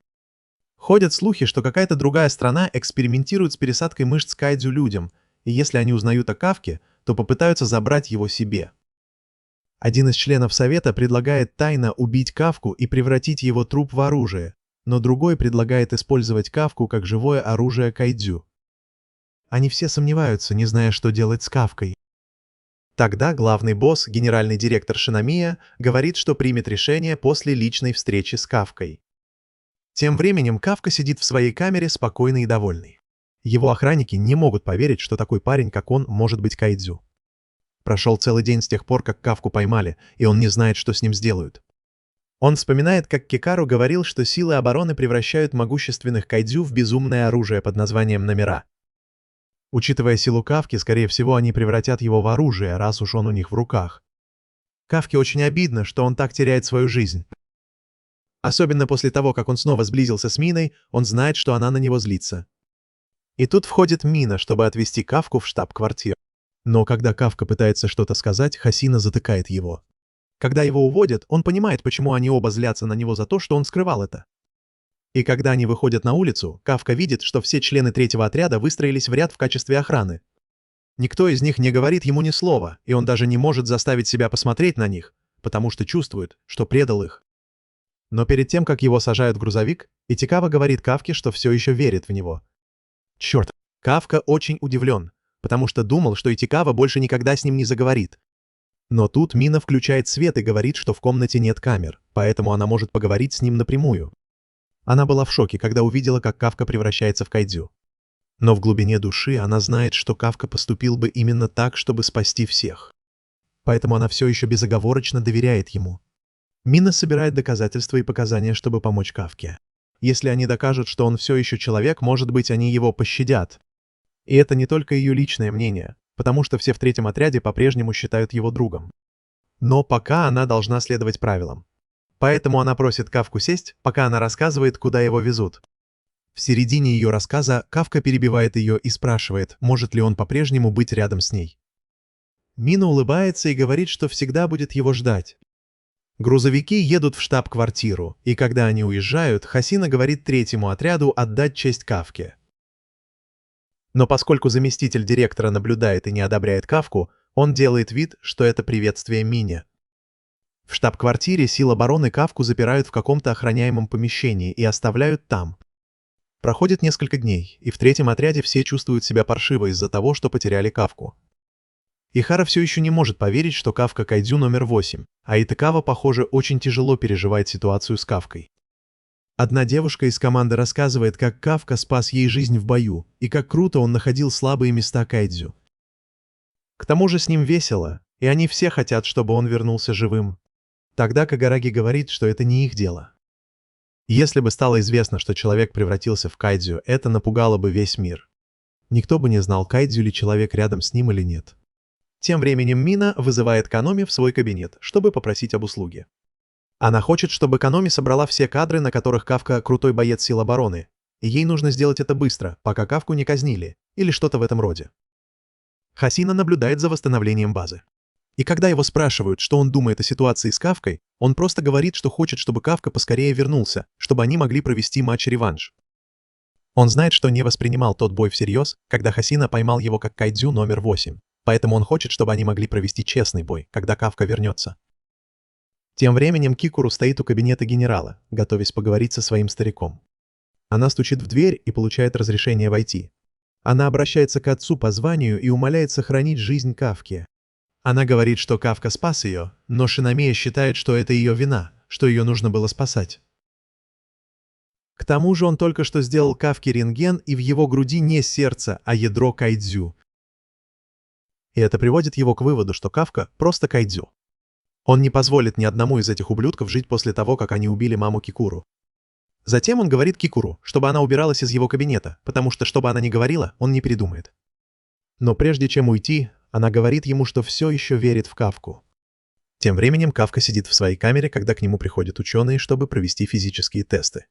Ходят слухи, что какая-то другая страна экспериментирует с пересадкой мышц Кайдзю людям, и если они узнают о Кафке, то попытаются забрать его себе. Один из членов совета предлагает тайно убить Кафку и превратить его труп в оружие, но другой предлагает использовать Кафку как живое оружие Кайдзю. Они все сомневаются, не зная, что делать с Кафкой. Тогда главный босс, генеральный директор Шинамия, говорит, что примет решение после личной встречи с Кафкой. Тем временем Кафка сидит в своей камере спокойный и довольный. Его охранники не могут поверить, что такой парень, как он, может быть Кайдзю. Прошел целый день с тех пор, как Кафку поймали, и он не знает, что с ним сделают. Он вспоминает, как Кикару говорил, что силы обороны превращают могущественных Кайдзю в безумное оружие под названием Номера. Учитывая силу Кафки, скорее всего, они превратят его в оружие, раз уж он у них в руках. Кафке очень обидно, что он так теряет свою жизнь. Особенно после того, как он снова сблизился с Миной, он знает, что она на него злится. И тут входит Мина, чтобы отвезти Кафку в штаб-квартиру. Но когда Кафка пытается что-то сказать, Хасина затыкает его. Когда его уводят, он понимает, почему они оба злятся на него за то, что он скрывал это. И когда они выходят на улицу, Кафка видит, что все члены третьего отряда выстроились в ряд в качестве охраны. Никто из них не говорит ему ни слова, и он даже не может заставить себя посмотреть на них, потому что чувствует, что предал их. Но перед тем, как его сажают в грузовик, Итикава говорит Кафке, что все еще верит в него. Черт, Кафка очень удивлен, потому что думал, что Итикава больше никогда с ним не заговорит. Но тут Мина включает свет и говорит, что в комнате нет камер, поэтому она может поговорить с ним напрямую. Она была в шоке, когда увидела, как Кафка превращается в Кайдзю. Но в глубине души она знает, что Кафка поступил бы именно так, чтобы спасти всех. Поэтому она все еще безоговорочно доверяет ему. Мина собирает доказательства и показания, чтобы помочь Кафке. Если они докажут, что он все еще человек, может быть, они его пощадят. И это не только ее личное мнение, потому что все в третьем отряде по-прежнему считают его другом. Но пока она должна следовать правилам. Поэтому она просит Кафку сесть, пока она рассказывает, куда его везут. В середине ее рассказа Кафка перебивает ее и спрашивает, может ли он по-прежнему быть рядом с ней. Мина улыбается и говорит, что всегда будет его ждать. Грузовики едут в штаб-квартиру, и когда они уезжают, Хасина говорит третьему отряду отдать честь Кафке. Но поскольку заместитель директора наблюдает и не одобряет Кафку, он делает вид, что это приветствие Мине. В штаб-квартире сил обороны Кафку запирают в каком-то охраняемом помещении и оставляют там. Проходит несколько дней, и в третьем отряде все чувствуют себя паршиво из-за того, что потеряли Кафку. Ихара все еще не может поверить, что Кафка Кайдзю номер 8, а Итакава, похоже, очень тяжело переживает ситуацию с Кафкой. Одна девушка из команды рассказывает, как Кафка спас ей жизнь в бою, и как круто он находил слабые места Кайдзю. К тому же с ним весело, и они все хотят, чтобы он вернулся живым. Тогда Кагараги говорит, что это не их дело. Если бы стало известно, что человек превратился в кайдзю, это напугало бы весь мир. Никто бы не знал, кайдзю ли человек рядом с ним или нет. Тем временем Мина вызывает Каноми в свой кабинет, чтобы попросить об услуге. Она хочет, чтобы Каноми собрала все кадры, на которых Кафка крутой боец сил обороны, и ей нужно сделать это быстро, пока Кафку не казнили, или что-то в этом роде. Хасина наблюдает за восстановлением базы. И когда его спрашивают, что он думает о ситуации с Кафкой, он просто говорит, что хочет, чтобы Кафка поскорее вернулся, чтобы они могли провести матч-реванш. Он знает, что не воспринимал тот бой всерьез, когда Хасина поймал его как кайдзю номер 8, поэтому он хочет, чтобы они могли провести честный бой, когда Кафка вернется. Тем временем Кикуру стоит у кабинета генерала, готовясь поговорить со своим стариком. Она стучит в дверь и получает разрешение войти. Она обращается к отцу по званию и умоляет сохранить жизнь Кафки. Она говорит, что Кафка спас ее, но Шинамия считает, что это ее вина, что ее нужно было спасать. К тому же он только что сделал Кафке рентген, и в его груди не сердце, а ядро кайдзю. И это приводит его к выводу, что Кафка просто кайдзю. Он не позволит ни одному из этих ублюдков жить после того, как они убили маму Кикуру. Затем он говорит Кикуру, чтобы она убиралась из его кабинета, потому что, что бы она ни говорила, он не передумает. Но прежде чем уйти, она говорит ему, что все еще верит в Кафку. Тем временем Кафка сидит в своей камере, когда к нему приходят ученые, чтобы провести физические тесты.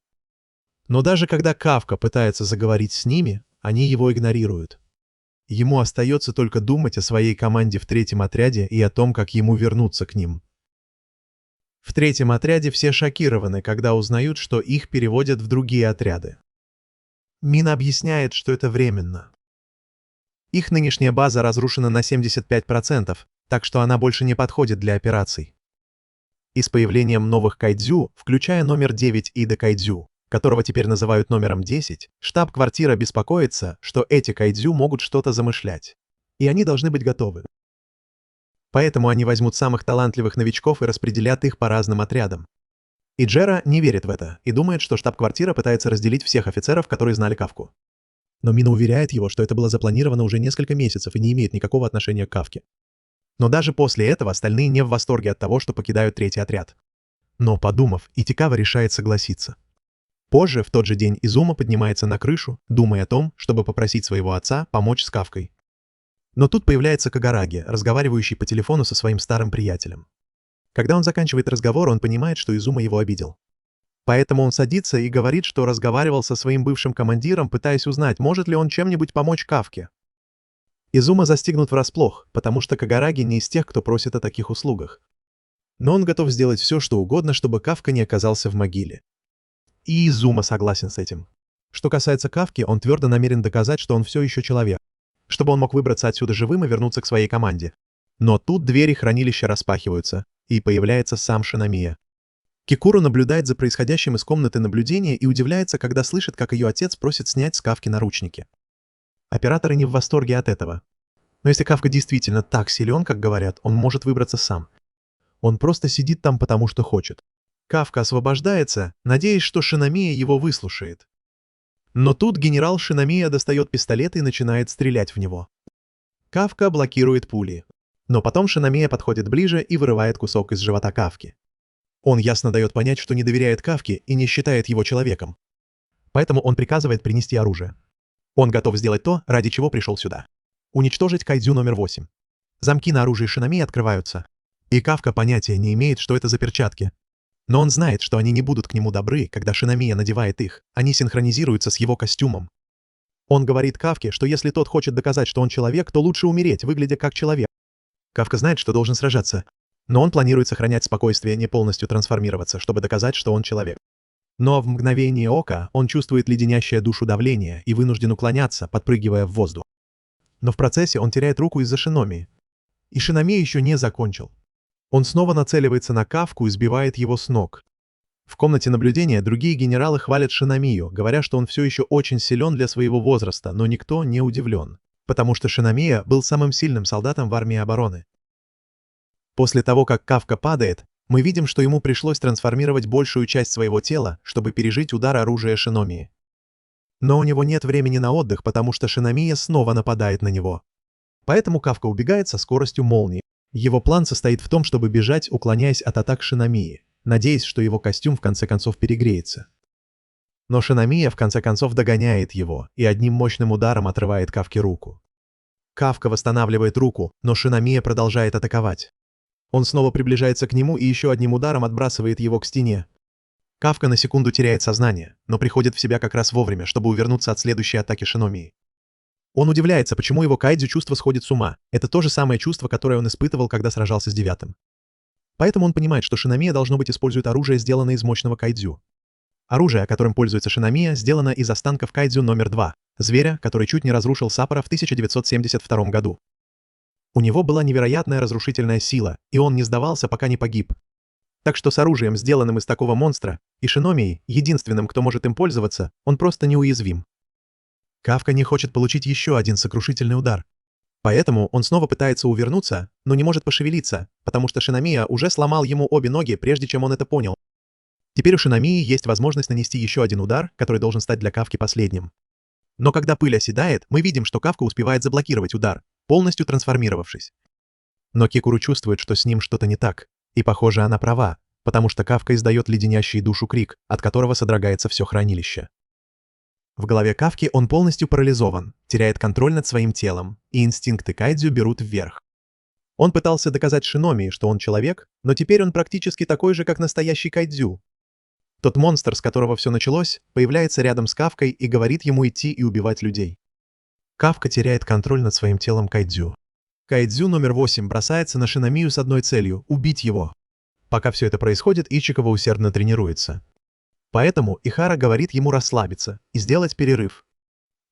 Но даже когда Кафка пытается заговорить с ними, они его игнорируют. Ему остается только думать о своей команде в третьем отряде и о том, как ему вернуться к ним. В третьем отряде все шокированы, когда узнают, что их переводят в другие отряды. Мина объясняет, что это временно. Их нынешняя база разрушена на 75%, так что она больше не подходит для операций. И с появлением новых кайдзю, включая номер 9 Ида Кайдзю, которого теперь называют номером 10, штаб-квартира беспокоится, что эти кайдзю могут что-то замышлять. И они должны быть готовы. Поэтому они возьмут самых талантливых новичков и распределят их по разным отрядам. И Джера не верит в это и думает, что штаб-квартира пытается разделить всех офицеров, которые знали Кафку. Но Мина уверяет его, что это было запланировано уже несколько месяцев и не имеет никакого отношения к Кафке. Но даже после этого остальные не в восторге от того, что покидают третий отряд. Но, подумав, Итикава решает согласиться. Позже, в тот же день, Изума поднимается на крышу, думая о том, чтобы попросить своего отца помочь с Кафкой. Но тут появляется Кагараги, разговаривающий по телефону со своим старым приятелем. Когда он заканчивает разговор, он понимает, что Изума его обидел. Поэтому он садится и говорит, что разговаривал со своим бывшим командиром, пытаясь узнать, может ли он чем-нибудь помочь Кафке. Изума застигнут врасплох, потому что Кагараги не из тех, кто просит о таких услугах. Но он готов сделать все, что угодно, чтобы Кафка не оказался в могиле. И Изума согласен с этим. Что касается Кафки, он твердо намерен доказать, что он все еще человек, чтобы он мог выбраться отсюда живым и вернуться к своей команде. Но тут двери хранилища распахиваются, и появляется сам Шинамия. Кикуру наблюдает за происходящим из комнаты наблюдения и удивляется, когда слышит, как ее отец просит снять с Кафки наручники. Операторы не в восторге от этого. Но если Кафка действительно так силен, как говорят, он может выбраться сам. Он просто сидит там, потому что хочет. Кафка освобождается, надеясь, что Шинамия его выслушает. Но тут генерал Шинамия достает пистолет и начинает стрелять в него. Кафка блокирует пули. Но потом Шинамия подходит ближе и вырывает кусок из живота Кафки. Он ясно дает понять, что не доверяет Кафке и не считает его человеком. Поэтому он приказывает принести оружие. Он готов сделать то, ради чего пришел сюда. Уничтожить кайдзю номер 8. Замки на оружии Шинамии открываются. И Кафка понятия не имеет, что это за перчатки. Но он знает, что они не будут к нему добры, когда Шинамия надевает их. Они синхронизируются с его костюмом. Он говорит Кафке, что если тот хочет доказать, что он человек, то лучше умереть, выглядя как человек. Кафка знает, что должен сражаться. Но он планирует сохранять спокойствие, не полностью трансформироваться, чтобы доказать, что он человек. Но в мгновение ока он чувствует леденящее душу давление и вынужден уклоняться, подпрыгивая в воздух. Но в процессе он теряет руку из-за Шиноми. И Шинами еще не закончил. Он снова нацеливается на Кафку и сбивает его с ног. В комнате наблюдения другие генералы хвалят Шинамию, говоря, что он все еще очень силен для своего возраста, но никто не удивлен, потому что Шинамия был самым сильным солдатом в армии обороны. После того, как Кафка падает, мы видим, что ему пришлось трансформировать большую часть своего тела, чтобы пережить удар оружия Шиномии. Но у него нет времени на отдых, потому что Шинамия снова нападает на него. Поэтому Кафка убегает со скоростью молнии. Его план состоит в том, чтобы бежать, уклоняясь от атак Шинамии, надеясь, что его костюм в конце концов перегреется. Но Шинамия в конце концов догоняет его и одним мощным ударом отрывает Кафке руку. Кафка восстанавливает руку, но Шинамия продолжает атаковать. Он снова приближается к нему и еще одним ударом отбрасывает его к стене. Кафка на секунду теряет сознание, но приходит в себя как раз вовремя, чтобы увернуться от следующей атаки Шиномии. Он удивляется, почему его кайдзю чувство сходит с ума. Это то же самое чувство, которое он испытывал, когда сражался с девятым. Поэтому он понимает, что Шиномия должно быть использует оружие, сделанное из мощного кайдзю. Оружие, которым пользуется Шиномия, сделано из останков кайдзю номер 2, зверя, который чуть не разрушил Саппоро в 1972 году. У него была невероятная разрушительная сила, и он не сдавался, пока не погиб. Так что с оружием, сделанным из такого монстра, и Шиномией, единственным, кто может им пользоваться, он просто неуязвим. Кафка не хочет получить еще один сокрушительный удар. Поэтому он снова пытается увернуться, но не может пошевелиться, потому что Шиномия уже сломал ему обе ноги, прежде чем он это понял. Теперь у Шиномии есть возможность нанести еще один удар, который должен стать для Кафки последним. Но когда пыль оседает, мы видим, что Кафка успевает заблокировать удар, полностью трансформировавшись. Но Кикуру чувствует, что с ним что-то не так, и, похоже, она права, потому что Кафка издает леденящий душу крик, от которого содрогается все хранилище. В голове Кафки он полностью парализован, теряет контроль над своим телом, и инстинкты кайдзю берут вверх. Он пытался доказать Шиномии, что он человек, но теперь он практически такой же, как настоящий кайдзю. Тот монстр, с которого все началось, появляется рядом с Кафкой и говорит ему идти и убивать людей. Кафка теряет контроль над своим телом кайдзю. Кайдзю номер 8 бросается на Шиномию с одной целью – убить его. Пока все это происходит, Ичикава усердно тренируется. Поэтому Ихара говорит ему расслабиться и сделать перерыв.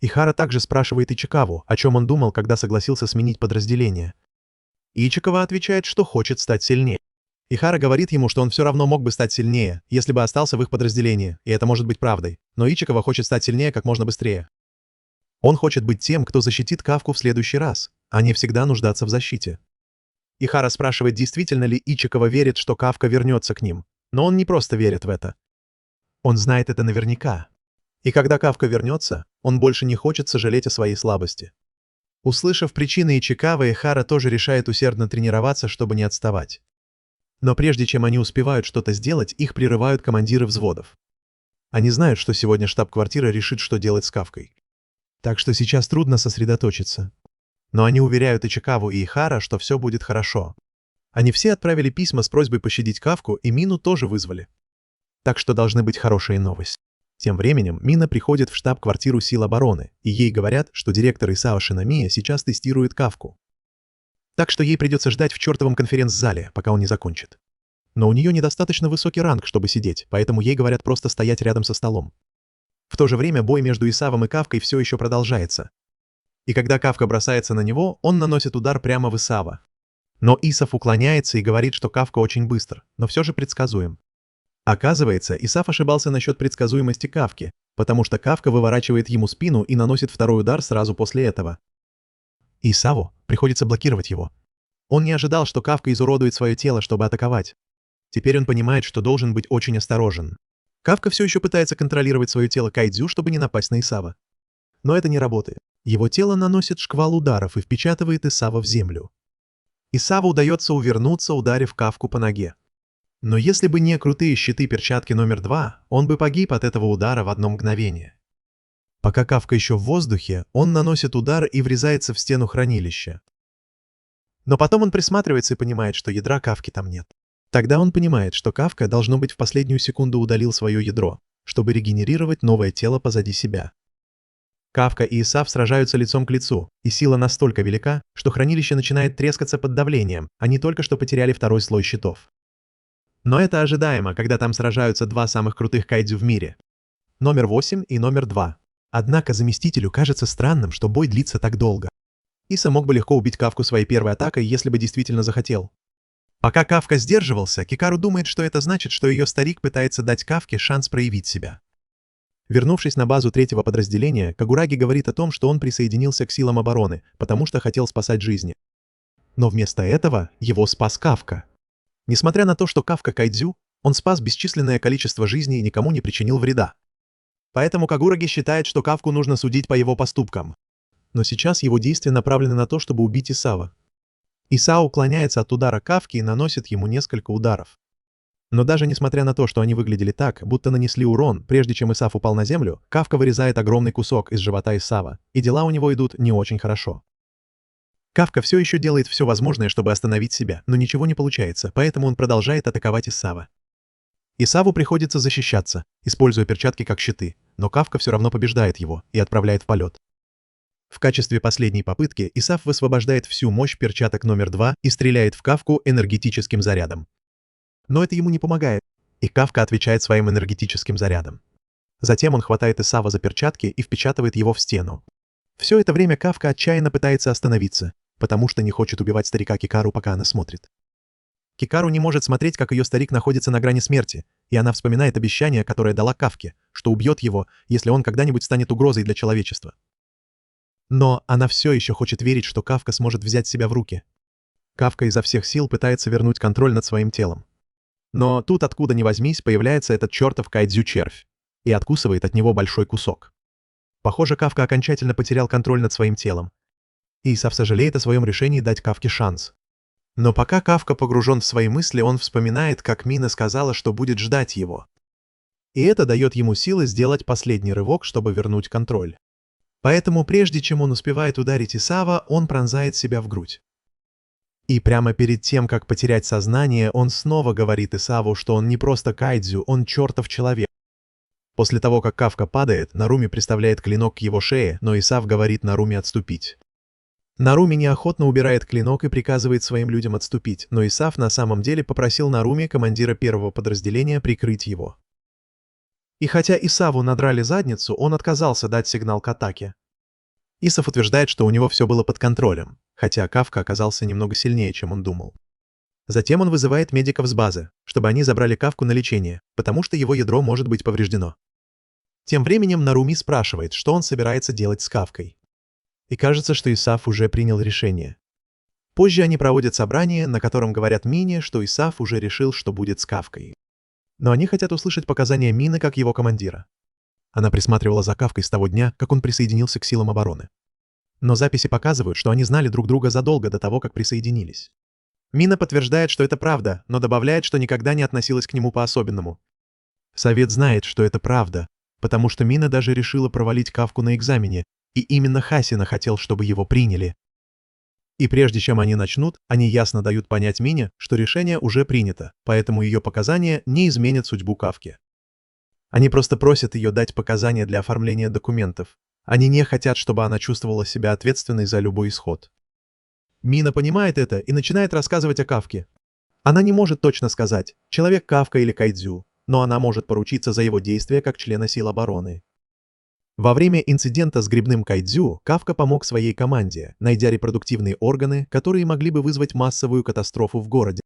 Ихара также спрашивает Ичикаву, о чем он думал, когда согласился сменить подразделение. Ичикава отвечает, что хочет стать сильнее. Ихара говорит ему, что он все равно мог бы стать сильнее, если бы остался в их подразделении, и это может быть правдой, но Ичикава хочет стать сильнее как можно быстрее. Он хочет быть тем, кто защитит Кафку в следующий раз, а не всегда нуждаться в защите. Ихара спрашивает, действительно ли Ичикава верит, что Кафка вернется к ним, но он не просто верит в это. Он знает это наверняка. И когда Кафка вернется, он больше не хочет сожалеть о своей слабости. Услышав причины Ичикавы, Ихара тоже решает усердно тренироваться, чтобы не отставать. Но прежде чем они успевают что-то сделать, их прерывают командиры взводов. Они знают, что сегодня штаб-квартира решит, что делать с Кафкой. Так что сейчас трудно сосредоточиться. Но они уверяют Ичикаву и Ихара, что все будет хорошо. Они все отправили письма с просьбой пощадить Кафку, и Мину тоже вызвали. Так что должны быть хорошие новости. Тем временем Мина приходит в штаб-квартиру сил обороны, и ей говорят, что директор Исао Шиномия сейчас тестирует Кафку. Так что ей придется ждать в чертовом конференц-зале, пока он не закончит. Но у нее недостаточно высокий ранг, чтобы сидеть, поэтому ей говорят просто стоять рядом со столом. В то же время бой между Исавом и Кафкой все еще продолжается. И когда Кафка бросается на него, он наносит удар прямо в Исава. Но Исав уклоняется и говорит, что Кафка очень быстр, но все же предсказуем. Оказывается, Исав ошибался насчет предсказуемости Кафки, потому что Кафка выворачивает ему спину и наносит второй удар сразу после этого. Исаву приходится блокировать его. Он не ожидал, что Кафка изуродует свое тело, чтобы атаковать. Теперь он понимает, что должен быть очень осторожен. Кафка все еще пытается контролировать свое тело кайдзю, чтобы не напасть на Исава. Но это не работает. Его тело наносит шквал ударов и впечатывает Исава в землю. Исаву удается увернуться, ударив Кафку по ноге. Но если бы не крутые щиты-перчатки номер 2, он бы погиб от этого удара в одно мгновение. Пока Кафка еще в воздухе, он наносит удар и врезается в стену хранилища. Но потом он присматривается и понимает, что ядра Кафки там нет. Тогда он понимает, что Кафка, должно быть, в последнюю секунду удалил свое ядро, чтобы регенерировать новое тело позади себя. Кафка и Исав сражаются лицом к лицу, и сила настолько велика, что хранилище начинает трескаться под давлением, они только что потеряли второй слой щитов. Но это ожидаемо, когда там сражаются два самых крутых кайдзю в мире. Номер 8 и номер 2. Однако заместителю кажется странным, что бой длится так долго. Иса мог бы легко убить Кафку своей первой атакой, если бы действительно захотел. Пока Кафка сдерживался, Кикару думает, что это значит, что ее старик пытается дать Кафке шанс проявить себя. Вернувшись на базу третьего подразделения, Кагураги говорит о том, что он присоединился к силам обороны, потому что хотел спасать жизни. Но вместо этого его спас Кафка. Несмотря на то, что Кафка кайдзю, он спас бесчисленное количество жизней и никому не причинил вреда. Поэтому Кагураги считает, что Кафку нужно судить по его поступкам. Но сейчас его действия направлены на то, чтобы убить Исава. Исао уклоняется от удара Кафки и наносит ему несколько ударов. Но даже несмотря на то, что они выглядели так, будто нанесли урон, прежде чем Исав упал на землю, Кафка вырезает огромный кусок из живота Исава, и дела у него идут не очень хорошо. Кафка все еще делает все возможное, чтобы остановить себя, но ничего не получается, поэтому он продолжает атаковать Исава. Исаву приходится защищаться, используя перчатки как щиты, но Кафка все равно побеждает его и отправляет в полет. В качестве последней попытки Исав высвобождает всю мощь перчаток номер 2 и стреляет в Кафку энергетическим зарядом. Но это ему не помогает, и Кафка отвечает своим энергетическим зарядом. Затем он хватает Исава за перчатки и впечатывает его в стену. Все это время Кафка отчаянно пытается остановиться, потому что не хочет убивать старика Кикару, пока она смотрит. Кикару не может смотреть, как ее старик находится на грани смерти, и она вспоминает обещание, которое дала Кафке, что убьет его, если он когда-нибудь станет угрозой для человечества. Но она все еще хочет верить, что Кафка сможет взять себя в руки. Кафка изо всех сил пытается вернуть контроль над своим телом. Но тут, откуда ни возьмись, появляется этот чертов кайдзю-червь и откусывает от него большой кусок. Похоже, Кафка окончательно потерял контроль над своим телом. И Исав сожалеет о своем решении дать Кафке шанс. Но пока Кафка погружен в свои мысли, он вспоминает, как Мина сказала, что будет ждать его. И это дает ему силы сделать последний рывок, чтобы вернуть контроль. Поэтому прежде чем он успевает ударить Исава, он пронзает себя в грудь. И прямо перед тем, как потерять сознание, он снова говорит Исаву, что он не просто кайдзю, он чертов человек. После того, как Кафка падает, Наруми приставляет клинок к его шее, но Исав говорит Наруми отступить. Наруми неохотно убирает клинок и приказывает своим людям отступить, но Исав на самом деле попросил Наруми, командира первого подразделения, прикрыть его. И хотя Исаву надрали задницу, он отказался дать сигнал к атаке. Исав утверждает, что у него все было под контролем, хотя Кафка оказался немного сильнее, чем он думал. Затем он вызывает медиков с базы, чтобы они забрали Кафку на лечение, потому что его ядро может быть повреждено. Тем временем Наруми спрашивает, что он собирается делать с Кафкой. И кажется, что Исав уже принял решение. Позже они проводят собрание, на котором говорят Мине, что Исав уже решил, что будет с Кафкой. Но они хотят услышать показания Мины как его командира. Она присматривала за Кафкой с того дня, как он присоединился к силам обороны. Но записи показывают, что они знали друг друга задолго до того, как присоединились. Мина подтверждает, что это правда, но добавляет, что никогда не относилась к нему по-особенному. Совет знает, что это правда, потому что Мина даже решила провалить Кафку на экзамене, и именно Хасина хотел, чтобы его приняли. И прежде чем они начнут, они ясно дают понять Мине, что решение уже принято, поэтому ее показания не изменят судьбу Кафки. Они просто просят ее дать показания для оформления документов. Они не хотят, чтобы она чувствовала себя ответственной за любой исход. Мина понимает это и начинает рассказывать о Кафке. Она не может точно сказать, человек Кафка или кайдзю, но она может поручиться за его действия как члена сил обороны. Во время инцидента с грибным кайдзю Кафка помог своей команде, найдя репродуктивные органы, которые могли бы вызвать массовую катастрофу в городе.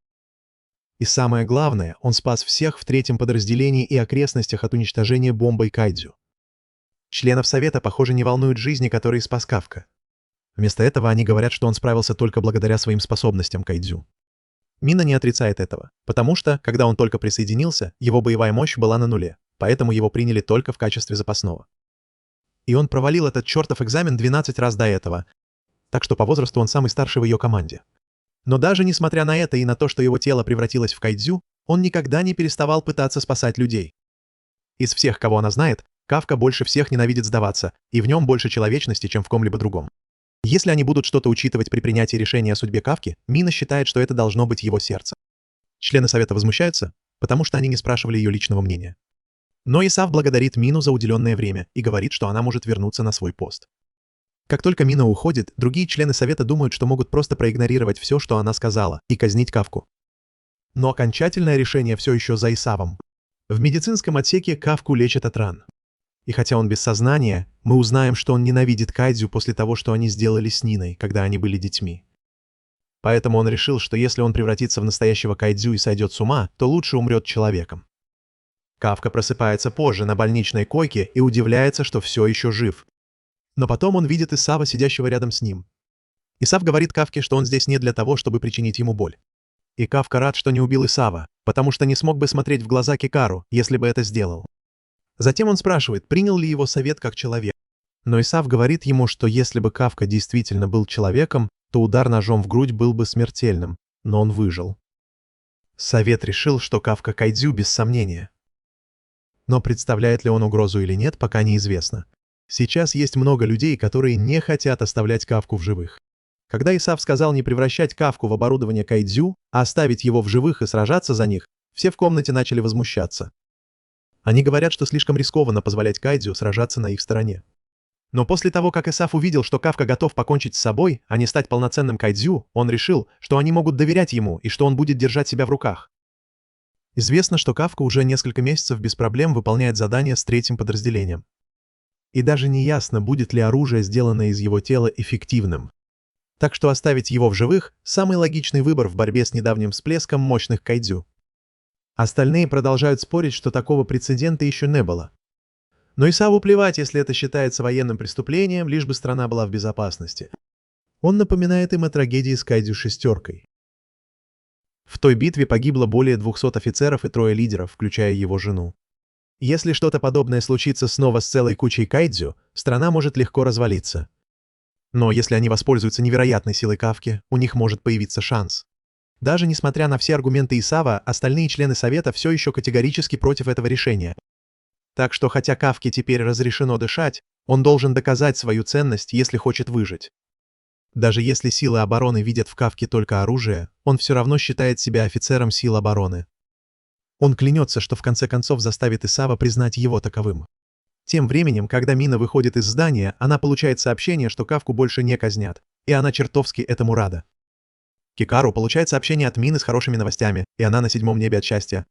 И самое главное, он спас всех в третьем подразделении и окрестностях от уничтожения бомбой кайдзю. Членов Совета, похоже, не волнуют жизни, которые спас Кафка. Вместо этого они говорят, что он справился только благодаря своим способностям кайдзю. Мина не отрицает этого, потому что, когда он только присоединился, его боевая мощь была на нуле, поэтому его приняли только в качестве запасного. И он провалил этот чертов экзамен 12 раз до этого, так что по возрасту он самый старший в ее команде. Но даже несмотря на это и на то, что его тело превратилось в кайдзю, он никогда не переставал пытаться спасать людей. Из всех, кого она знает, Кафка больше всех ненавидит сдаваться, и в нем больше человечности, чем в ком-либо другом. Если они будут что-то учитывать при принятии решения о судьбе Кафки, Мина считает, что это должно быть его сердце. Члены Совета возмущаются, потому что они не спрашивали ее личного мнения. Но Исав благодарит Мину за уделенное время и говорит, что она может вернуться на свой пост. Как только Мина уходит, другие члены Совета думают, что могут просто проигнорировать все, что она сказала, и казнить Кафку. Но окончательное решение все еще за Исавом. В медицинском отсеке Кафку лечат от ран. И хотя он без сознания, мы узнаем, что он ненавидит кайдзю после того, что они сделали с Ниной, когда они были детьми. Поэтому он решил, что если он превратится в настоящего кайдзю и сойдет с ума, то лучше умрет человеком. Кафка просыпается позже на больничной койке и удивляется, что все еще жив. Но потом он видит Исава, сидящего рядом с ним. Исав говорит Кафке, что он здесь не для того, чтобы причинить ему боль. И Кафка рад, что не убил Исава, потому что не смог бы смотреть в глаза Кикару, если бы это сделал. Затем он спрашивает, принял ли его совет как человек. Но Исав говорит ему, что если бы Кафка действительно был человеком, то удар ножом в грудь был бы смертельным, но он выжил. Совет решил, что Кафка кайдзю без сомнения. Но представляет ли он угрозу или нет, пока неизвестно. Сейчас есть много людей, которые не хотят оставлять Кафку в живых. Когда Исав сказал не превращать Кафку в оборудование кайдзю, а оставить его в живых и сражаться за них, все в комнате начали возмущаться. Они говорят, что слишком рискованно позволять кайдзю сражаться на их стороне. Но после того, как Исав увидел, что Кафка готов покончить с собой, а не стать полноценным кайдзю, он решил, что они могут доверять ему и что он будет держать себя в руках. Известно, что Кафка уже несколько месяцев без проблем выполняет задания с третьим подразделением. И даже не ясно, будет ли оружие, сделанное из его тела, эффективным. Так что оставить его в живых – самый логичный выбор в борьбе с недавним всплеском мощных кайдзю. Остальные продолжают спорить, что такого прецедента еще не было. Но Исаву плевать, если это считается военным преступлением, лишь бы страна была в безопасности. Он напоминает им о трагедии с Кайдзю-6. В той битве погибло более 200 офицеров и 3 лидеров, включая его жену. Если что-то подобное случится снова с целой кучей кайдзю, страна может легко развалиться. Но если они воспользуются невероятной силой Кафки, у них может появиться шанс. Даже несмотря на все аргументы Исава, остальные члены Совета все еще категорически против этого решения. Так что хотя Кафке теперь разрешено дышать, он должен доказать свою ценность, если хочет выжить. Даже если силы обороны видят в Кафке только оружие, он все равно считает себя офицером сил обороны. Он клянется, что в конце концов заставит Исава признать его таковым. Тем временем, когда Мина выходит из здания, она получает сообщение, что Кафку больше не казнят, и она чертовски этому рада. Кикару получает сообщение от Мины с хорошими новостями, и она на 7-м небе от счастья.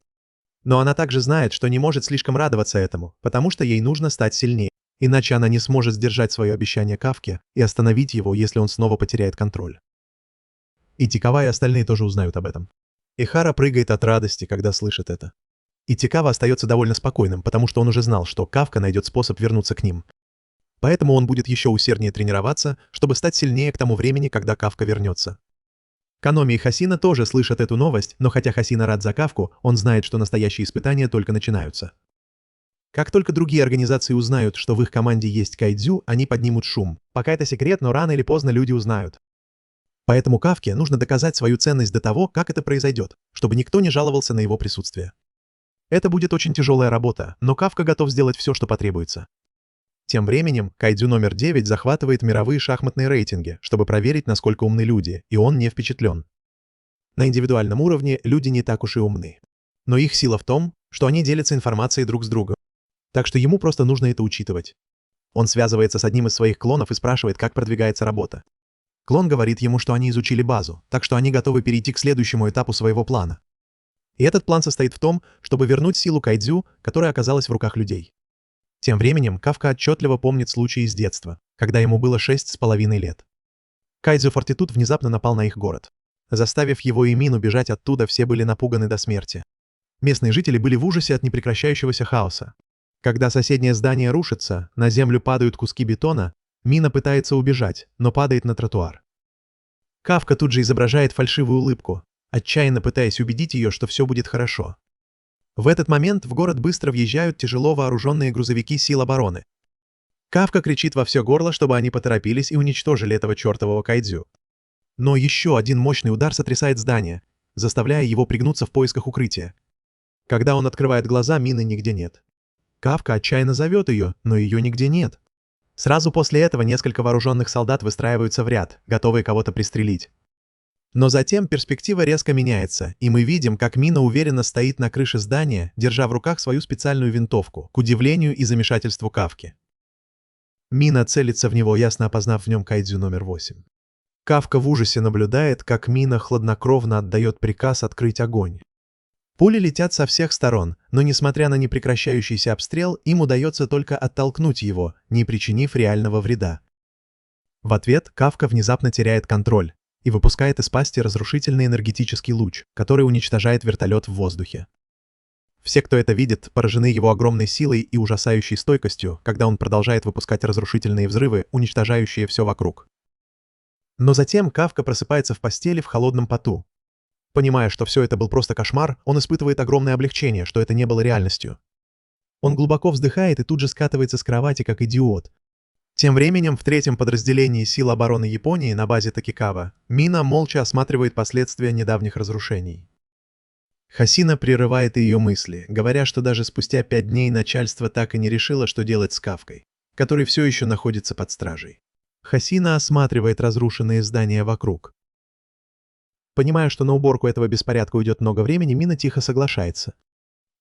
Но она также знает, что не может слишком радоваться этому, потому что ей нужно стать сильнее, иначе она не сможет сдержать свое обещание Кафке и остановить его, если он снова потеряет контроль. И Тикава и остальные тоже узнают об этом. Ихара прыгает от радости, когда слышит это. И Тикава остается довольно спокойным, потому что он уже знал, что Кафка найдет способ вернуться к ним. Поэтому он будет еще усерднее тренироваться, чтобы стать сильнее к тому времени, когда Кафка вернется. Каноми и Хасина тоже слышат эту новость, но хотя Хасина рад за Кафку, он знает, что настоящие испытания только начинаются. Как только другие организации узнают, что в их команде есть кайдзю, они поднимут шум. Пока это секрет, но рано или поздно люди узнают. Поэтому Кафке нужно доказать свою ценность до того, как это произойдет, чтобы никто не жаловался на его присутствие. Это будет очень тяжелая работа, но Кафка готов сделать все, что потребуется. Тем временем, кайдзю номер 9 захватывает мировые шахматные рейтинги, чтобы проверить, насколько умны люди, и он не впечатлен. На индивидуальном уровне люди не так уж и умны. Но их сила в том, что они делятся информацией друг с другом. Так что ему просто нужно это учитывать. Он связывается с одним из своих клонов и спрашивает, как продвигается работа. Клон говорит ему, что они изучили базу, так что они готовы перейти к следующему этапу своего плана. И этот план состоит в том, чтобы вернуть силу кайдзю, которая оказалась в руках людей. Тем временем Кафка отчетливо помнит случай из детства, когда ему было 6,5 лет. Кайдзю Фортитут внезапно напал на их город. Заставив его и Мину бежать оттуда, все были напуганы до смерти. Местные жители были в ужасе от непрекращающегося хаоса. Когда соседнее здание рушится, на землю падают куски бетона, Мина пытается убежать, но падает на тротуар. Кафка тут же изображает фальшивую улыбку, отчаянно пытаясь убедить ее, что все будет хорошо. В этот момент в город быстро въезжают тяжело вооруженные грузовики сил обороны. Кафка кричит во все горло, чтобы они поторопились и уничтожили этого чертового кайдзю. Но еще один мощный удар сотрясает здание, заставляя его пригнуться в поисках укрытия. Когда он открывает глаза, Мины нигде нет. Кафка отчаянно зовет ее, но ее нигде нет. Сразу после этого несколько вооруженных солдат выстраиваются в ряд, готовые кого-то пристрелить. Но затем перспектива резко меняется, и мы видим, как Мина уверенно стоит на крыше здания, держа в руках свою специальную винтовку, к удивлению и замешательству Кафки. Мина целится в него, ясно опознав в нем кайдзю номер 8. Кафка в ужасе наблюдает, как Мина хладнокровно отдает приказ открыть огонь. Пули летят со всех сторон, но несмотря на непрекращающийся обстрел, им удается только оттолкнуть его, не причинив реального вреда. В ответ Кафка внезапно теряет контроль и выпускает из пасти разрушительный энергетический луч, который уничтожает вертолет в воздухе. Все, кто это видит, поражены его огромной силой и ужасающей стойкостью, когда он продолжает выпускать разрушительные взрывы, уничтожающие все вокруг. Но затем Кафка просыпается в постели в холодном поту. Понимая, что все это был просто кошмар, он испытывает огромное облегчение, что это не было реальностью. Он глубоко вздыхает и тут же скатывается с кровати, как идиот. Тем временем в 3-м подразделении сил обороны Японии на базе Такикава Мина молча осматривает последствия недавних разрушений. Хасина прерывает ее мысли, говоря, что даже спустя 5 дней начальство так и не решило, что делать с Кафкой, который все еще находится под стражей. Хасина осматривает разрушенные здания вокруг. Понимая, что на уборку этого беспорядка уйдет много времени, Мина тихо соглашается.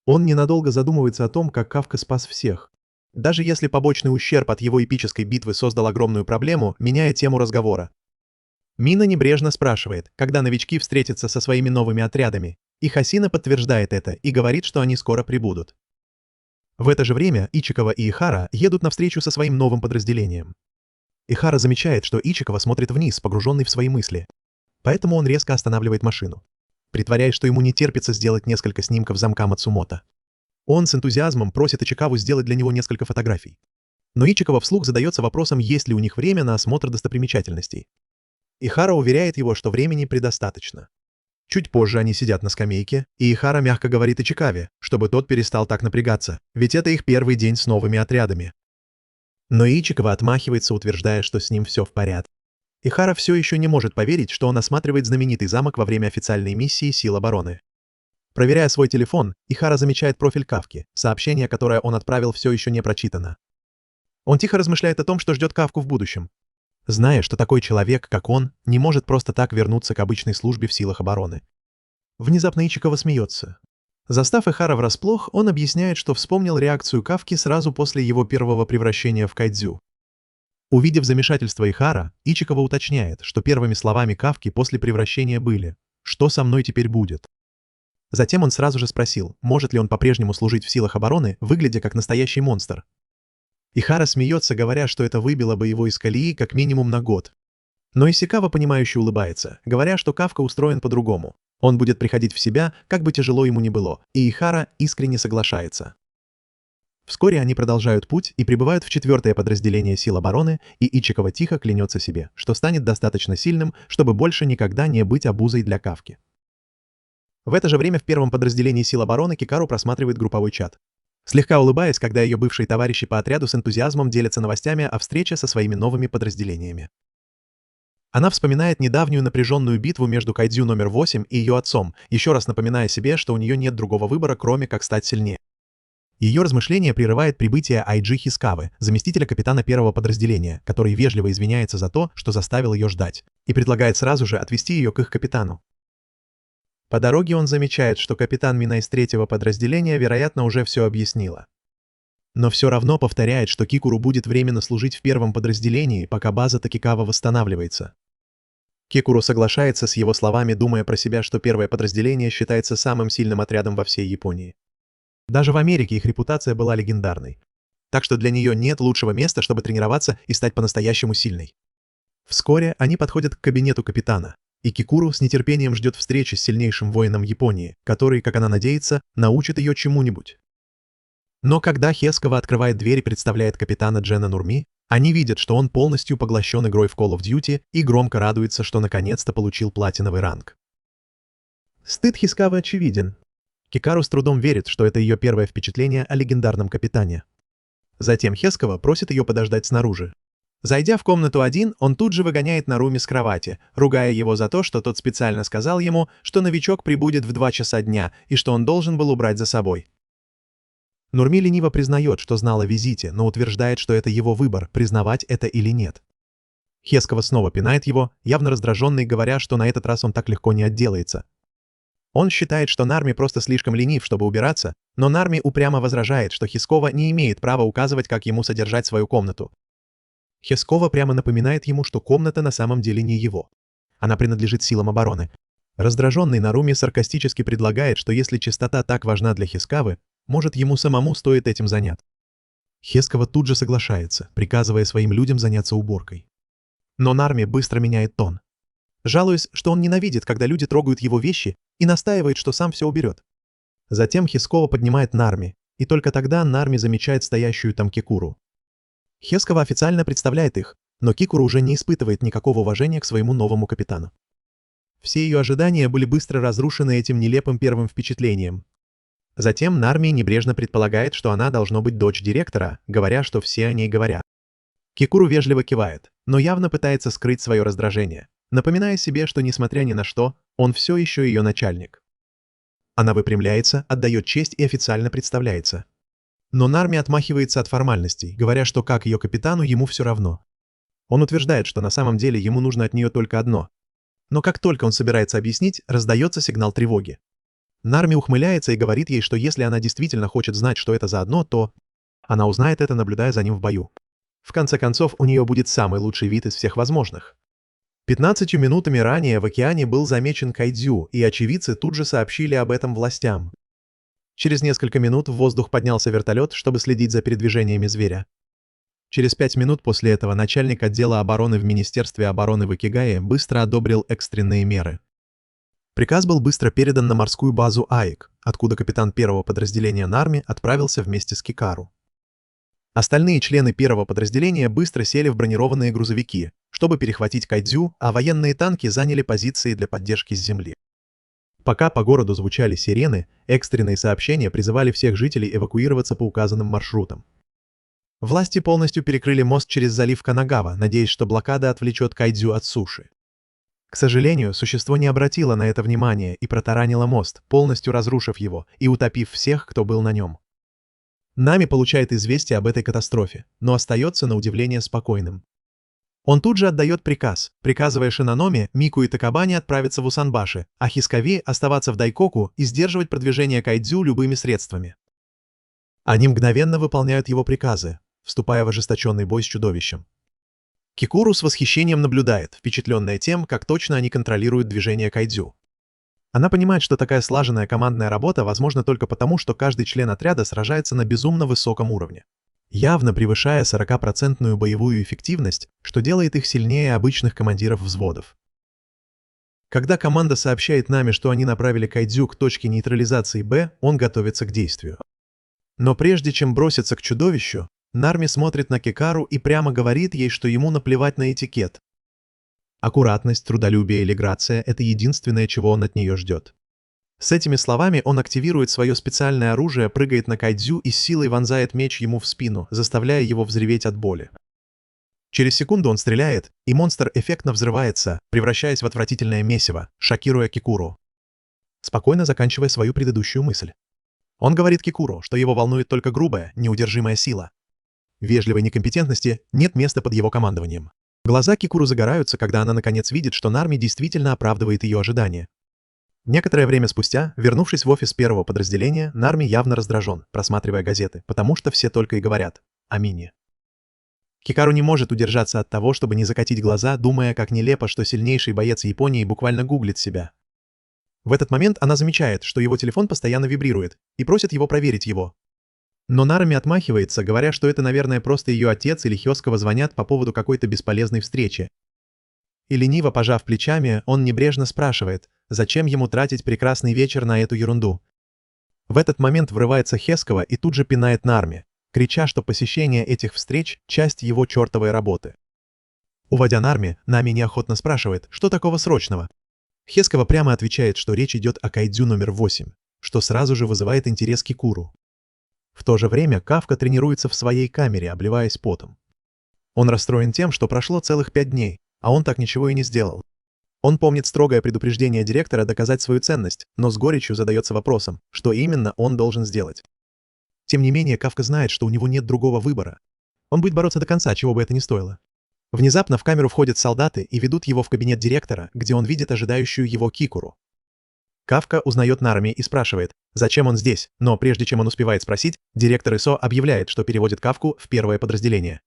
Он ненадолго задумывается о том, как Кафка спас всех. Даже если побочный ущерб от его эпической битвы создал огромную проблему, меняя тему разговора. Мина небрежно спрашивает, когда новички встретятся со своими новыми отрядами, и Хасина подтверждает это и говорит, что они скоро прибудут. В это же время Ичикова и Ихара едут навстречу со своим новым подразделением. Ихара замечает, что Ичикова смотрит вниз, погруженный в свои мысли. Поэтому он резко останавливает машину, притворяясь, что ему не терпится сделать несколько снимков замка Мацумото. Он с энтузиазмом просит Ичикаву сделать для него несколько фотографий. Но Ичикава вслух задается вопросом, есть ли у них время на осмотр достопримечательностей. Ихара уверяет его, что времени предостаточно. Чуть позже они сидят на скамейке, и Ихара мягко говорит Ичикаве, чтобы тот перестал так напрягаться, ведь это их первый день с новыми отрядами. Но Ичикава отмахивается, утверждая, что с ним все в порядке. Ихара все еще не может поверить, что он осматривает знаменитый замок во время официальной миссии сил обороны. Проверяя свой телефон, Ихара замечает профиль Кафки, сообщение, которое он отправил, все еще не прочитано. Он тихо размышляет о том, что ждет Кафку в будущем. Зная, что такой человек, как он, не может просто так вернуться к обычной службе в силах обороны. Внезапно Ичикава смеется. Застав Ихара врасплох, он объясняет, что вспомнил реакцию Кафки сразу после его первого превращения в кайдзю. Увидев замешательство Ихара, Ичикава уточняет, что первыми словами Кафки после превращения были «Что со мной теперь будет?». Затем он сразу же спросил, может ли он по-прежнему служить в силах обороны, выглядя как настоящий монстр. Ихара смеется, говоря, что это выбило бы его из колеи как минимум на год. Но Исикава, понимающе улыбается, говоря, что Кафка устроен по-другому. Он будет приходить в себя, как бы тяжело ему ни было, и Ихара искренне соглашается. Вскоре они продолжают путь и прибывают в 4-е подразделение сил обороны, и Ичикава тихо клянется себе, что станет достаточно сильным, чтобы больше никогда не быть обузой для Кафки. В это же время в 1-м подразделении сил обороны Кикару просматривает групповой чат. Слегка улыбаясь, когда ее бывшие товарищи по отряду с энтузиазмом делятся новостями о встрече со своими новыми подразделениями. Она вспоминает недавнюю напряженную битву между Кайдзю номер 8 и ее отцом, еще раз напоминая себе, что у нее нет другого выбора, кроме как стать сильнее. Ее размышление прерывает прибытие Айджи Хискавы, заместителя капитана 1-го подразделения, который вежливо извиняется за то, что заставил ее ждать, и предлагает сразу же отвезти ее к их капитану. По дороге он замечает, что капитан Мина из 3-го подразделения, вероятно, уже все объяснила. Но все равно повторяет, что Кикуру будет временно служить в 1-м подразделении, пока база Такикава восстанавливается. Кикуру соглашается с его словами, думая про себя, что 1-е подразделение считается самым сильным отрядом во всей Японии. Даже в Америке их репутация была легендарной. Так что для нее нет лучшего места, чтобы тренироваться и стать по-настоящему сильной. Вскоре они подходят к кабинету капитана, и Кикуру с нетерпением ждет встречи с сильнейшим воином Японии, который, как она надеется, научит ее чему-нибудь. Но когда Хескава открывает дверь и представляет капитана Джена Нурми, они видят, что он полностью поглощен игрой в Call of Duty и громко радуется, что наконец-то получил платиновый ранг. Стыд Хискавы очевиден. Кикару с трудом верит, что это ее первое впечатление о легендарном капитане. Затем Хескава просит ее подождать снаружи. Зайдя в комнату один, он тут же выгоняет Наруми с кровати, ругая его за то, что тот специально сказал ему, что новичок прибудет в 2 часа дня и что он должен был убрать за собой. Нурми лениво признает, что знал о визите, но утверждает, что это его выбор, признавать это или нет. Хескава снова пинает его, явно раздраженный, говоря, что на этот раз он так легко не отделается. Он считает, что Нарми просто слишком ленив, чтобы убираться, но Нарми упрямо возражает, что Хискова не имеет права указывать, как ему содержать свою комнату. Хескова прямо напоминает ему, что комната на самом деле не его. Она принадлежит силам обороны. Раздраженный Наруми саркастически предлагает, что если чистота так важна для Хискавы, может, ему самому стоит этим заняться. Хескава тут же соглашается, приказывая своим людям заняться уборкой. Но Нарми быстро меняет тон. Жалуясь, что он ненавидит, когда люди трогают его вещи, и настаивает, что сам все уберет. Затем Хискова поднимает Нарми, и только тогда Нарми замечает стоящую там Кикуру. Хескава официально представляет их, но Кикуру уже не испытывает никакого уважения к своему новому капитану. Все ее ожидания были быстро разрушены этим нелепым первым впечатлением. Затем Нарми небрежно предполагает, что она должна быть дочь директора, говоря, что все о ней говорят. Кикуру вежливо кивает, но явно пытается скрыть свое раздражение, напоминая себе, что несмотря ни на что, он все еще ее начальник. Она выпрямляется, отдает честь и официально представляется. Но Нарми отмахивается от формальностей, говоря, что как ее капитану ему все равно. Он утверждает, что на самом деле ему нужно от нее только одно. Но как только он собирается объяснить, раздается сигнал тревоги. Нарми ухмыляется и говорит ей, что если она действительно хочет знать, что это за одно, то она узнает это, наблюдая за ним в бою. В конце концов, у нее будет самый лучший вид из всех возможных. 15 минутами ранее в океане был замечен кайдзю, и очевидцы тут же сообщили об этом властям. Через несколько минут в воздух поднялся вертолет, чтобы следить за передвижениями зверя. Через 5 минут после этого начальник отдела обороны в Министерстве обороны в Икигае быстро одобрил экстренные меры. Приказ был быстро передан на морскую базу АИК, откуда капитан первого подразделения Нарми отправился вместе с Кикару. Остальные члены первого подразделения быстро сели в бронированные грузовики, чтобы перехватить кайдзю, а военные танки заняли позиции для поддержки с земли. Пока по городу звучали сирены, экстренные сообщения призывали всех жителей эвакуироваться по указанным маршрутам. Власти полностью перекрыли мост через залив Канагава, надеясь, что блокада отвлечет кайдзю от суши. К сожалению, существо не обратило на это внимания и протаранило мост, полностью разрушив его и утопив всех, кто был на нем. Нами получает известие об этой катастрофе, но остается на удивление спокойным. Он тут же отдает приказ, приказывая Шинаноме, Мику и Такабане отправиться в Усанбаши, а Хискави оставаться в Дайкоку и сдерживать продвижение кайдзю любыми средствами. Они мгновенно выполняют его приказы, вступая в ожесточенный бой с чудовищем. Кикуру с восхищением наблюдает, впечатленная тем, как точно они контролируют движение кайдзю. Она понимает, что такая слаженная командная работа возможна только потому, что каждый член отряда сражается на безумно высоком уровне, явно превышая 40% боевую эффективность, что делает их сильнее обычных командиров взводов. Когда команда сообщает Нами, что они направили кайдзю к точке нейтрализации Б, он готовится к действию. Но прежде чем броситься к чудовищу, Нарми смотрит на Кикару и прямо говорит ей, что ему наплевать на этикет. Аккуратность, трудолюбие или грация – это единственное, чего он от нее ждет. С этими словами он активирует свое специальное оружие, прыгает на кайдзю и с силой вонзает меч ему в спину, заставляя его взреветь от боли. Через секунду он стреляет, и монстр эффектно взрывается, превращаясь в отвратительное месиво, шокируя Кикуру. Спокойно заканчивая свою предыдущую мысль. Он говорит Кикуру, что его волнует только грубая, неудержимая сила. Вежливой некомпетентности нет места под его командованием. Глаза Кикуру загораются, когда она наконец видит, что Нарми действительно оправдывает ее ожидания. Некоторое время спустя, вернувшись в офис первого подразделения, Нарми явно раздражен, просматривая газеты, потому что все только и говорят о Мине. Кикару не может удержаться от того, чтобы не закатить глаза, думая, как нелепо, что сильнейший боец Японии буквально гуглит себя. В этот момент она замечает, что его телефон постоянно вибрирует, и просит его проверить его. Но Нарами отмахивается, говоря, что это, наверное, просто ее отец или Хёскова звонят по поводу какой-то бесполезной встречи. И лениво пожав плечами, он небрежно спрашивает, зачем ему тратить прекрасный вечер на эту ерунду. В этот момент врывается Хескова и тут же пинает Нарми, крича, что посещение этих встреч – часть его чертовой работы. Уводя Нарми, Нами неохотно спрашивает, что такого срочного. Хескова прямо отвечает, что речь идет о кайдзю номер 8, что сразу же вызывает интерес Кикуру. В то же время Кафка тренируется в своей камере, обливаясь потом. Он расстроен тем, что прошло целых 5 дней, а он так ничего и не сделал. Он помнит строгое предупреждение директора доказать свою ценность, но с горечью задается вопросом, что именно он должен сделать. Тем не менее, Кафка знает, что у него нет другого выбора. Он будет бороться до конца, чего бы это ни стоило. Внезапно в камеру входят солдаты и ведут его в кабинет директора, где он видит ожидающую его Кикуру. Кафка узнает Нарми и спрашивает, зачем он здесь, но прежде чем он успевает спросить, директор ИСО объявляет, что переводит Кафку в первое подразделение.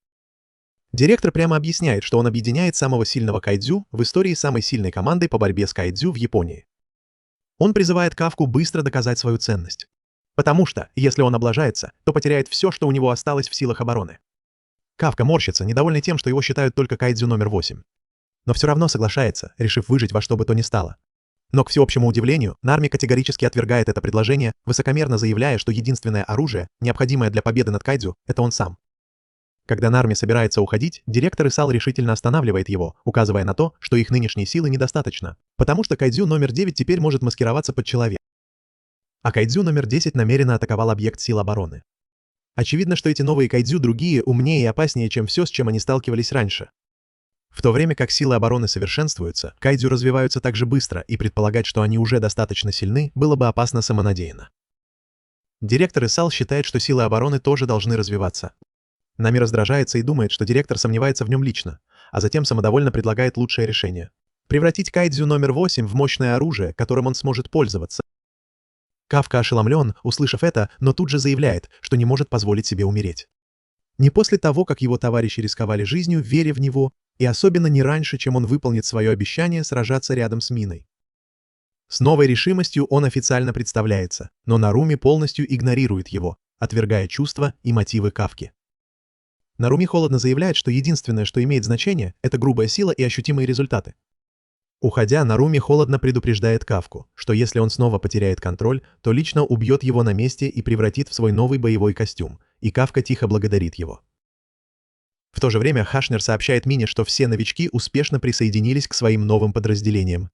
Директор прямо объясняет, что он объединяет самого сильного кайдзю в истории самой сильной команды по борьбе с кайдзю в Японии. Он призывает Кафку быстро доказать свою ценность. Потому что, если он облажается, то потеряет все, что у него осталось в силах обороны. Кафка морщится, недовольный тем, что его считают только кайдзю номер 8. Но все равно соглашается, решив выжить во что бы то ни стало. Но, к всеобщему удивлению, Нарми категорически отвергает это предложение, высокомерно заявляя, что единственное оружие, необходимое для победы над кайдзю, это он сам. Когда Нарми собирается уходить, директор Исал решительно останавливает его, указывая на то, что их нынешней силы недостаточно, потому что кайдзю номер 9 теперь может маскироваться под человека. А кайдзю номер 10 намеренно атаковал объект сил обороны. Очевидно, что эти новые кайдзю другие, умнее и опаснее, чем все, с чем они сталкивались раньше. В то время как силы обороны совершенствуются, кайдзю развиваются так же быстро, и предполагать, что они уже достаточно сильны, было бы опасно самонадеянно. Директор Исал считает, что силы обороны тоже должны развиваться. Нами раздражается и думает, что директор сомневается в нем лично, а затем самодовольно предлагает лучшее решение. Превратить кайдзю номер 8 в мощное оружие, которым он сможет пользоваться. Кафка ошеломлен, услышав это, но тут же заявляет, что не может позволить себе умереть. Не после того, как его товарищи рисковали жизнью, веря в него, и особенно не раньше, чем он выполнит свое обещание сражаться рядом с Миной. С новой решимостью он официально представляется, но Наруми полностью игнорирует его, отвергая чувства и мотивы Кафки. Наруми холодно заявляет, что единственное, что имеет значение, это грубая сила и ощутимые результаты. Уходя, Наруми холодно предупреждает Кафку, что если он снова потеряет контроль, то лично убьет его на месте и превратит в свой новый боевой костюм, и Кафка тихо благодарит его. В то же время Хашнер сообщает Мине, что все новички успешно присоединились к своим новым подразделениям.